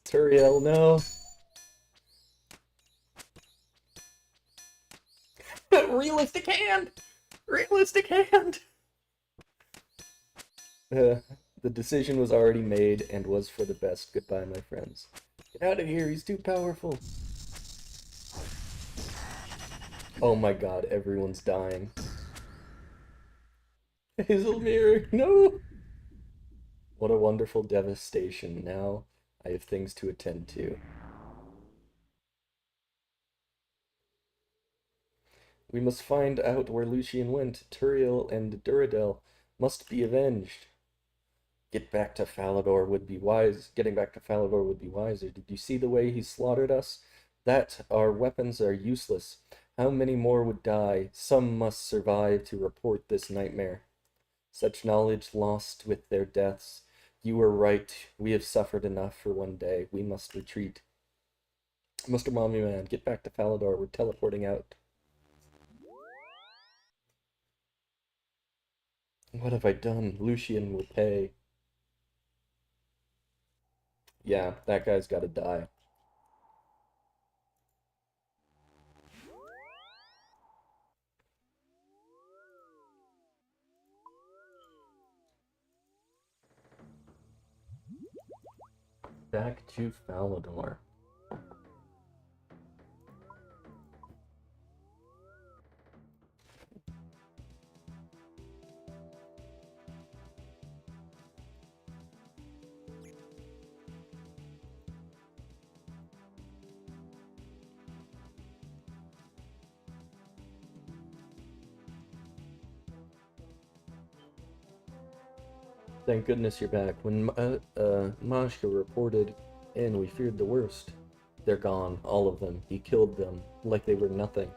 Turiel, no. Realistic hand! Realistic hand! The decision was already made and was for the best. Goodbye, my friends. Get out of here, he's too powerful. Oh my god, everyone's dying. Hazelmere, no! What a wonderful devastation. Now I have things to attend to. We must find out where Lucian went. Turiel and Duradel must be avenged. Getting back to Falador would be wiser. Did you see the way he slaughtered us? That our weapons are useless. How many more would die? Some must survive to report this nightmare. Such knowledge lost with their deaths. You were right. We have suffered enough for one day. We must retreat. Mr. Mommy Man, get back to Falador. We're teleporting out. What have I done? Lucian will pay. Yeah, that guy's gotta die. Back to Falador. Thank goodness you're back. When Mashka reported in, we feared the worst. They're gone, all of them. He killed them, like they were nothing.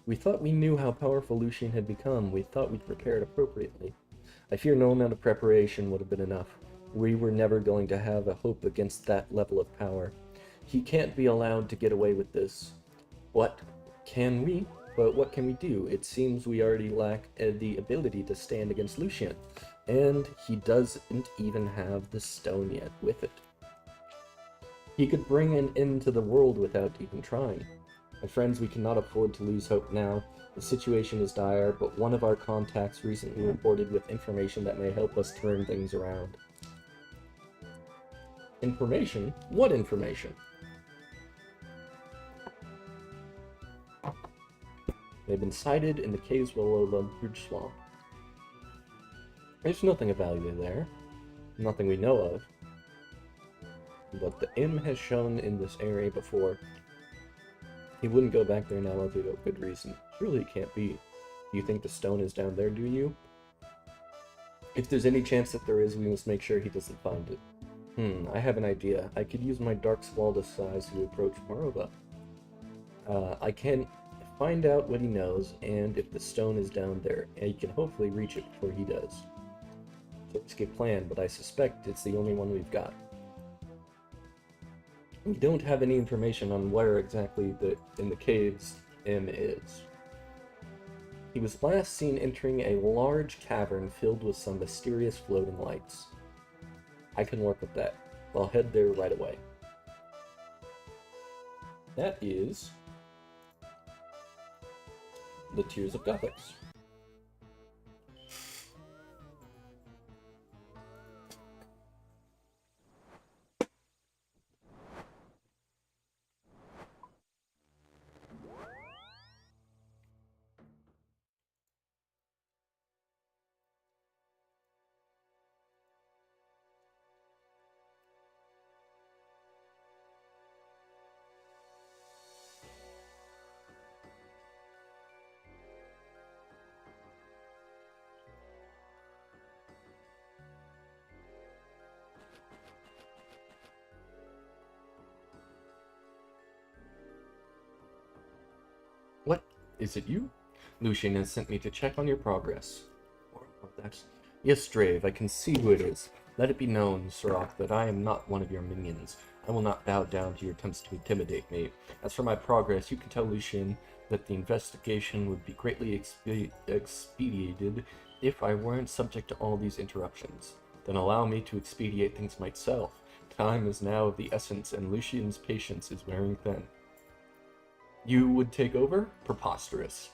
We thought we knew how powerful Lucian had become. We thought we'd prepared appropriately. I fear no amount of preparation would have been enough. We were never going to have a hope against that level of power. He can't be allowed to get away with this. But what can we do? It seems we already lack the ability to stand against Lucian. And he doesn't even have the stone yet with it. He could bring an end to the world without even trying. My friends, we cannot afford to lose hope now. The situation is dire, but one of our contacts recently reported with information that may help us turn things around. Information? What information? They've been sighted in the caves below the Bridge Swamp. There's nothing of value there. Nothing we know of. But the M has shown in this area before. He wouldn't go back there now without a good reason. Surely it can't be. You think the stone is down there, do you? If there's any chance that there is, we must make sure he doesn't find it. I have an idea. I could use my Dark Squall disguise to approach Morova. I can find out what he knows, and if the stone is down there, and he can hopefully reach it before he does. It's a risky plan, but I suspect it's the only one we've got. We don't have any information on where exactly in the caves M is. He was last seen entering a large cavern filled with some mysterious floating lights. I can work with that. I'll head there right away. That is the Tears of Guthix. What? Is it you? Lucian has sent me to check on your progress. Yes, Drave, I can see who it is. Let it be known, Sirach, that I am not one of your minions. I will not bow down to your attempts to intimidate me. As for my progress, you can tell Lucian that the investigation would be greatly expedited if I weren't subject to all these interruptions. Then allow me to expedite things myself. Time is now of the essence, and Lucian's patience is wearing thin. You would take over? Preposterous.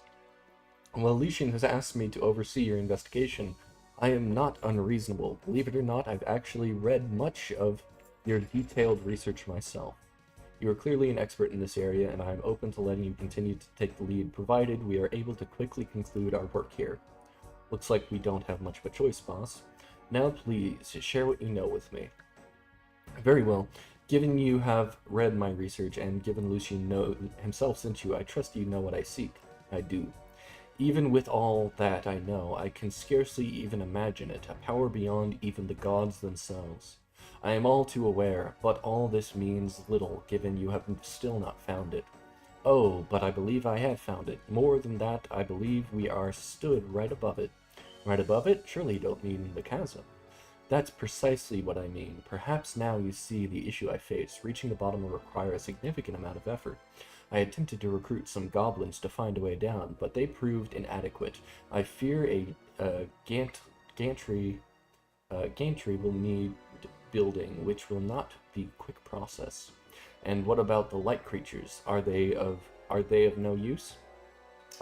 Well, Lucian has asked me to oversee your investigation. I am not unreasonable. Believe it or not, I've actually read much of your detailed research myself. You are clearly an expert in this area, and I am open to letting you continue to take the lead, provided we are able to quickly conclude our work here. Looks like we don't have much of a choice, boss. Now please, share what you know with me. Very well. Given you have read my research, and given Lucian himself sent you, I trust you know what I seek. I do. Even with all that I know, I can scarcely even imagine it, a power beyond even the gods themselves. I am all too aware, but all this means little, given you have still not found it. Oh, but I believe I have found it. More than that, I believe we are stood right above it. Right above it? Surely you don't mean the chasm. That's precisely what I mean. Perhaps now you see the issue I face. Reaching the bottom will require a significant amount of effort. I attempted to recruit some goblins to find a way down, but they proved inadequate. I fear a gantry will need building, which will not be a quick process. And what about the light creatures? Are they of no use?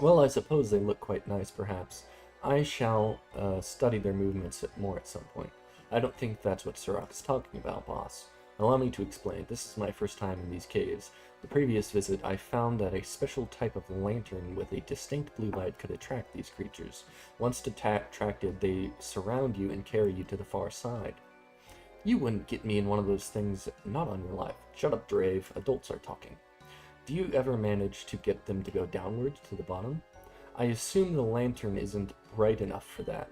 Well, I suppose they look quite nice, perhaps. I shall study their movements more at some point. I don't think that's what Sirach is talking about, boss. Allow me to explain. This is my first time in these caves. The previous visit, I found that a special type of lantern with a distinct blue light could attract these creatures. Once attracted, they surround you and carry you to the far side. You wouldn't get me in one of those things, not on your life. Shut up, Drave. Adults are talking. Do you ever manage to get them to go downwards to the bottom? I assume the lantern isn't bright enough for that.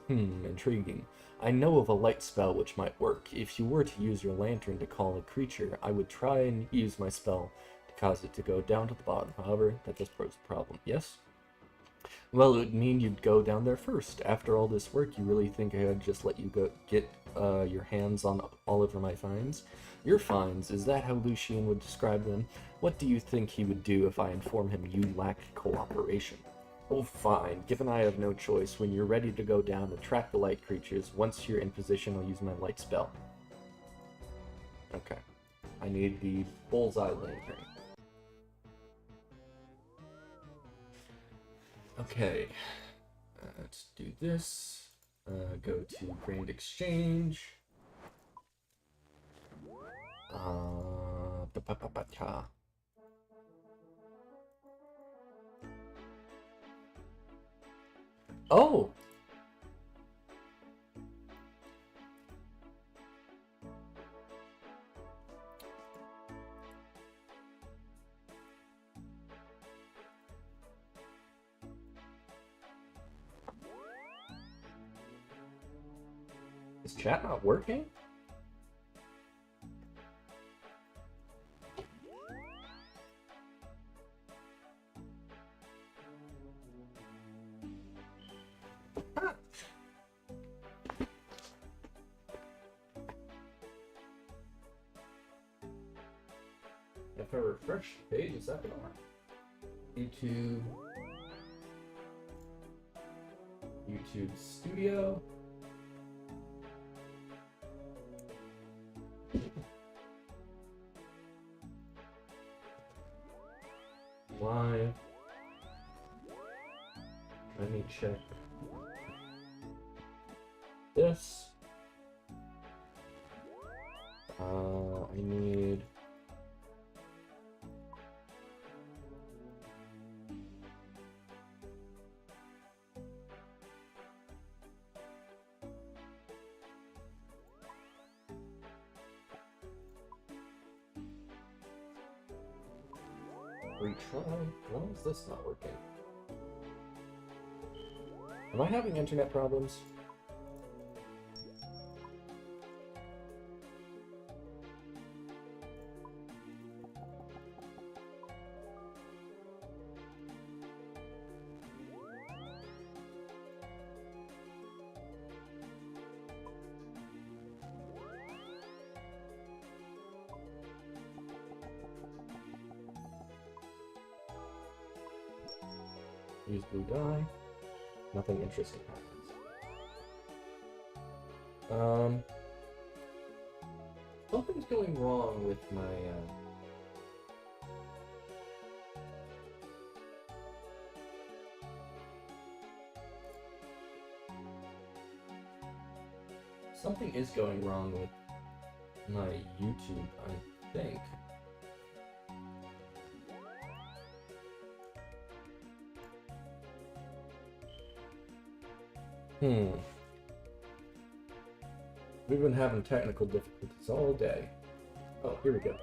Intriguing. I know of a light spell which might work. If you were to use your lantern to call a creature, I would try and use my spell to cause it to go down to the bottom. However, that does pose a problem. Yes? Well, it would mean you'd go down there first. After all this work, you really think I'd just let you go get your hands on all over my finds? Your finds? Is that how Lucian would describe them? What do you think he would do if I inform him you lack cooperation? Oh, fine. Given I have no choice, when you're ready to go down, attract the light creatures. Once you're in position, I'll use my light spell. Okay. I need the bullseye lantern. Okay, let's do this. Go to Grand Exchange. Pa-pa-pa-pa-cha. Oh! Is chat not working? Ah. If I refresh the page, is that gonna work? YouTube Studio. Live. Let me check this. I need retry. Why is this not working? Am I having internet problems? Use blue dye. Nothing interesting happens. Something's going wrong with my, something is going wrong with my YouTube, I think. We've been having technical difficulties all day. Oh, here we go.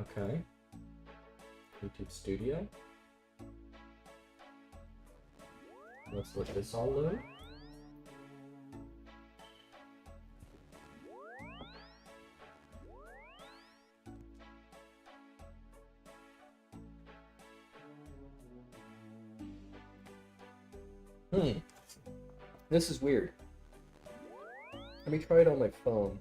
Okay. YouTube Studio. Let's let this all load. This is weird. Let me try it on my phone.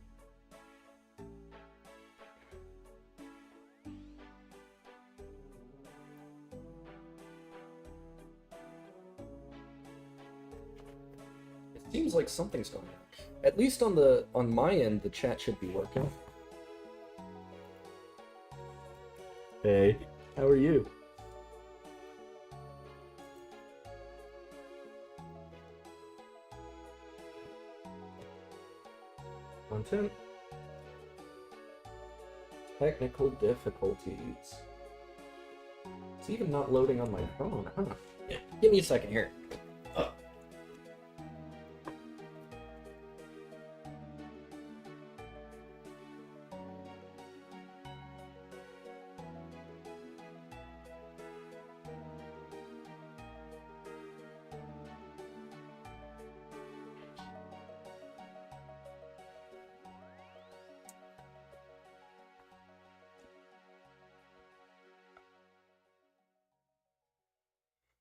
It seems like something's going on. At least on my end, the chat should be working. Hey, how are you? Content. Technical difficulties. It's even not loading on my phone, huh? Yeah, give me a second here.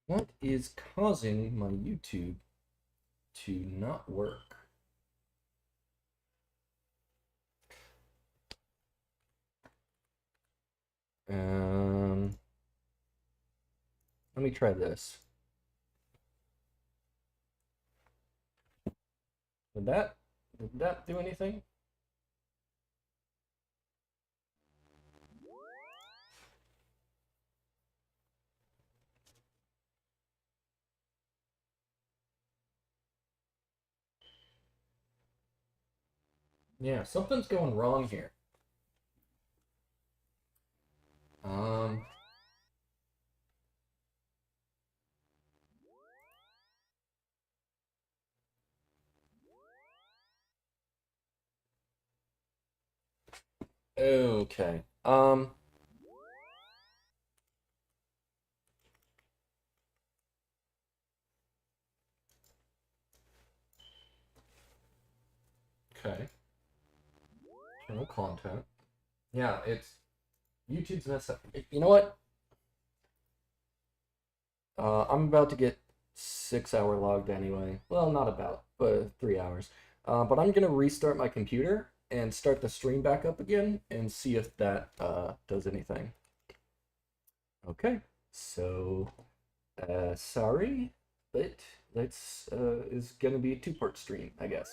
What is causing my YouTube to not work? Let me try this. Did that do anything? Yeah, something's going wrong here. Um, okay. Okay. Channel content. Yeah, it's YouTube's messed up. You know what? I'm about to get 6 hour logged anyway. Well, not about, but 3 hours. But I'm gonna restart my computer and start the stream back up again and see if that does anything. Okay, so sorry, but that's is gonna be a two-part stream, I guess.